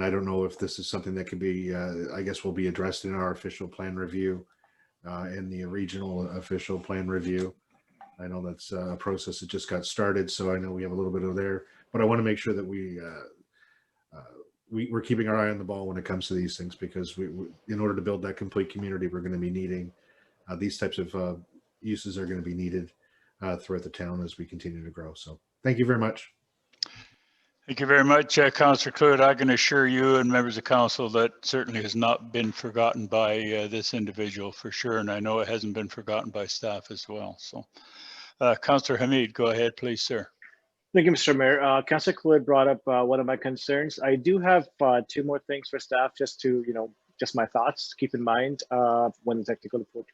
I don't know if this is something that can be, I guess, will be addressed in our official plan review, in the regional official plan review. I know that's a process that just got started, so I know we have a little bit of there, but I want to make sure that we're keeping our eye on the ball when it comes to these things, because in order to build that complete community, we're going to be needing these types of uses are going to be needed throughout the town as we continue to grow. So thank you very much. Thank you very much, Councillor Clute. I can assure you and members of council that certainly has not been forgotten by this individual for sure, and I know it hasn't been forgotten by staff as well. So, Councillor Hamid, go ahead, please, sir. Thank you, Mr. Mayor. Councillor Clute brought up one of my concerns. I do have two more things for staff, just to, just my thoughts to keep in mind when the technical report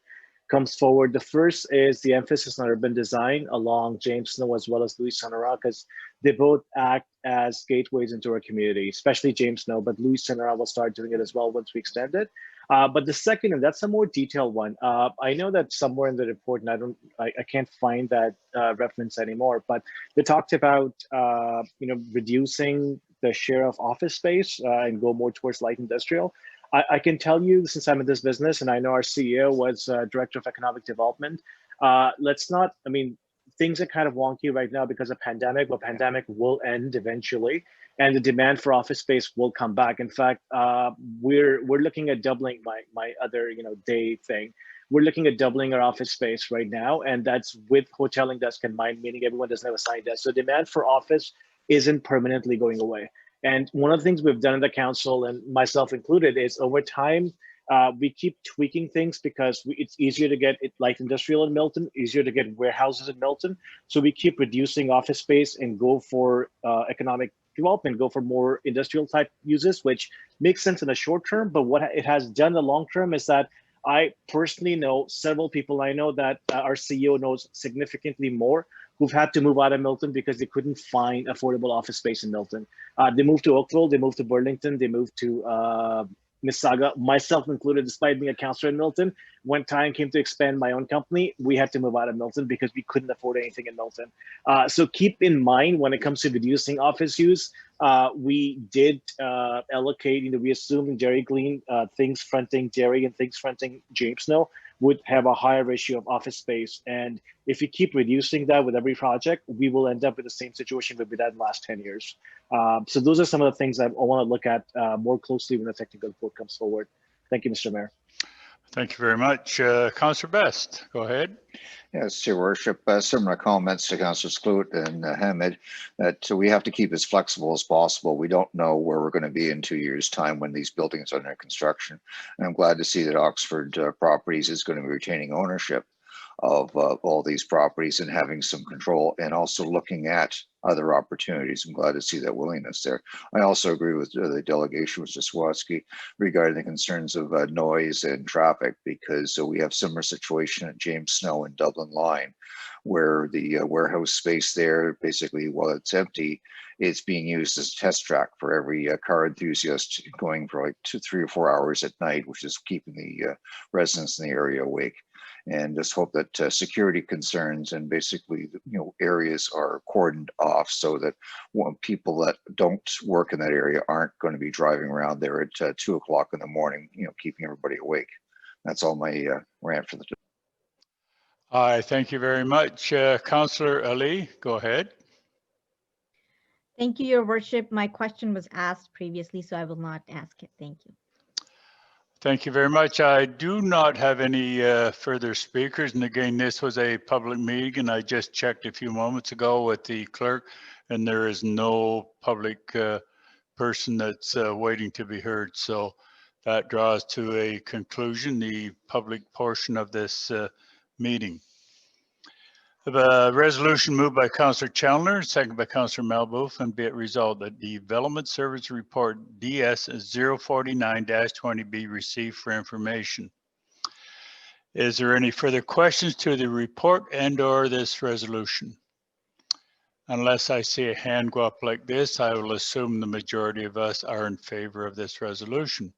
comes forward. The first is the emphasis on urban design along James Snow as well as Louis Sonora, because they both act as gateways into our community, especially James Snow, but Louis Sonora will start doing it as well once we extend it. But the second, and that's a more detailed one, I know that somewhere in the report, and I can't find that reference anymore, but they talked about reducing the share of office space and go more towards light industrial. I can tell you, since I'm in this business, and I know our CEO was Director of Economic Development, things are kind of wonky right now because of pandemic, but pandemic will end eventually, and the demand for office space will come back. In fact, we're looking at doubling my other day thing. We're looking at doubling our office space right now, and that's with hoteling desk in mind, meaning everyone doesn't have a signed desk. So demand for office isn't permanently going away. And one of the things we've done in the council, and myself included, is over time, we keep tweaking things because it's easier to get light industrial in Milton, easier to get warehouses in Milton. So we keep reducing office space and go for economic development, go for more industrial type uses, which makes sense in the short term. But what it has done in the long term is that I personally know several people I know that our CEO knows significantly more who've had to move out of Milton because they couldn't find affordable office space in Milton. They moved to Oakville, they moved to Burlington, they moved to Mississauga, myself included, despite being a councillor in Milton. When time came to expand my own company, we had to move out of Milton because we couldn't afford anything in Milton. So keep in mind when it comes to reducing office use, we did allocate, we assumed Dairy Clean, things fronting dairy and things fronting James Snow would have a higher ratio of office space. And if you keep reducing that with every project, we will end up with the same situation we've been at in the last 10 years. So those are some of the things I want to look at more closely when the technical report comes forward. Thank you, Mr. Mayor. Thank you very much. Councillor Best, go ahead. Yes, Your Worship. Similar comments to Councillors Clute and Hamid, that we have to keep as flexible as possible. We don't know where we're going to be in 2 years' time when these buildings are under construction. And I'm glad to see that Oxford Properties is going to be retaining ownership of all these properties and having some control, and also looking at other opportunities. I'm glad to see that willingness there. I also agree with the delegation with Jaswoski regarding the concerns of noise and traffic, because we have similar situation at James Snow and Dublin Line, where the warehouse space there, basically while it's empty, it's being used as a test track for every car enthusiast going for like 2, 3, or 4 hours at night, which is keeping the residents in the area awake. And just hope that security concerns and basically, areas are cordoned off so that people that don't work in that area aren't going to be driving around there at 2 o'clock in the morning, keeping everybody awake. That's all my rant for the day. Hi, thank you very much. Councillor Ali, go ahead. Thank you, Your Worship. My question was asked previously, so I will not ask it. Thank you. Thank you very much. I do not have any further speakers. And again, this was a public meeting, and I just checked a few moments ago with the clerk, and there is no public person that's waiting to be heard. So that draws to a conclusion the public portion of this meeting. The resolution moved by Councillor Chandler, second by Councillor Malboof, and be it resolved that the Development Service Report DS 049-20 be received for information. Is there any further questions to the report and or this resolution? Unless I see a hand go up like this, I will assume the majority of us are in favor of this resolution.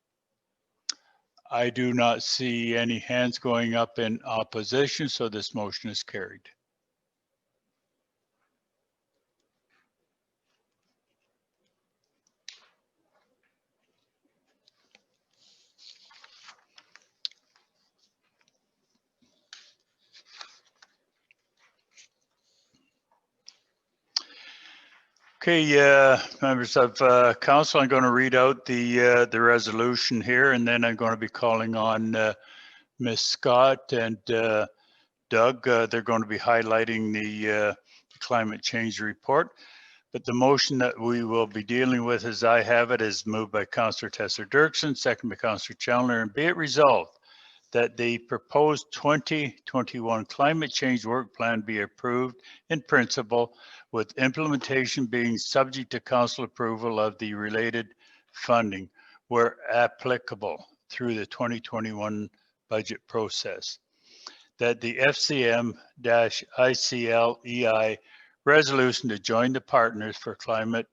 I do not see any hands going up in opposition, so this motion is carried. Okay, members of council, I'm going to read out the resolution here, and then I'm going to be calling on Ms. Scott and Doug. They're going to be highlighting the climate change report. But the motion that we will be dealing with, as I have it, is moved by Councillor Tesser-Dirksen, second by Councillor Chandler, and be it resolved that the proposed 2021 climate change work plan be approved in principle, with implementation being subject to council approval of the related funding where applicable through the 2021 budget process. That the FCM-ICLEI resolution to join the Partners for Climate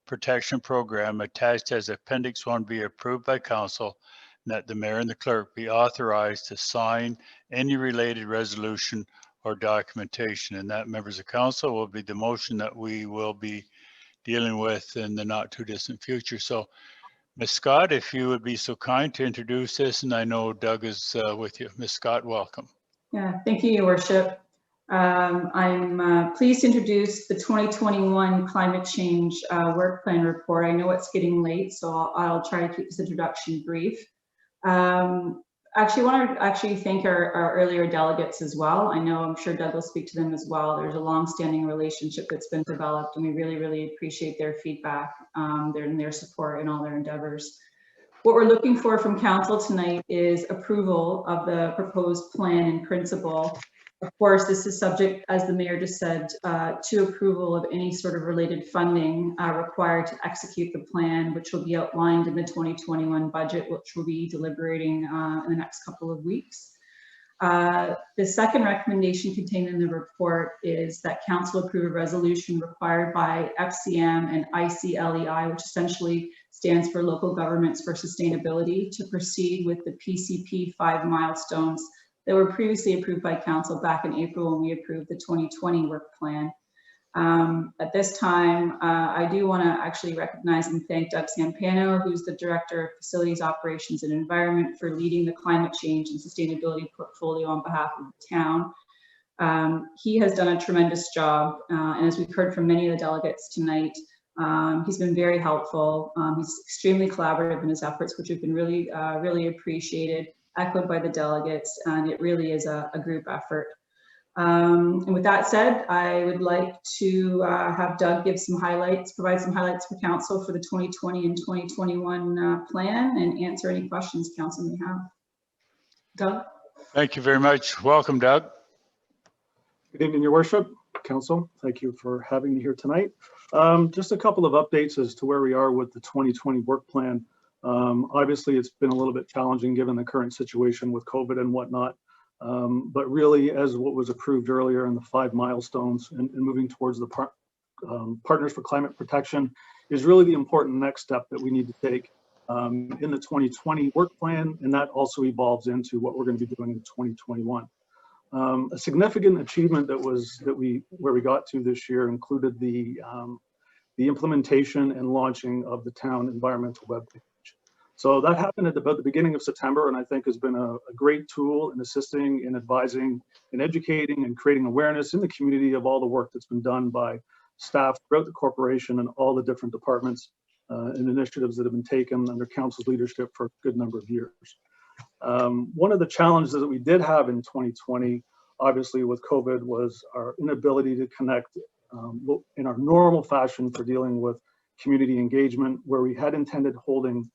Protection Program attached as Appendix 1 be approved by council, and that the mayor and the clerk be authorized to sign any related resolution or documentation. And that, members of council, will be the motion that we will be dealing with in the not too distant future. So Ms. Scott, if you would be so kind to introduce this, and I know Doug is with you. Ms. Scott, welcome. Yeah, thank you, Your Worship. I'm pleased to introduce the 2021 climate change work plan report. I know it's getting late, so I'll try to keep this introduction brief. Actually, I want to thank our earlier delegates as well. I'm sure Doug will speak to them as well. There's a long-standing relationship that's been developed, and we really, really appreciate their feedback, their support in all their endeavors. What we're looking for from council tonight is approval of the proposed plan in principle. Of course, this is subject, as the mayor just said, to approval of any sort of related funding required to execute the plan, which will be outlined in the 2021 budget, which we'll be deliberating in the next couple of weeks. The second recommendation contained in the report is that council approve a resolution required by FCM and ICLEI, which essentially stands for Local Governments for Sustainability, to proceed with the PCP 5 milestones that were previously approved by council back in April when we approved the 2020 work plan. At this time, I do want to actually recognize and thank Doug Sampano, who's the Director of Facilities, Operations and Environment, for leading the climate change and sustainability portfolio on behalf of the town. He has done a tremendous job, and as we've heard from many of the delegates tonight, he's been very helpful. He's extremely collaborative in his efforts, which have been really, really appreciated, echoed by the delegates, and it really is a group effort. And with that said, I would like to have Doug give some highlights, provide some highlights for council for the 2020 and 2021 plan, and answer any questions council may have. Doug? Thank you very much. Welcome, Doug. Good evening, Your Worship, Council. Thank you for having me here tonight. Just a couple of updates as to where we are with the 2020 work plan. Obviously, it's been a little bit challenging given the current situation with COVID and whatnot. But really, as what was approved earlier in the 5 milestones and moving towards the Partners for Climate Protection is really the important next step that we need to take in the 2020 work plan, and that also evolves into what we're going to be doing in 2021. A significant achievement where we got to this year included the implementation and launching of the town environmental webpage. So that happened at about the beginning of September, and I think has been a great tool in assisting, in advising, in educating, and creating awareness in the community of all the work that's been done by staff throughout the corporation and all the different departments and initiatives that have been taken under council's leadership for a good number of years. One of the challenges that we did have in 2020, obviously with COVID, was our inability to connect in our normal fashion for dealing with community engagement, where we had intended holding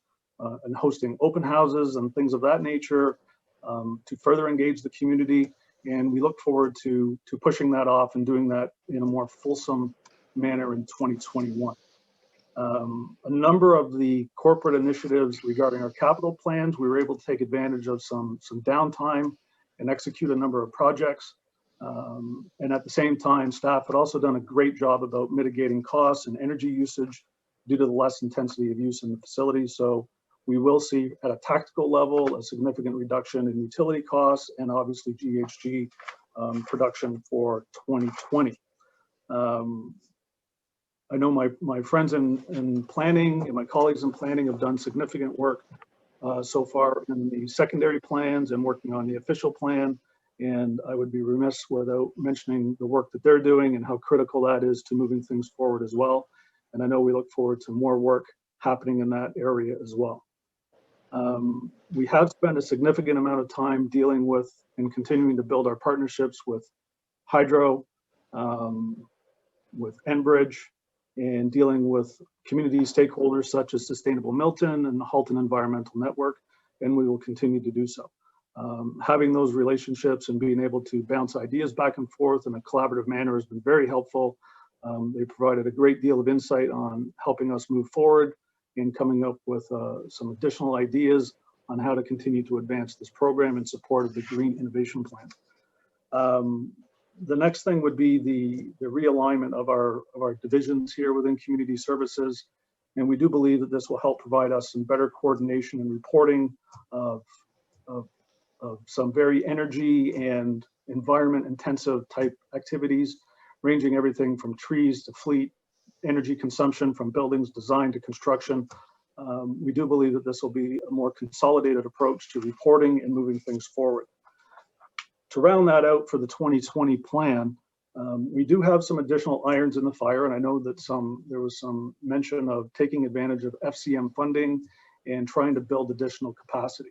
and hosting open houses and things of that nature to further engage the community. And we look forward to pushing that off and doing that in a more fulsome manner in 2021. A number of the corporate initiatives regarding our capital plans, we were able to take advantage of some downtime and execute a number of projects. And at the same time, staff had also done a great job about mitigating costs and energy usage due to the less intensity of use in the facility. So we will see at a tactical level a significant reduction in utility costs and obviously GHG production for 2020. I know my friends in planning and my colleagues in planning have done significant work so far in the secondary plans and working on the official plan. And I would be remiss without mentioning the work that they're doing and how critical that is to moving things forward as well. And I know we look forward to more work happening in that area as well. We have spent a significant amount of time dealing with and continuing to build our partnerships with Hydro, with Enbridge, and dealing with community stakeholders such as Sustainable Milton and the Halton Environmental Network, and we will continue to do so. Having those relationships and being able to bounce ideas back and forth in a collaborative manner has been very helpful. They provided a great deal of insight on helping us move forward and coming up with some additional ideas on how to continue to advance this program in support of the Green Innovation Plan. The next thing would be the realignment of our divisions here within community services. And we do believe that this will help provide us some better coordination and reporting of some very energy and environment intensive type activities, ranging everything from trees to fleet, energy consumption from buildings design to construction. We do believe that this will be a more consolidated approach to reporting and moving things forward. To round that out for the 2020 plan, we do have some additional irons in the fire, and I know that there was some mention of taking advantage of FCM funding and trying to build additional capacity.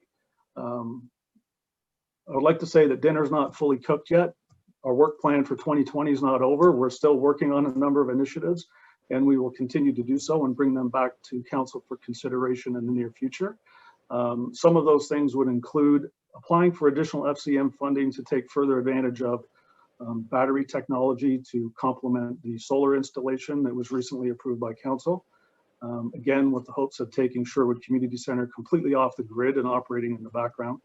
I would like to say that dinner's not fully cooked yet. Our work plan for 2020 is not over. We're still working on a number of initiatives, and we will continue to do so and bring them back to council for consideration in the near future. Some of those things would include applying for additional FCM funding to take further advantage of battery technology to complement the solar installation that was recently approved by council. Again, with the hopes of taking Sherwood Community Center completely off the grid and operating in the background.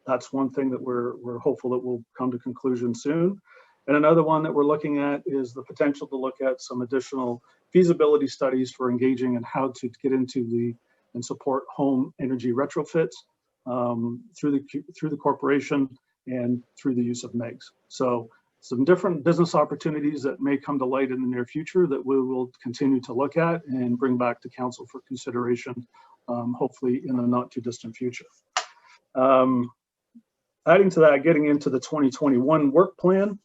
That's one thing that we're hopeful that will come to conclusion soon. And another one that we're looking at is the potential to look at some additional feasibility studies for engaging and how to get into and support home energy retrofits through the corporation and through the use of MEGs. So some different business opportunities that may come to light in the near future that we will continue to look at and bring back to council for consideration, hopefully in the not too distant future. Adding to that, getting into the 2021 work plan,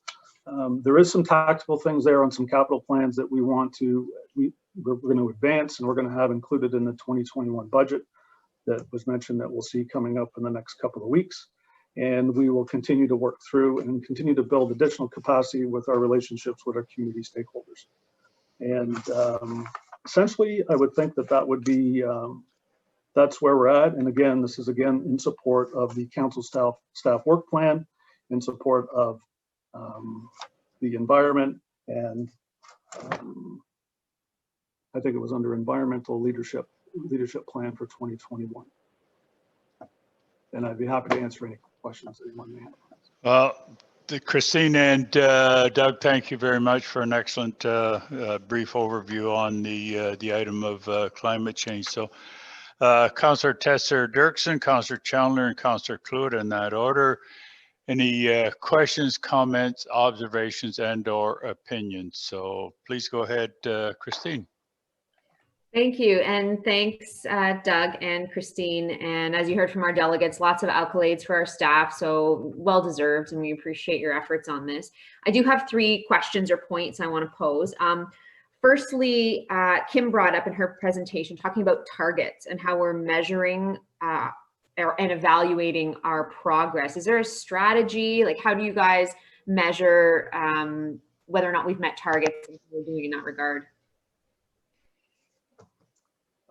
there is some tactical things there on some capital plans that we're going to advance and we're going to have included in the 2021 budget that was mentioned that we'll see coming up in the next couple of weeks. And we will continue to work through and continue to build additional capacity with our relationships with our community stakeholders. And essentially, I would think that would be, that's where we're at. And again, this is again in support of the council staff work plan, in support of the environment, and I think it was under environmental leadership plan for 2021. And I'd be happy to answer any questions that anyone may have. Well, Christine and Doug, thank you very much for an excellent brief overview on the item of climate change. So Councillor Tesser-Dirksen, Councillor Chandler, and Councillor Clute in that order. Any questions, comments, observations, and/or opinions? So please go ahead, Christine. Thank you, and thanks, Doug and Christine. And as you heard from our delegates, lots of accolades for our staff, so well deserved, and we appreciate your efforts on this. I do have 3 questions or points I want to pose. Firstly, Kim brought up in her presentation talking about targets and how we're measuring and evaluating our progress. Is there a strategy? Like, how do you guys measure whether or not we've met targets and what we're doing in that regard?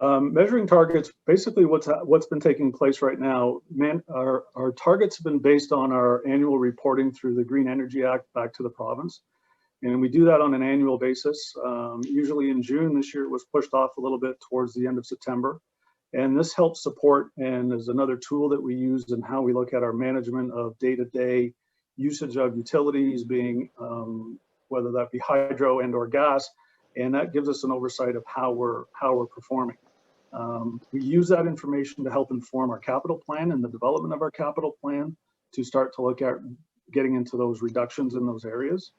Measuring targets, basically what's been taking place right now, our targets have been based on our annual reporting through the Green Energy Act back to the province. And we do that on an annual basis, usually in June. This year it was pushed off a little bit towards the end of September. And this helps support and is another tool that we use in how we look at our management of day-to-day usage of utilities, being whether that be hydro and or gas. And that gives us an oversight of how we're performing. We use that information to help inform our capital plan and the development of our capital plan to start to look at getting into those reductions in those areas.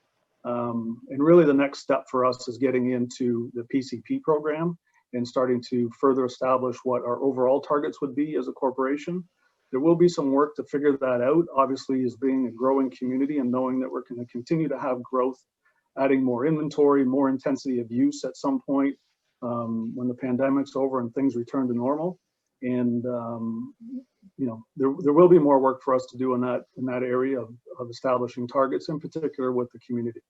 And really the next step for us is getting into the PCP program and starting to further establish what our overall targets would be as a corporation. There will be some work to figure that out, obviously, as being a growing community and knowing that we're going to continue to have growth adding more inventory, more intensity of use at some point when the pandemic's over and things return to normal. And you know, there will be more work for us to do in that area of establishing targets, in particular with the community.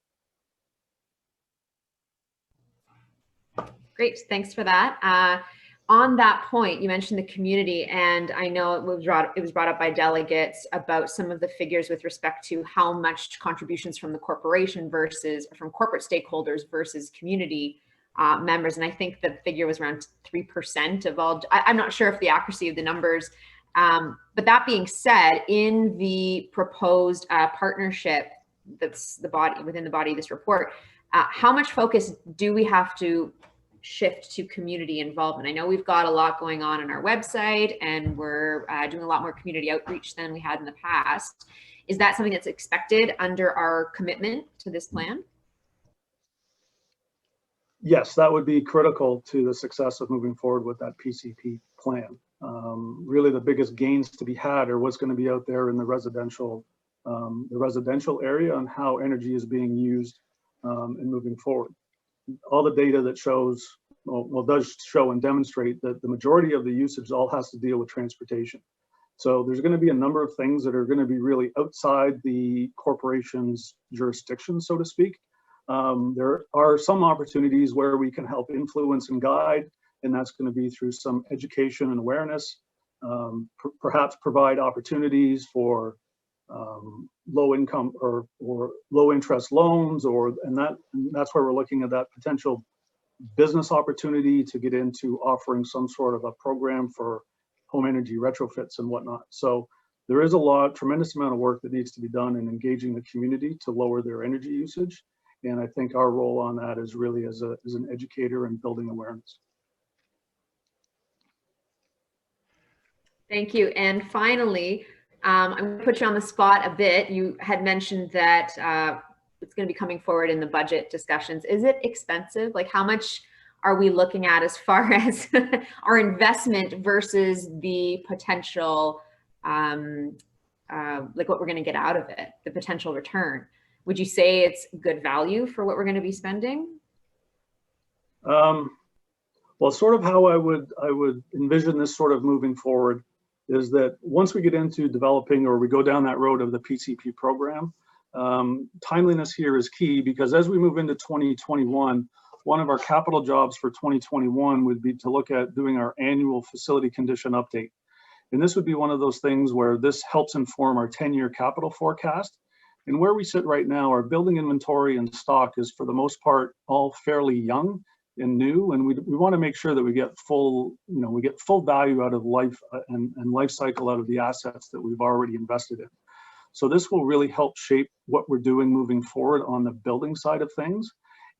Great, thanks for that. On that point, you mentioned the community, and I know it was brought up by delegates about some of the figures with respect to how much contributions from the corporation versus from corporate stakeholders versus community members. And I think the figure was around 3% of all. I'm not sure if the accuracy of the numbers, but that being said, in the proposed partnership, that's within the body of this report, how much focus do we have to shift to community involvement? I know we've got a lot going on our website, and we're doing a lot more community outreach than we had in the past. Is that something that's expected under our commitment to this plan? Yes, that would be critical to the success of moving forward with that PCP plan. Really, the biggest gains to be had are what's going to be out there in the residential area and how energy is being used and moving forward. All the data that shows, does show and demonstrate that the majority of the usage all has to deal with transportation. So there's going to be a number of things that are going to be really outside the corporation's jurisdiction, so to speak. There are some opportunities where we can help influence and guide, and that's going to be through some education and awareness, perhaps provide opportunities for low income or low interest loans, and that's where we're looking at that potential business opportunity to get into offering some sort of a program for home energy retrofits and whatnot. So there is tremendous amount of work that needs to be done in engaging the community to lower their energy usage. And I think our role on that is really as an educator and building awareness. Thank you. And finally, I'm going to put you on the spot a bit. You had mentioned that it's going to be coming forward in the budget discussions. Is it expensive? Like, how much are we looking at as far as our investment versus the potential, like what we're going to get out of it, the potential return? Would you say it's good value for what we're going to be spending? Well, sort of how I would envision this sort of moving forward is that once we get into developing or we go down that road of the PCP program, timeliness here is key, because as we move into 2021, one of our capital jobs for 2021 would be to look at doing our annual facility condition update. And this would be one of those things where this helps inform our 10-year capital forecast. And where we sit right now, our building inventory and stock is for the most part all fairly young and new, and we want to make sure that we get full value out of life and life cycle out of the assets that we've already invested in. So this will really help shape what we're doing moving forward on the building side of things.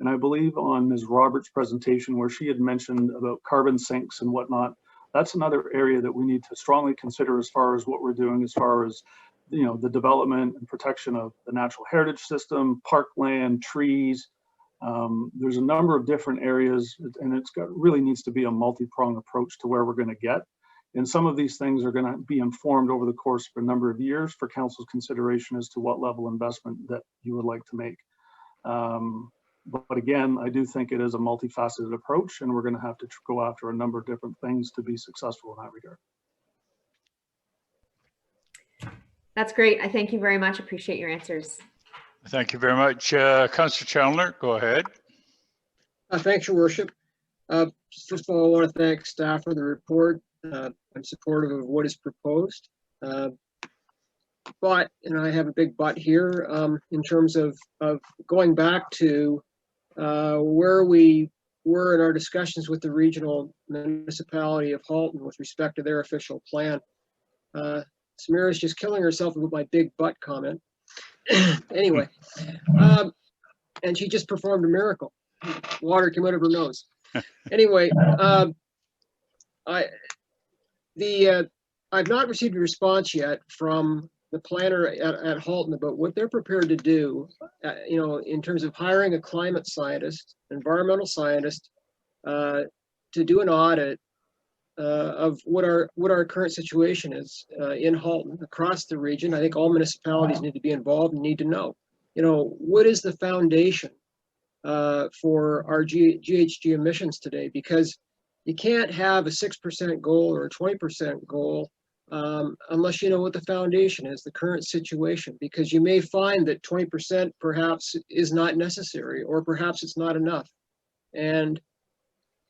And I believe on Ms. Roberts' presentation, where she had mentioned about carbon sinks and whatnot, that's another area that we need to strongly consider as far as what we're doing, as far as the development and protection of the natural heritage system, parkland, trees. There's a number of different areas, and really needs to be a multi-pronged approach to where we're going to get. And some of these things are going to be informed over the course of a number of years for council's consideration as to what level of investment that you would like to make. But again, I do think it is a multifaceted approach, and we're going to have to go after a number of different things to be successful in that regard. That's great. I thank you very much. Appreciate your answers. Thank you very much. Councillor Chandler, go ahead. Thanks, Your Worship. First of all, I want to thank staff for the report. I'm supportive of what is proposed. But, and I have a big but here, in terms of going back to where we were in our discussions with the regional municipality of Halton with respect to their official plan. Samira's just killing herself with my big but comment. Anyway, and she just performed a miracle. Water came out of her nose. Anyway, I've not received a response yet from the planner at Halton about what they're prepared to do, in terms of hiring a climate scientist, environmental scientist, to do an audit of what our current situation is in Halton across the region. I think all municipalities need to be involved and need to know, what is the foundation for our GHG emissions today, because you can't have a 6% goal or a 20% goal unless you know what the foundation is, the current situation, because you may find that 20% perhaps is not necessary, or perhaps it's not enough. And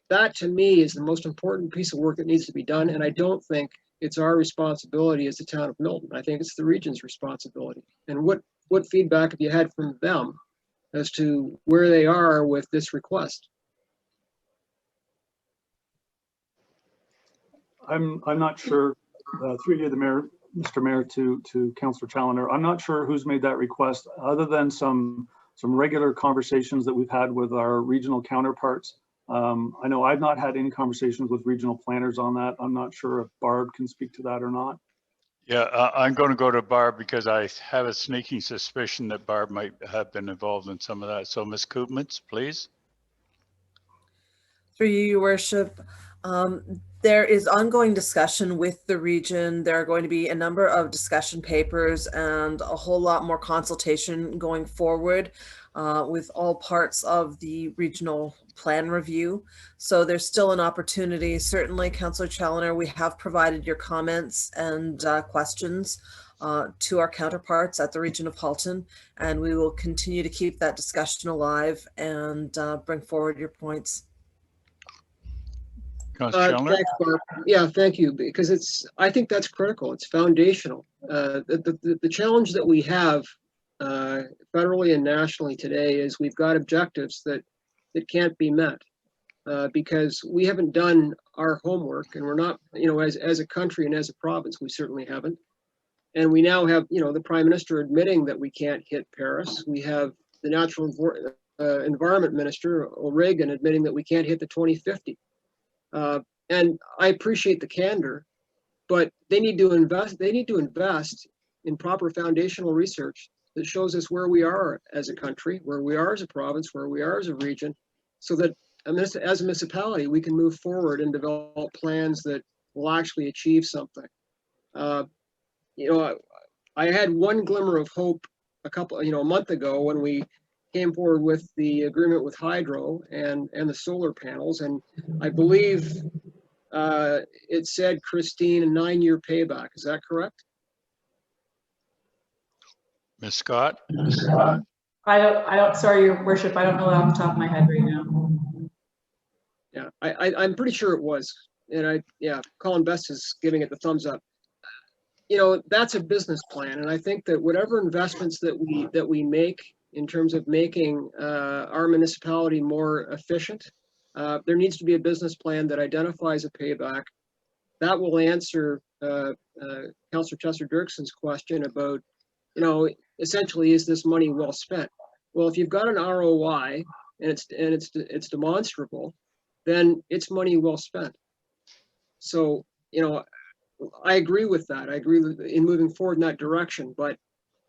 that to me is the most important piece of work that needs to be done. And I don't think it's our responsibility as the town of Milton. I think it's the region's responsibility. And what feedback have you had from them as to where they are with this request? I'm not sure, through you, the mayor, Mr. Mayor, to Councillor Challoner, I'm not sure who's made that request, other than some regular conversations that we've had with our regional counterparts. I know I've not had any conversations with regional planners on that. I'm not sure if Barb can speak to that or not. Yeah, I'm going to go to Barb because I have a sneaking suspicion that Barb might have been involved in some of that. So Ms. Koopmans, please. Through you, Your Worship, there is ongoing discussion with the region. There are going to be a number of discussion papers and a whole lot more consultation going forward with all parts of the regional plan review. So there's still an opportunity. Certainly, Councillor Challoner, we have provided your comments and questions to our counterparts at the region of Halton, and we will continue to keep that discussion alive and bring forward your points. Thanks, Barb. Yeah, thank you, because I think that's critical. It's foundational. The challenge that we have federally and nationally today is we've got objectives that can't be met because we haven't done our homework, and we're not, as a country and as a province, we certainly haven't. And we now have, the Prime Minister admitting that we can't hit Paris. We have the Natural Environment Minister, O'Regan, admitting that we can't hit the 2050. And I appreciate the candor, but they need to invest. They need to invest in proper foundational research that shows us where we are as a country, where we are as a province, where we are as a region, so that as a municipality we can move forward and develop plans that will actually achieve something. I had one glimmer of hope a month ago when we came forward with the agreement with hydro and the solar panels, and I believe it said, Christine, a 9-year payback. Is that correct? Ms. Scott? I don't, sorry, Your Worship, I don't know that off the top of my head right now. Yeah, I'm pretty sure it was. And Colin Best is giving it the thumbs up. That's a business plan. And I think that whatever investments that we make in terms of making our municipality more efficient, there needs to be a business plan that identifies a payback. That will answer Councillor Chester-Dirkson's question about, essentially, is this money well spent? Well, if you've got an ROI and it's demonstrable, then it's money well spent. So, I agree with that. I agree in moving forward in that direction. But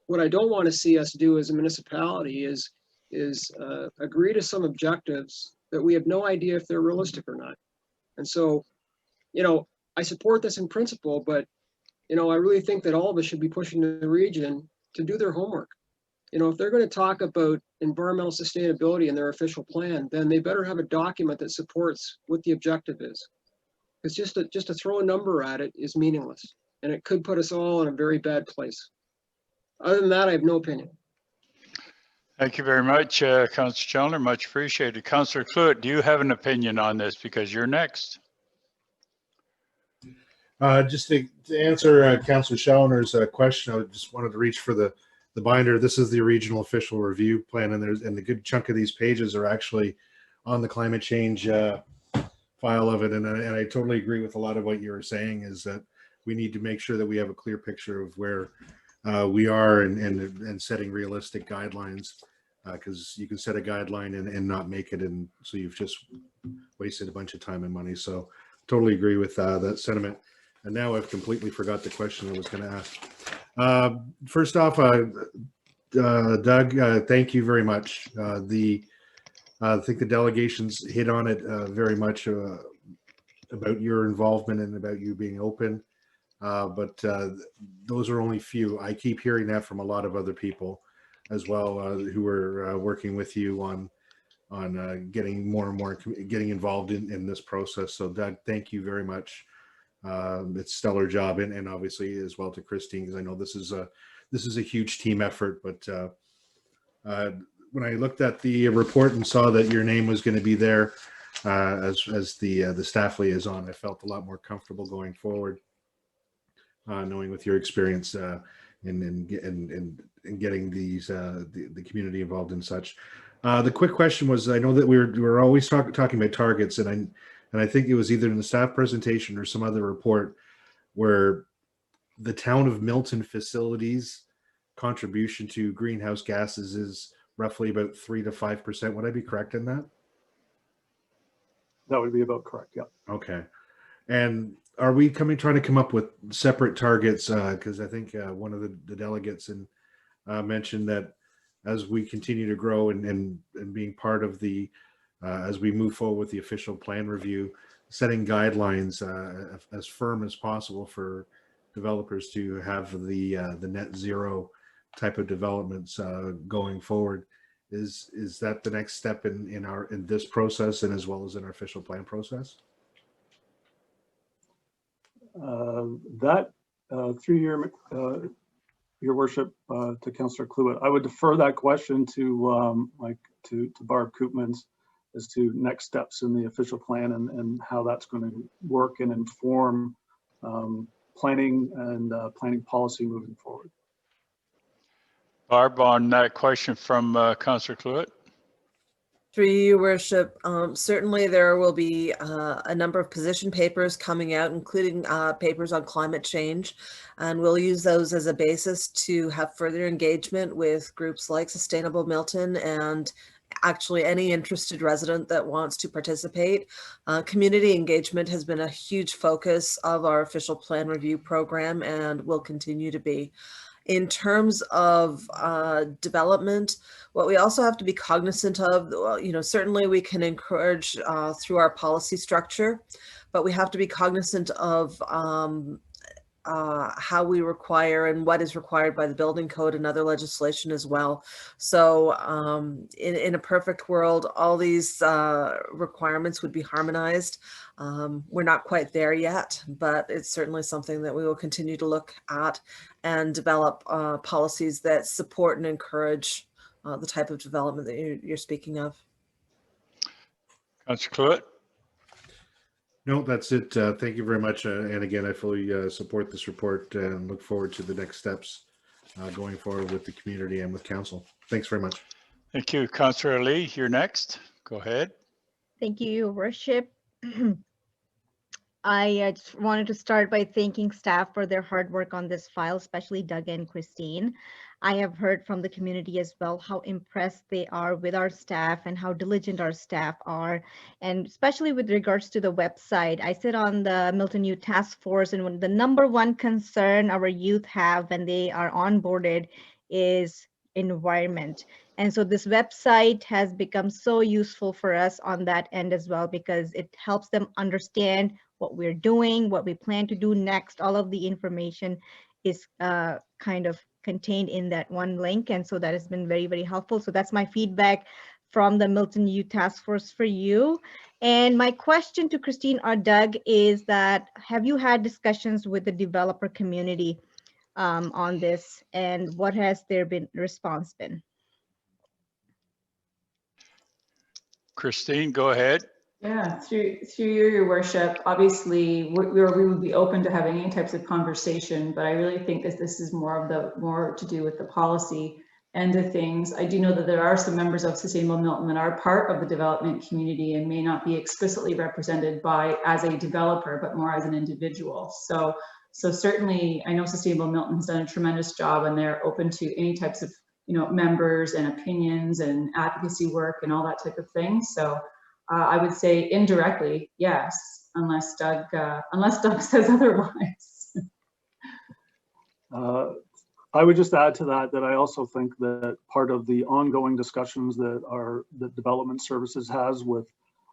what I don't want to see us do as a municipality is agree to some objectives that we have no idea if they're realistic or not. And so, I support this in principle, but, I really think that all of us should be pushing the region to do their homework. If they're going to talk about environmental sustainability in their official plan, then they better have a document that supports what the objective is. Because just to throw a number at it is meaningless, and it could put us all in a very bad place. Other than that, I have no opinion. Thank you very much, Councillor Challoner. Much appreciated. Councillor Cluett, do you have an opinion on this? Because you're next. Just to answer Councillor Challoner's question, I just wanted to reach for the binder. This is the regional official review plan, and the good chunk of these pages are actually on the climate change file of it. And I totally agree with a lot of what you were saying, is that we need to make sure that we have a clear picture of where we are and setting realistic guidelines, because you can set a guideline and not make it, and so you've just wasted a bunch of time and money. So totally agree with that sentiment. And now I've completely forgot the question I was going to ask. First off, Doug, thank you very much. I think the delegations hit on it very much about your involvement and about you being open. But those are only few. I keep hearing that from a lot of other people as well who are working with you on getting more and more getting involved in this process. So Doug, thank you very much. It's a stellar job, and obviously as well to Christine, because I know this is a huge team effort. But when I looked at the report and saw that your name was going to be there as the staff liaison, I felt a lot more comfortable going forward, knowing with your experience in getting these the community involved in such. The quick question was, I know that we were always talking about targets, and I think it was either in the staff presentation or some other report where the town of Milton facilities contribution to greenhouse gases is roughly about 3 to 5%. Would I be correct in that? That would be about correct. Yeah. Okay. And are we trying to come up with separate targets? Because I think one of the delegates mentioned that as we continue to grow and being part of the, as we move forward with the official plan review, setting guidelines as firm as possible for developers to have the net zero type of developments going forward. Is that the next step in this process, and as well as in our official plan process? Through your worship, to Councillor Cluett, I would defer that question to to Barb Koopmans as to next steps in the official plan and how that's going to work and inform planning and planning policy moving forward. Barb, on that question from Councillor Cluett. Through you, Your Worship, certainly there will be a number of position papers coming out, including papers on climate change, and we'll use those as a basis to have further engagement with groups like Sustainable Milton and actually any interested resident that wants to participate. Community engagement has been a huge focus of our official plan review program and will continue to be. In terms of development, what we also have to be cognizant of, certainly we can encourage through our policy structure, but we have to be cognizant of how we require and what is required by the building code and other legislation as well. So in a perfect world, all these requirements would be harmonized. We're not quite there yet, but it's certainly something that we will continue to look at and develop policies that support and encourage the type of development that you're speaking of. Councillor Cluett. No, that's it. Thank you very much. And again, I fully support this report and look forward to the next steps going forward with the community and with council. Thanks very much. Thank you. Councillor Lee, you're next. Go ahead. Thank you, Your Worship. I just wanted to start by thanking staff for their hard work on this file, especially Doug and Christine. I have heard from the community as well how impressed they are with our staff and how diligent our staff are, and especially with regards to the website. I sit on the Milton Youth Task Force, and the number one concern our youth have when they are onboarded is environment. And so this website has become so useful for us on that end as well, because it helps them understand what we're doing, what we plan to do next. All of the information is kind of contained in that one link. And so that has been very, very helpful. So that's my feedback from the Milton Youth Task Force for you. And my question to Christine or Doug is that, have you had discussions with the developer community on this, and what has their response been? Christine, go ahead. Yeah, through you, Your Worship. Obviously, we would be open to having any types of conversation, but I really think that this is more to do with the policy end of things. I do know that there are some members of Sustainable Milton that are part of the development community and may not be explicitly represented as a developer, but more as an individual. So certainly, I know Sustainable Milton has done a tremendous job, and they're open to any types of members and opinions and advocacy work and all that type of thing. So I would say indirectly, yes, unless Doug says otherwise. I would just add to that I also think that part of the ongoing discussions that development services has with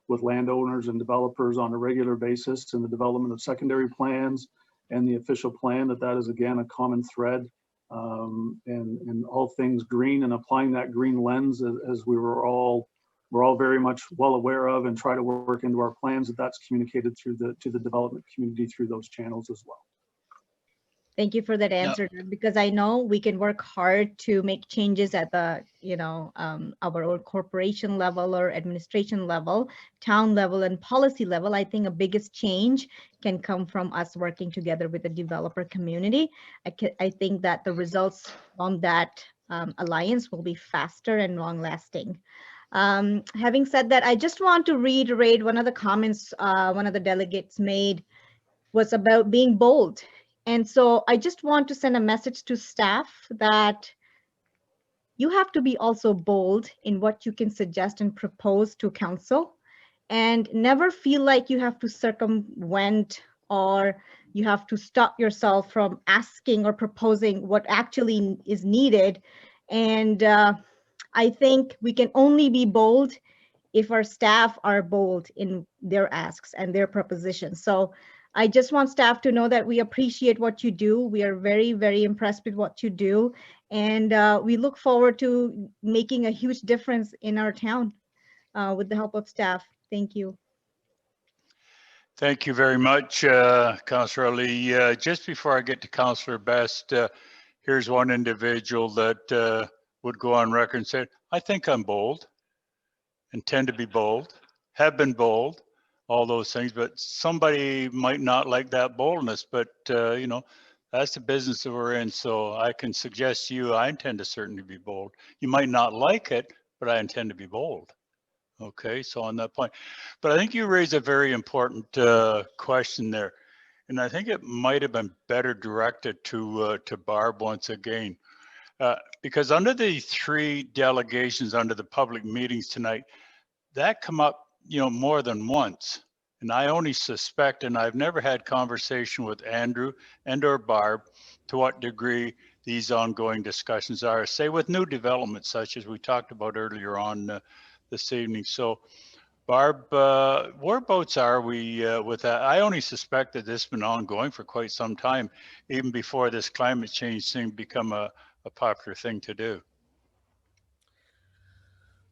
landowners and developers on a regular basis in the development of secondary plans and the official plan, that is again a common thread in all things green, and applying that green lens as we were all we're all very much well aware of and try to work into our plans that that's communicated through to the development community through those channels as well. Thank you for that answer, Doug, because I know we can work hard to make changes at the, our own corporation level or administration level, town level, and policy level. I think a biggest change can come from us working together with the developer community. I think that the results from that alliance will be faster and long lasting. Having said that, I just want to reiterate one of the comments one of the delegates made was about being bold. And so I just want to send a message to staff that you have to be also bold in what you can suggest and propose to council, and never feel like you have to circumvent or you have to stop yourself from asking or proposing what actually is needed. And I think we can only be bold if our staff are bold in their asks and their propositions. So I just want staff to know that we appreciate what you do. We are very, very impressed with what you do. And we look forward to making a huge difference in our town with the help of staff. Thank you. Thank you very much, Councillor Ali. Just before I get to Councillor Best, here's one individual that would go on record and say, I think I'm bold, intend to be bold, have been bold, all those things, but somebody might not like that boldness, but that's the business that we're in. So I can suggest to you, I intend to certainly be bold. You might not like it, but I intend to be bold. Okay, so on that point, but I think you raise a very important question there, and I think it might have been better directed to Barb once again, because under the 3 delegations under the public meetings tonight, that come up more than once, and I only suspect, and I've never had conversation with Andrew and or Barb to what degree these ongoing discussions are, say with new developments such as we talked about earlier on this evening. So Barb, whereabouts are we with that? I only suspect that this has been ongoing for quite some time, even before this climate change thing become a popular thing to do.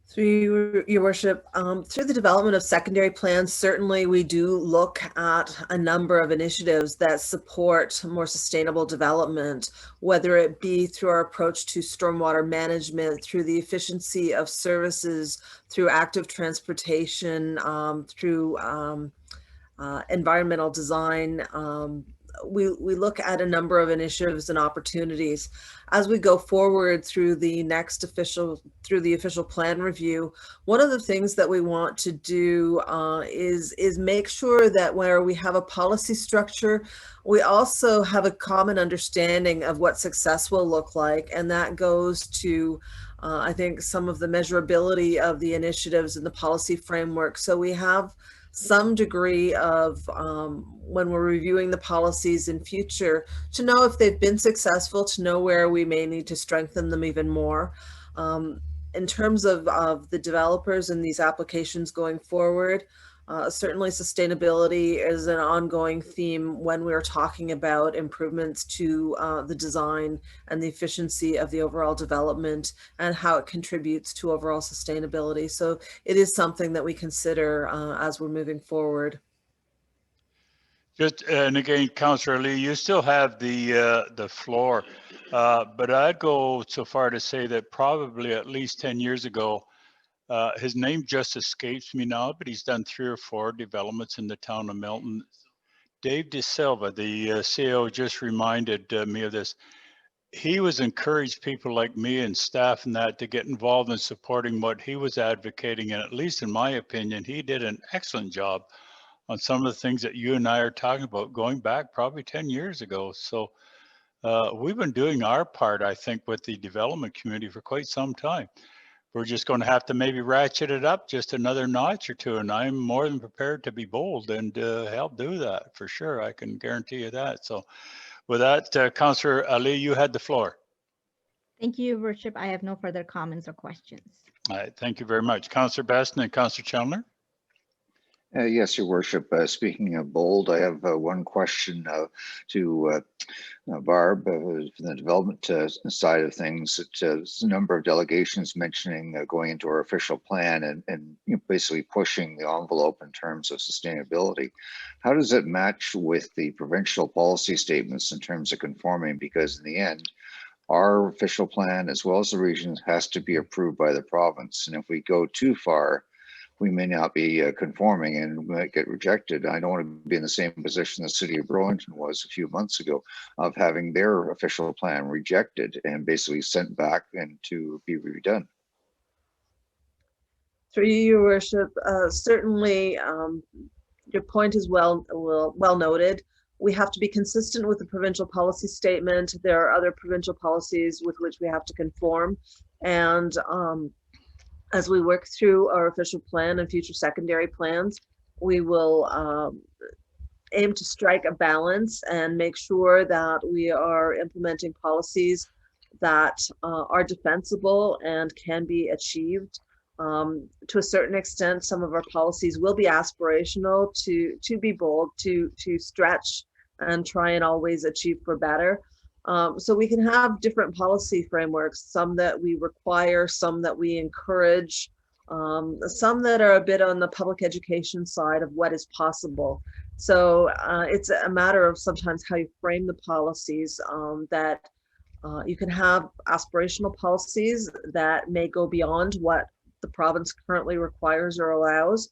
Through your worship, through the development of secondary plans, certainly we do look at a number of initiatives that support more sustainable development, whether it be through our approach to stormwater management, through the efficiency of services, through active transportation, through environmental design. We look at a number of initiatives and opportunities as we go forward through the official plan review. One of the things that we want to do is make sure that where we have a policy structure, we also have a common understanding of what success will look like, and that goes to I think some of the measurability of the initiatives and the policy framework. So we have some degree of, when we're reviewing the policies in future, to know if they've been successful, to know where we may need to strengthen them even more. In terms of the developers and these applications going forward, certainly sustainability is an ongoing theme when we're talking about improvements to the design and the efficiency of the overall development and how it contributes to overall sustainability. So it is something that we consider as we're moving forward. Just and again, Councillor Lee, you still have the floor, but I'd go so far to say that probably at least 10 years ago, his name just escapes me now, but he's done 3 or 4 developments in the town of Milton. Dave De Silva, the CEO, just reminded me of this. He was encouraged people like me and staff and that to get involved in supporting what he was advocating, and at least in my opinion, he did an excellent job on some of the things that you and I are talking about going back probably 10 years ago. So we've been doing our part, I think, with the development community for quite some time. We're just going to have to maybe ratchet it up just another notch or 2, and I'm more than prepared to be bold and help do that for sure. I can guarantee you that. So with that, Councillor Ali, you had the floor. Thank you, Your Worship. I have no further comments or questions. All right, thank you very much. Councillor Baston and Councillor Chandler. Yes, Your Worship. Speaking of bold, I have one question to Barb from the development side of things. There's a number of delegations mentioning going into our official plan and basically pushing the envelope in terms of sustainability. How does it match with the provincial policy statements in terms of conforming? Because in the end, our official plan, as well as the regions, has to be approved by the province. And if we go too far, we may not be conforming and we might get rejected. I don't want to be in the same position the city of Burlington was a few months ago of having their official plan rejected and basically sent back and to be redone. Through you, Your Worship, certainly your point is well noted. We have to be consistent with the provincial policy statement. There are other provincial policies with which we have to conform. And as we work through our official plan and future secondary plans, we will aim to strike a balance and make sure that we are implementing policies that are defensible and can be achieved. To a certain extent, some of our policies will be aspirational, to be bold, to stretch and try and always achieve for better. So we can have different policy frameworks, some that we require, some that we encourage, some that are a bit on the public education side of what is possible. So it's a matter of sometimes how you frame the policies, that you can have aspirational policies that may go beyond what the province currently requires or allows,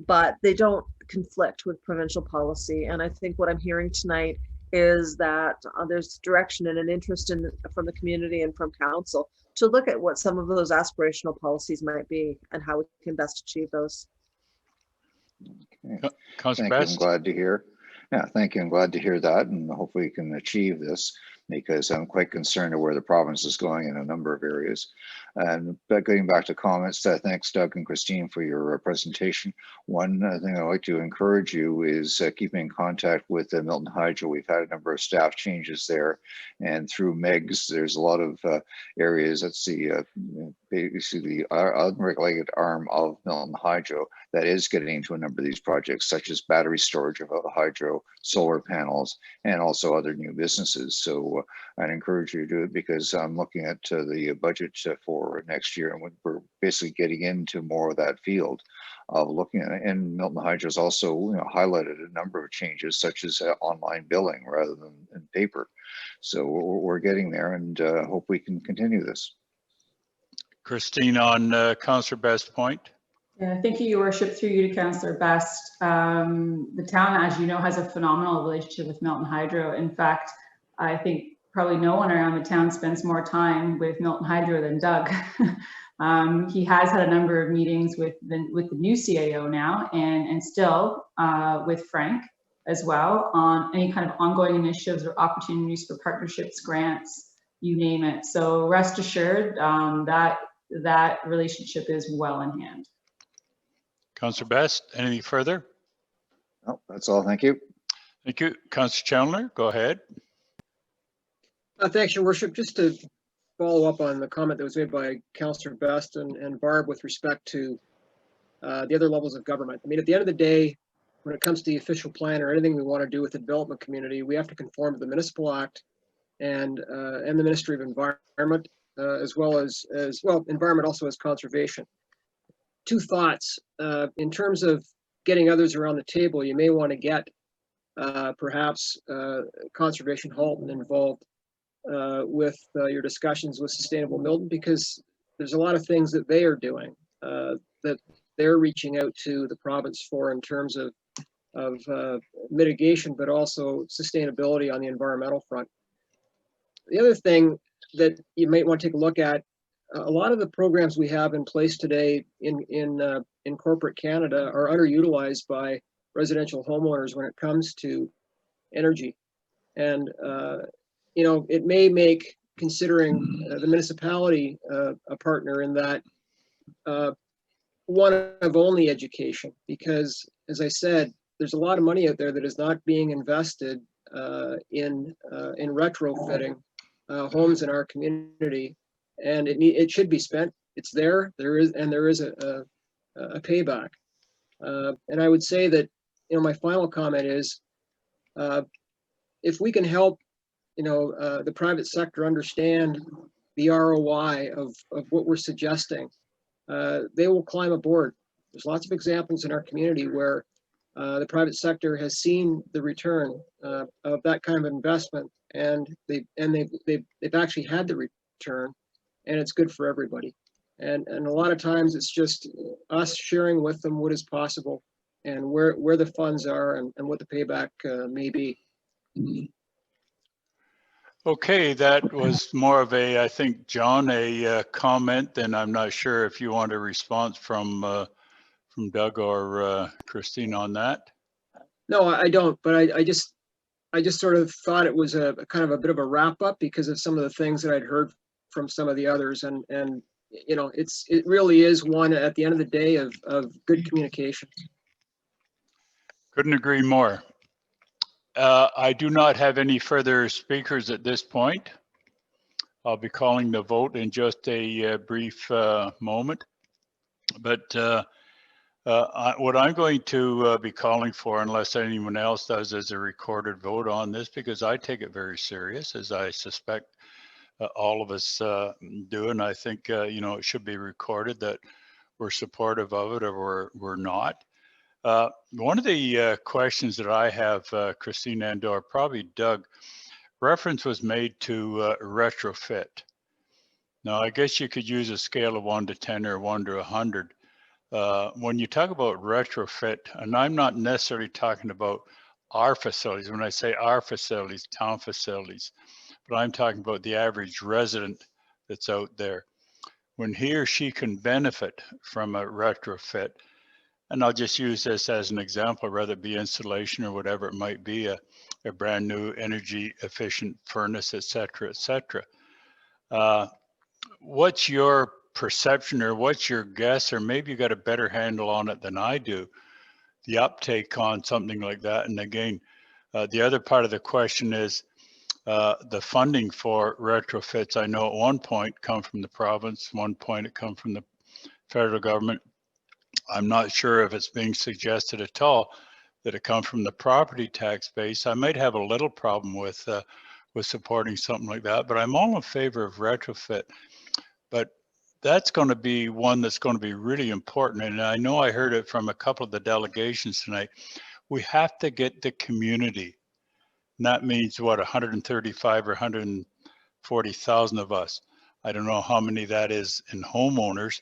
but they don't conflict with provincial policy. And I think what I'm hearing tonight is that there's direction and an interest from the community and from council to look at what some of those aspirational policies might be and how we can best achieve those. Okay. Thank you. I'm glad to hear. Yeah, thank you. I'm glad to hear that, and hopefully we can achieve this, because I'm quite concerned of where the province is going in a number of areas. And getting back to comments, thanks Doug and Christine for your presentation. One thing I'd like to encourage you is keeping in contact with Milton Hydro. We've had a number of staff changes there, and through MEGS, there's a lot of areas. That's the basically the unregulated arm of Milton Hydro that is getting into a number of these projects, such as battery storage of hydro, solar panels, and also other new businesses. So I'd encourage you to do it, because I'm looking at the budget for next year, and we're basically getting into more of that field of looking at it. And Milton Hydro has also highlighted a number of changes, such as online billing rather than in paper. So we're getting there, and hope we can continue this. Christine, on Councillor Best's point. Yeah, thank you, Your Worship. Through you to Councillor Best. The town, as you know, has a phenomenal relationship with Milton Hydro. In fact, I think probably no one around the town spends more time with Milton Hydro than Doug. He has had a number of meetings with the new CAO now, and still with Frank as well, on any kind of ongoing initiatives or opportunities for partnerships, grants, you name it. So rest assured that relationship is well in hand. Councillor Best, anything further? No, that's all. Thank you. Thank you. Councillor Chandler, go ahead. Thanks, Your Worship. Just to follow up on the comment that was made by Councillor Best and Barb with respect to the other levels of government. I mean, at the end of the day, when it comes to the official plan or anything we want to do with the development community, we have to conform to the Municipal Act and the Ministry of Environment, as well as environment also as conservation. Two thoughts. In terms of getting others around the table, you may want to get perhaps Conservation Halton involved with your discussions with Sustainable Milton, because there's a lot of things that they are doing that they're reaching out to the province for in terms of mitigation, but also sustainability on the environmental front. The other thing that you might want to take a look at, a lot of the programs we have in place today in corporate Canada are underutilized by residential homeowners when it comes to energy. And it may make considering the municipality a partner in that one of only education, because as I said, there's a lot of money out there that is not being invested in retrofitting homes in our community, and it should be spent. It's there. There is a payback. And I would say that, my final comment is, if we can help, the private sector understand the ROI of what we're suggesting, they will climb aboard. There's lots of examples in our community where the private sector has seen the return of that kind of investment, and they've actually had the return, and it's good for everybody. And a lot of times it's just us sharing with them what is possible and where the funds are and what the payback may be. Okay, that was more of a, I think, John, a comment, and I'm not sure if you want a response from Doug or Christine on that. No, I don't, but I just sort of thought it was a kind of a bit of a wrap up because of some of the things that I'd heard from some of the others, and it really is one at the end of the day of good communication. Couldn't agree more. I do not have any further speakers at this point. I'll be calling the vote in just a brief moment. But what I'm going to be calling for, unless anyone else does, is a recorded vote on this, because I take it very serious, as I suspect all of us do. And I think, it should be recorded that we're supportive of it or we're not. One of the questions that I have, Christine and/or probably Doug, reference was made to retrofit. Now, I guess you could use a scale of 1 to 10 or 1 to 100. When you talk about retrofit, and I'm not necessarily talking about our facilities. When I say our facilities, town facilities, but I'm talking about the average resident that's out there. When he or she can benefit from a retrofit, and I'll just use this as an example, whether it be installation or whatever it might be, a brand new energy efficient furnace, et cetera, et cetera. What's your perception, or what's your guess, or maybe you got a better handle on it than I do, the uptake on something like that? And again, the other part of the question is the funding for retrofits. I know at one point come from the province, one point it come from the federal government. I'm not sure if it's being suggested at all that it come from the property tax base. I might have a little problem with supporting something like that, but I'm all in favor of retrofit. But that's going to be one that's going to be really important. And I know I heard it from a couple of the delegations tonight. We have to get the community. And that means what, 135 or 140,000 of us. I don't know how many that is in homeowners,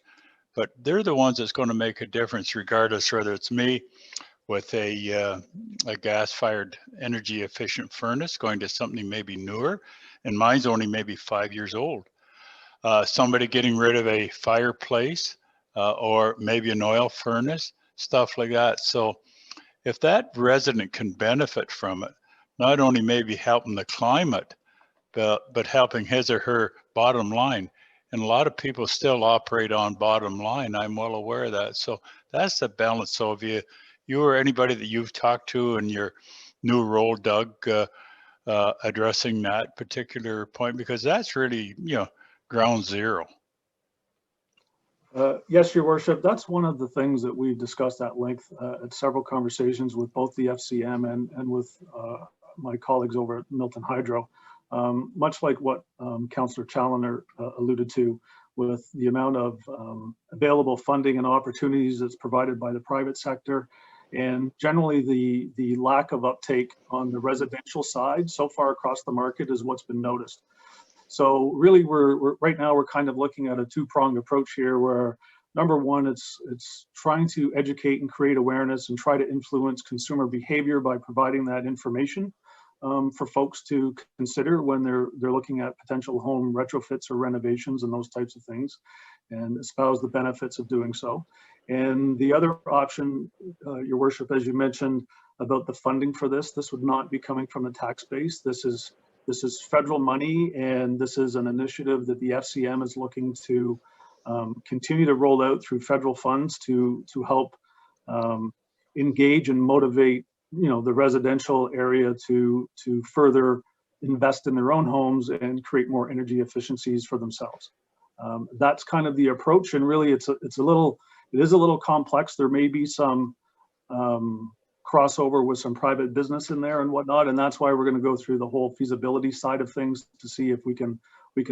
but they're the ones that's going to make a difference, regardless whether it's me with a gas-fired energy efficient furnace going to something maybe newer, and mine's only maybe 5 years old. Somebody getting rid of a fireplace or maybe an oil furnace, stuff like that. So if that resident can benefit from it, not only maybe helping the climate, but helping his or her bottom line. And a lot of people still operate on bottom line. I'm well aware of that. So that's the balance. So if you or anybody that you've talked to in your new role, Doug, addressing that particular point, because that's really, ground zero. Yes, Your Worship, that's one of the things that we've discussed at length at several conversations with both the FCM and with my colleagues over at Milton Hydro. Much like what Councillor Challoner alluded to, with the amount of available funding and opportunities that's provided by the private sector, and generally the lack of uptake on the residential side so far across the market is what's been noticed. So really, we're right now we're kind of looking at a two-pronged approach here, where number one, it's trying to educate and create awareness and try to influence consumer behavior by providing that information for folks to consider when they're looking at potential home retrofits or renovations and those types of things, and espouse the benefits of doing so. And the other option, Your Worship, as you mentioned about the funding for this would not be coming from the tax base. This is federal money, and this is an initiative that the FCM is looking to continue to roll out through federal funds to help engage and motivate the residential area to further invest in their own homes and create more energy efficiencies for themselves. That's kind of the approach, and really it is a little complex. There may be some crossover with some private business in there and whatnot. And that's why we're going to go through the whole feasibility side of things to see if we can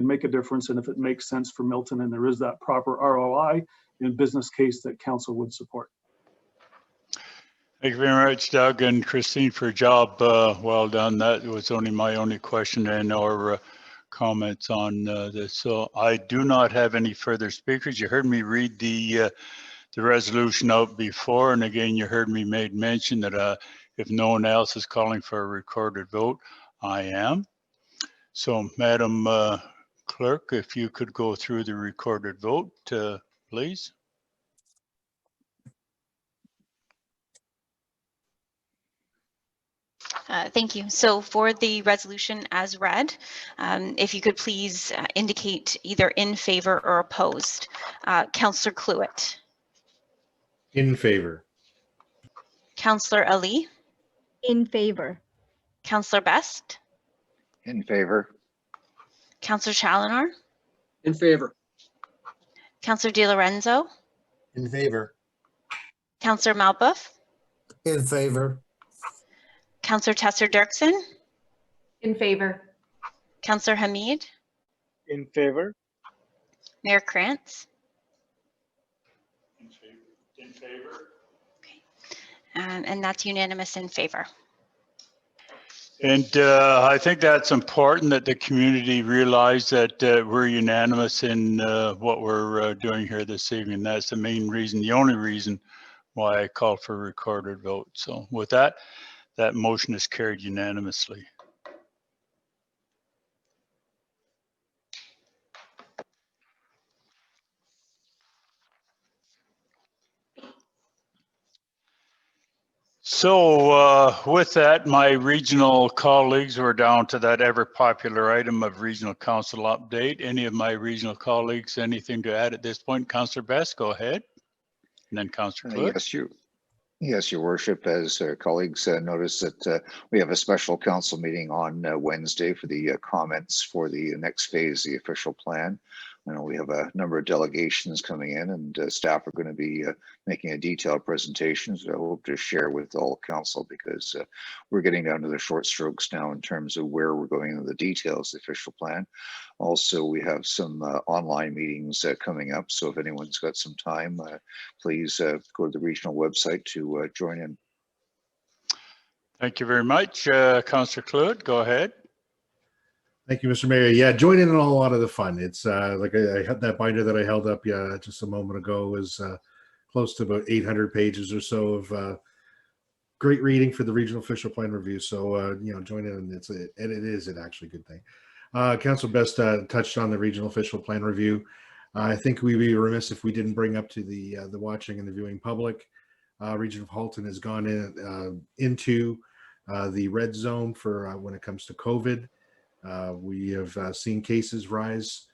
make a difference and if it makes sense for Milton and there is that proper ROI and business case that council would support. Thank you very much, Doug and Christine, for a job well done. That was only my only question and or comments on this. So I do not have any further speakers. You heard me read the resolution out before, and again, you heard me made mention that if no one else is calling for a recorded vote, I am. So, Madam Clerk, if you could go through the recorded vote, please. Thank you. So for the resolution as read, if you could please indicate either in favor or opposed. Councillor Cluett. In favor. Councillor Ali. In favor. Councillor Best. In favor. Councillor Chaloner. In favor. Councillor Di Lorenzo. In favor. Councillor Malbuff. In favor. Councillor Tesser-Dirksen. In favor. Councillor Hamid. In favor. Mayor Krantz. In favor. Okay. And that's unanimous in favor. And I think that's important that the community realize that we're unanimous in what we're doing here this evening. That's the main reason, the only reason why I called for a recorded vote. So with that, that motion is carried unanimously. So with that, my regional colleagues were down to that ever popular item of regional council update. Any of my regional colleagues, anything to add at this point? Councillor Best, go ahead. And then Councillor Cluett. Yes, Your Worship, as colleagues noticed that we have a special council meeting on Wednesday for the comments for the next phase, the official plan. I know we have a number of delegations coming in and staff are going to be making a detailed presentation. So I hope to share with all council because we're getting down to the short strokes now in terms of where we're going into the details, the official plan. Also, we have some online meetings coming up. So if anyone's got some time, please go to the regional website to join in. Thank you very much. Councillor Cluett, go ahead. Thank you, Mr. Mayor. Yeah, join in on a lot of the fun. It's like I had that binder that I held up just a moment ago was close to about 800 pages or so of great reading for the regional official plan review. So join in, and it is an actually good thing. Council Best touched on the regional official plan review. I think we'd be remiss if we didn't bring up to the watching and the viewing public. Region of Halton has gone into the red zone for when it comes to COVID. We have seen cases rise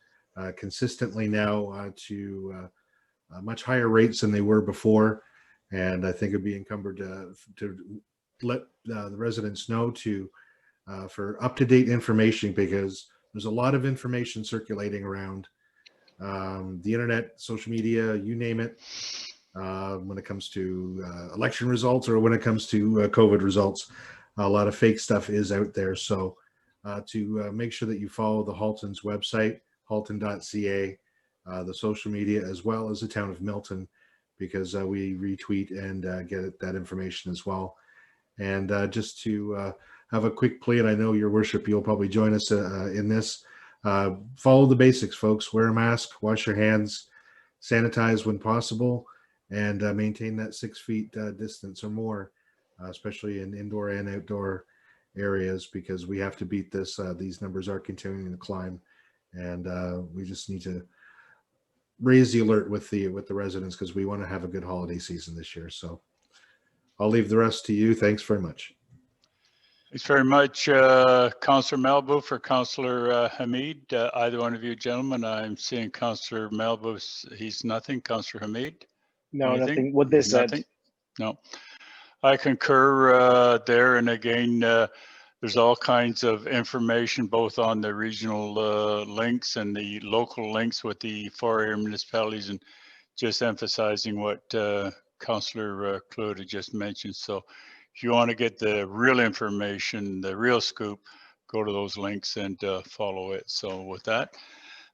consistently now to much higher rates than they were before. And I think it'd be incumbent to let the residents know for up-to-date information, because there's a lot of information circulating around the internet, social media, you name it, when it comes to election results or when it comes to COVID results. A lot of fake stuff is out there. So to make sure that you follow the Halton's website, halton.ca, the social media, as well as the town of Milton, because we retweet and get that information as well. And just to have a quick plea, and I know, Your Worship, you'll probably join us in this, follow the basics, folks. Wear a mask, wash your hands, sanitize when possible, and maintain that 6 feet distance or more, especially in indoor and outdoor areas, because we have to beat this. These numbers are continuing to climb, and we just need to raise the alert with the residents, because we want to have a good holiday season this year. So I'll leave the rest to you. Thanks very much. Thanks very much, Councillor Malbuff or Councillor Hamid. Either one of you gentlemen. I'm seeing Councillor Malbuff, he's nothing. Councillor Hamid? No, anything? nothing. What they said. Nothing? No. I concur there. And again, there's all kinds of information, both on the regional links and the local links with the 4 area municipalities, and just emphasizing what Councillor Claude had just mentioned. So if you want to get the real information, the real scoop, go to those links and follow it. So with that,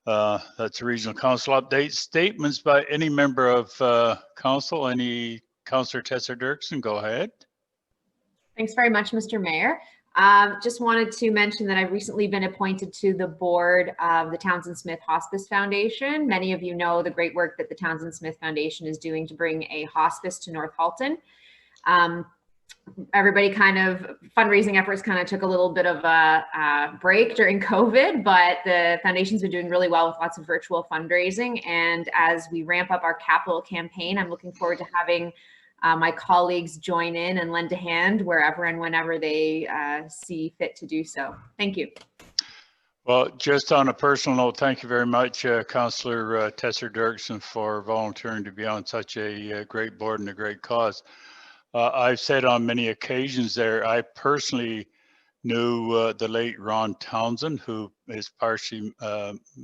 that's a regional council update. Statements by any member of council. Any Councillor Tessa Dirksen, go ahead. Thanks very much, Mr. Mayor. Just wanted to mention that I've recently been appointed to the board of the Townsend Smith Hospice Foundation. Many of you know the great work that the Townsend Smith Foundation is doing to bring a hospice to North Halton. Everybody kind of, fundraising efforts kind of took a little bit of a break during COVID, but the foundation's been doing really well with lots of virtual fundraising. And as we ramp up our capital campaign, I'm looking forward to having my colleagues join in and lend a hand wherever and whenever they see fit to do so. Thank you. Well, just on a personal note, thank you very much, Councillor Tessa Dirksen, for volunteering to be on such a great board and a great cause. I've said on many occasions there, I personally knew the late Ron Townsend, who is partially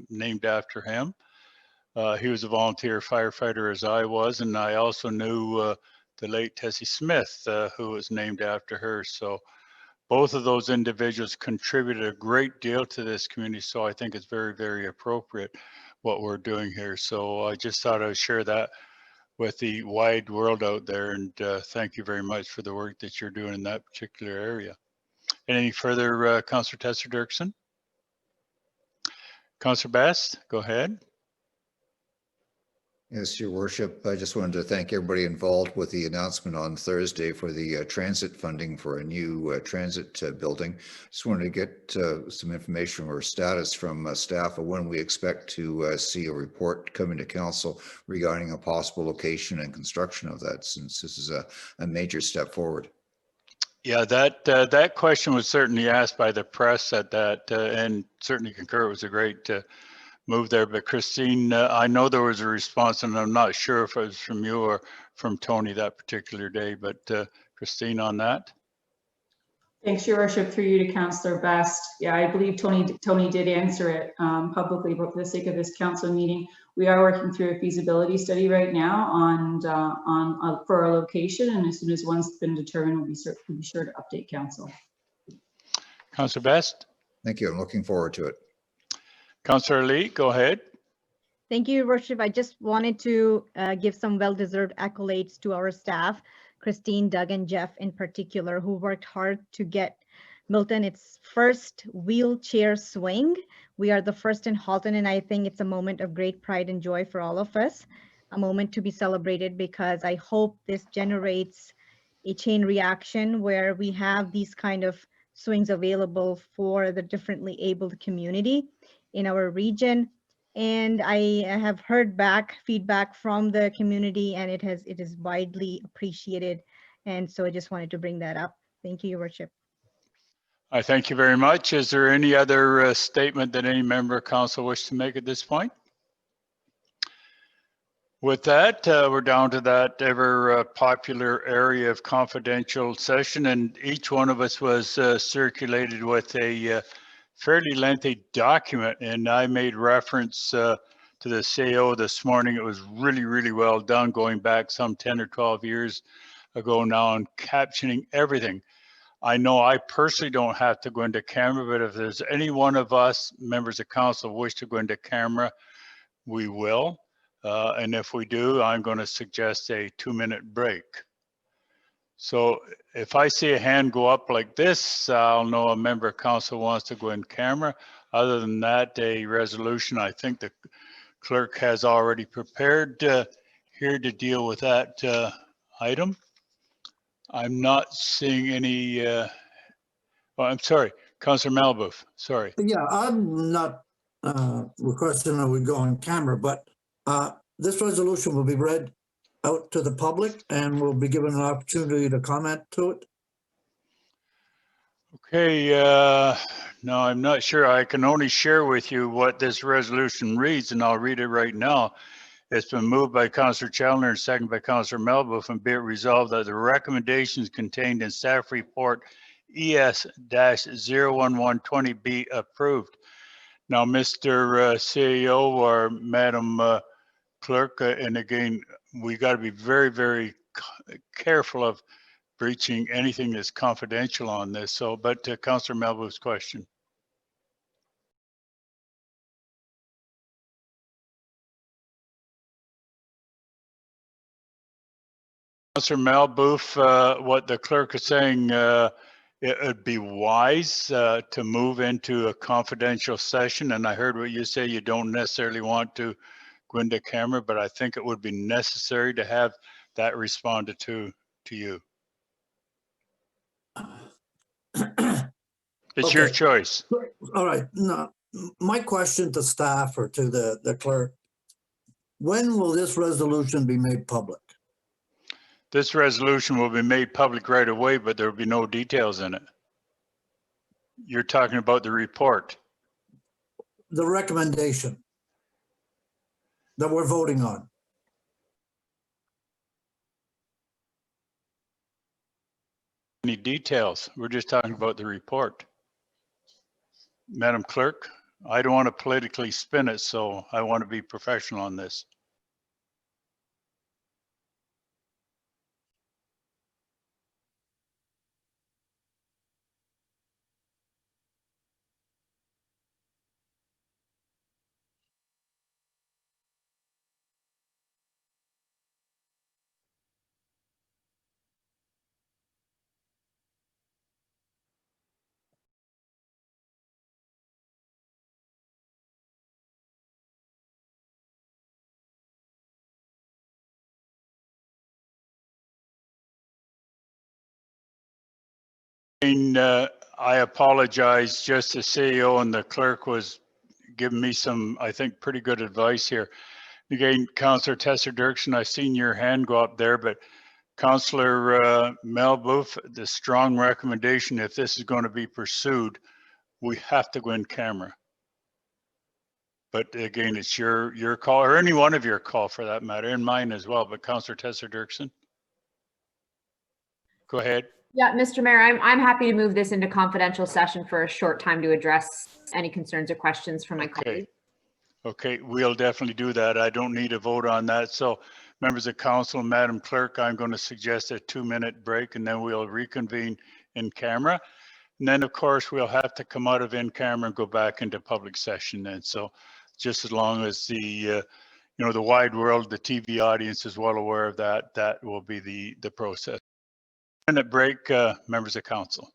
named after him. He was a volunteer firefighter as I was, and I also knew the late Tessie Smith, who was named after her. So both of those individuals contributed a great deal to this community. So I think it's very, very appropriate what we're doing here. So I just thought I would share that with the wide world out there. And thank you very much for the work that you're doing in that particular area. Any further, Councillor Tessa Dirksen? Councillor Best, go ahead. Yes, Your Worship. I just wanted to thank everybody involved with the announcement on Thursday for the transit funding for a new transit building. Just wanted to get some information or status from staff of when we expect to see a report coming to council regarding a possible location and construction of that, since this is a major step forward. Yeah, that question was certainly asked by the press at that, and certainly concur. It was a great move there. But Christine, I know there was a response, and I'm not sure if it was from you or from Tony that particular day. But Christine, on that. Thanks, Your Worship, through you to Councillor Best. Yeah, I believe Tony did answer it publicly, but for the sake of this council meeting, we are working through a feasibility study right now for our location, and as soon as one's been determined, we'll be sure to update council. Councillor Best. Thank you. I'm looking forward to it. Councillor Lee, go ahead. Thank you, Your Worship. I just wanted to give some well-deserved accolades to our staff, Christine, Doug, and Jeff in particular, who worked hard to get Milton its first wheelchair swing. We are the first in Halton, and I think it's a moment of great pride and joy for all of us, a moment to be celebrated, because I hope this generates a chain reaction where we have these kind of swings available for the differently abled community in our region. And I have heard back feedback from the community, and it is widely appreciated. And so I just wanted to bring that up. Thank you, Your Worship. I thank you very much. Is there any other statement that any member of council wish to make at this point? With that, we're down to that ever popular area of confidential session, and each one of us was circulated with a fairly lengthy document, and I made reference to the CAO this morning. It was really, really well done, going back some 10 or 12 years ago now, and captioning everything. I know I personally don't have to go into camera, but if there's any one of us members of council wish to go into camera, we will. And if we do, I'm going to suggest a 2-minute break. So if I see a hand go up like this, I'll know a member of council wants to go in camera. Other than that, a resolution, I think the clerk has already prepared here to deal with that item. I'm not seeing any, oh, I'm sorry, Councillor Malbouf, sorry. Yeah, I'm not requesting that we go on camera, but this resolution will be read out to the public and will be given an opportunity to comment to it. Okay, no, I'm not sure. I can only share with you what this resolution reads, and I'll read it right now. It's been moved by Councillor Chandler and seconded by Councillor Melbouf, and be it resolved that the recommendations contained in staff report ES-01120 be approved. Now, Mr. CEO or Madam Clerk, and again, we got to be very, very careful of breaching anything that's confidential on this. So, but to Councillor Melba's question. Councillor Malboof, what the clerk is saying, it would be wise to move into a confidential session. And I heard what you say, you don't necessarily want to go into camera, but I think it would be necessary to have that responded to you. It's your Okay. choice. All right. Now, my question to staff or to the clerk, when will this resolution be made public? This resolution will be made public right away, but there will be no details in it. You're talking about the report. The recommendation that we're voting on. Any details? We're just talking about the report. Madam Clerk, I don't want to politically spin it, so I want to be professional on this. I apologize, just the CEO and the clerk was giving me some, I think, pretty good advice here. Again, Councillor Tesser Dirksen, I've seen your hand go up there, but Councillor Melboof, the strong recommendation, if this is going to be pursued, we have to go in camera. But again, it's your call, or any one of your call for that matter, and mine as well. But Councillor Tesser Dirksen, go ahead. Yeah, Mr. Mayor, I'm happy to move this into confidential session for a short time to address any concerns or questions from my colleagues. Okay, we'll definitely do that. I don't need a vote on that. So members of council, Madam Clerk, I'm going to suggest a 2-minute break and then we'll reconvene in camera. And then of course we'll have to come out of in camera and go back into public session then. So just as long as the, the wide world, the TV audience is well aware of that, that will be the process. 2-minute break, members of council.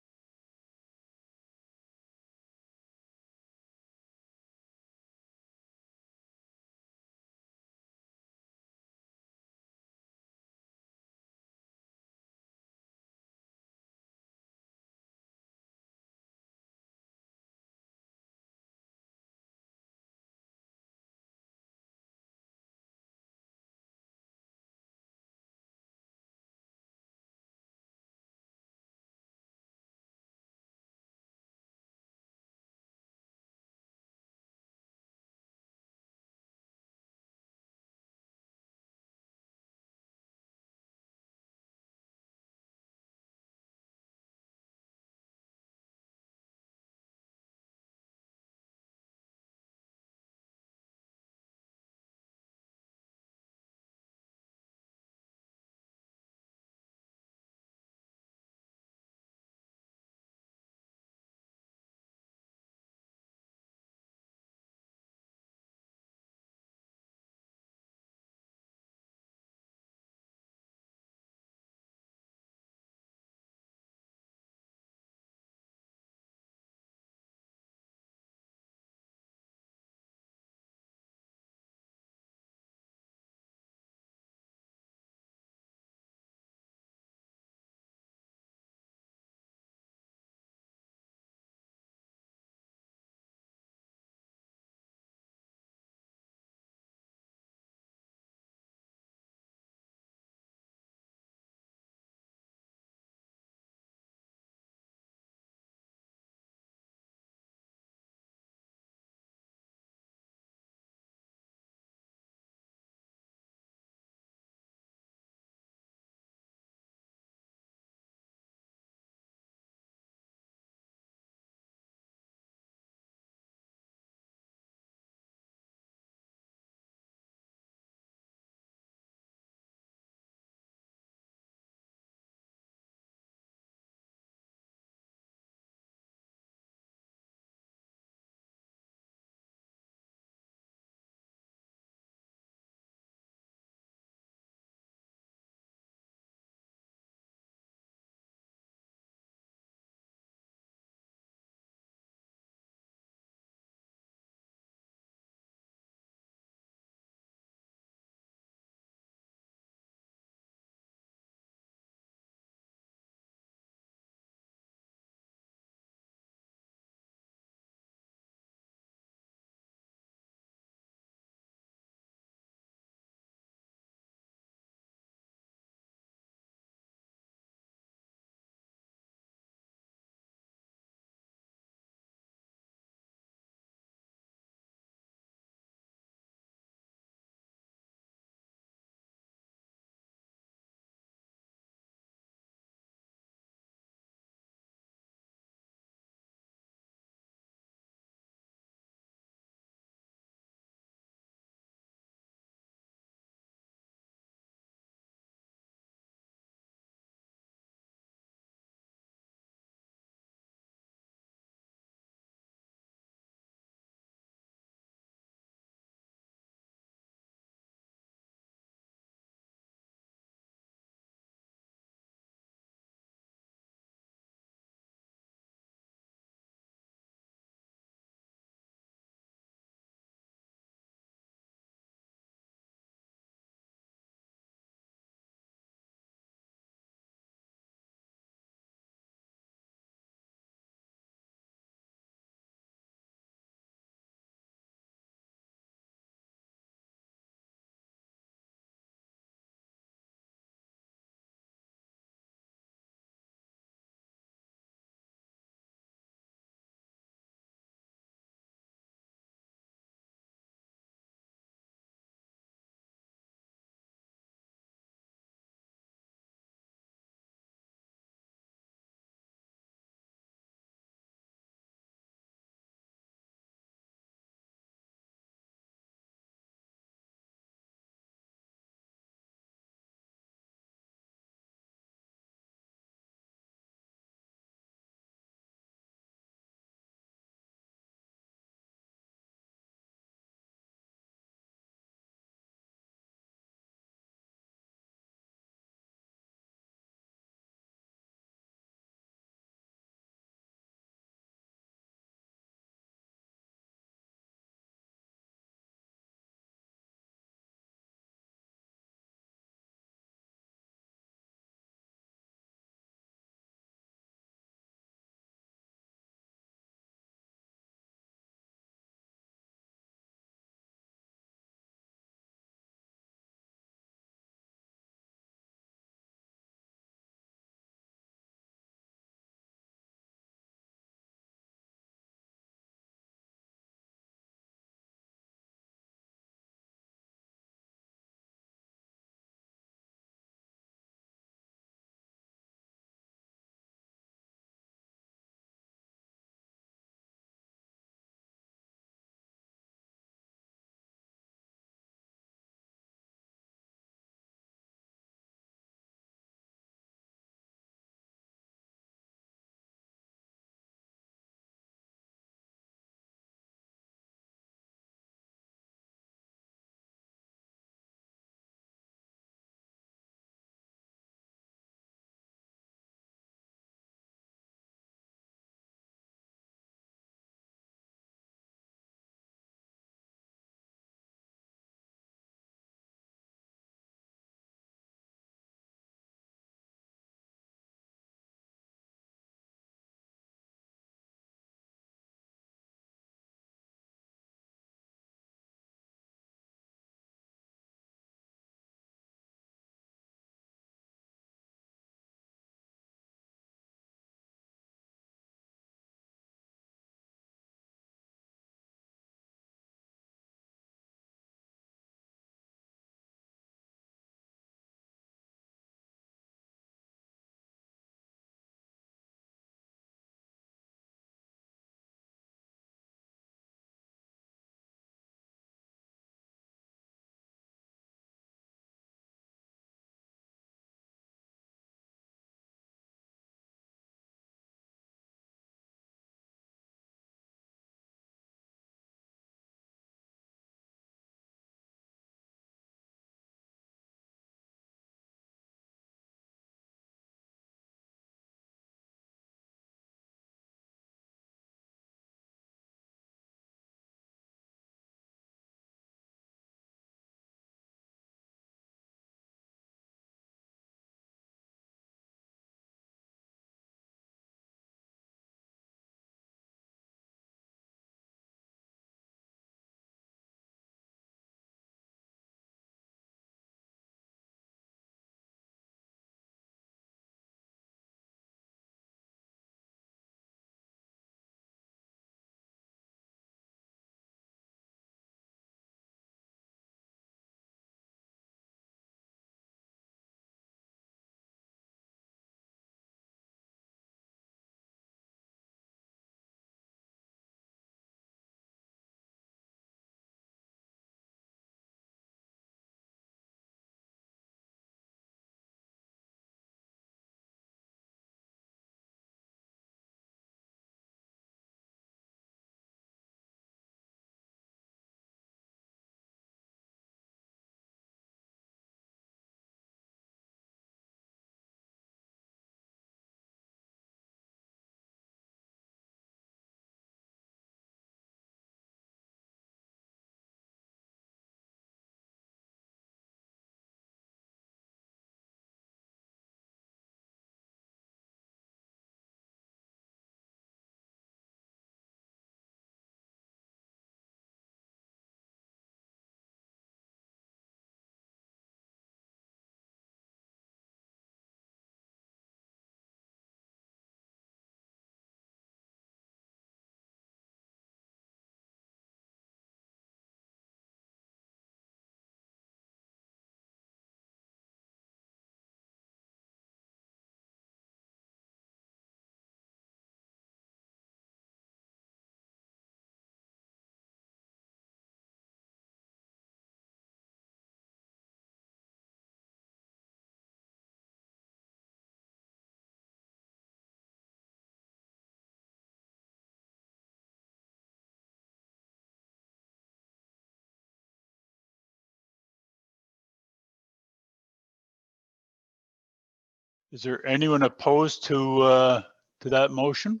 Is there anyone opposed to that motion?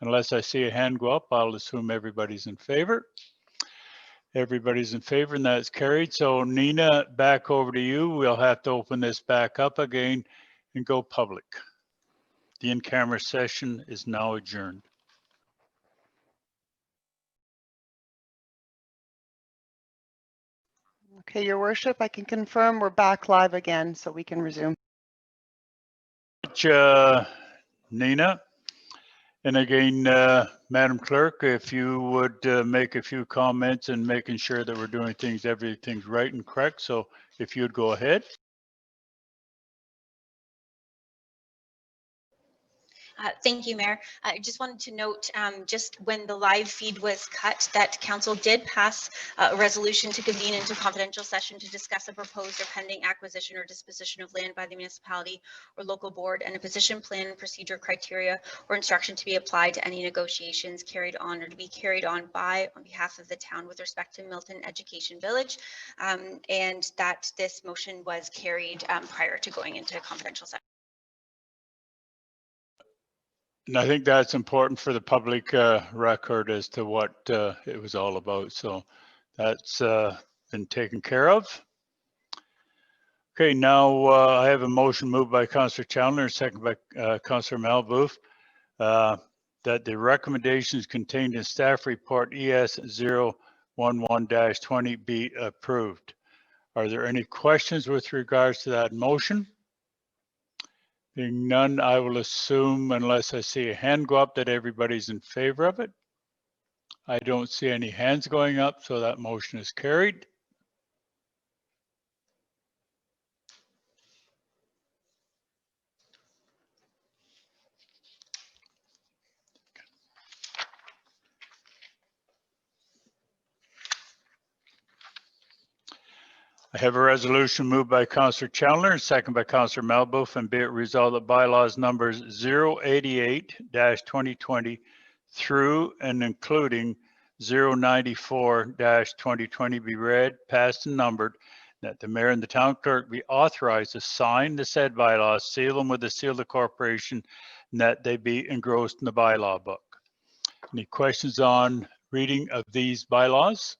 Unless I see a hand go up, I'll assume everybody's in favor. Everybody's in favor, and that's carried. So Nina, back over to you. We'll have to open this back up again and go public. The in-camera session is now adjourned. Okay, Your Worship, I can confirm we're back live again, so we can resume. Nina. And again, Madam Clerk, if you would make a few comments and making sure that we're doing everything's right and correct. So if you'd go ahead. Thank you, Mayor. I just wanted to note, just when the live feed was cut, that Council did pass a resolution to convene into confidential session to discuss a proposed or pending acquisition or disposition of land by the municipality or local board, and a position plan, procedure, criteria, or instruction to be applied to any negotiations carried on or to be carried on behalf of the town with respect to Milton Education Village, and that this motion was carried prior to going into confidential session. And I think that's important for the public record as to what it was all about. So that's been taken care of. Okay, now I have a motion moved by Councillor Chandler, second by Councillor Malboof, that the recommendations contained in staff report ES 011-20 be approved. Are there any questions with regards to that motion? Being none, I will assume, unless I see a hand go up, that everybody's in favor of it. I don't see any hands going up, so that motion is carried. I have a resolution moved by Councillor Chandler and second by Councillor Malboof, and be it resolved that bylaws numbers 088-2020 through and including 094-2020 be read, passed, and numbered, that the mayor and the town clerk be authorized to sign the said bylaws, seal them with the seal of the corporation, and that they be engrossed in the bylaw book. Any questions on reading of these bylaws?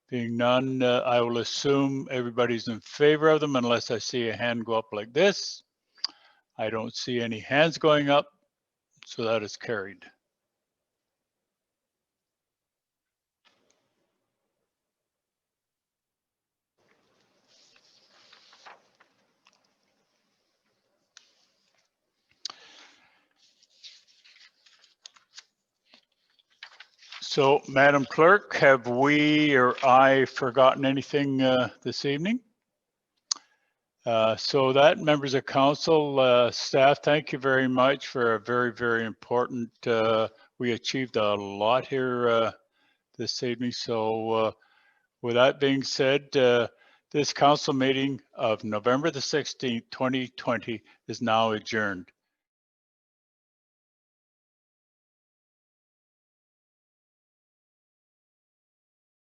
Being none, I will assume everybody's in favor of them unless I see a hand go up like this. I don't see any hands going up, so that is carried. So, Madam Clerk, have we or I forgotten anything this evening? So that, members of council, staff, thank you very much for a very, very important, we achieved a lot here this evening. So with that being said, this council meeting of November the 16th, 2020 is now adjourned.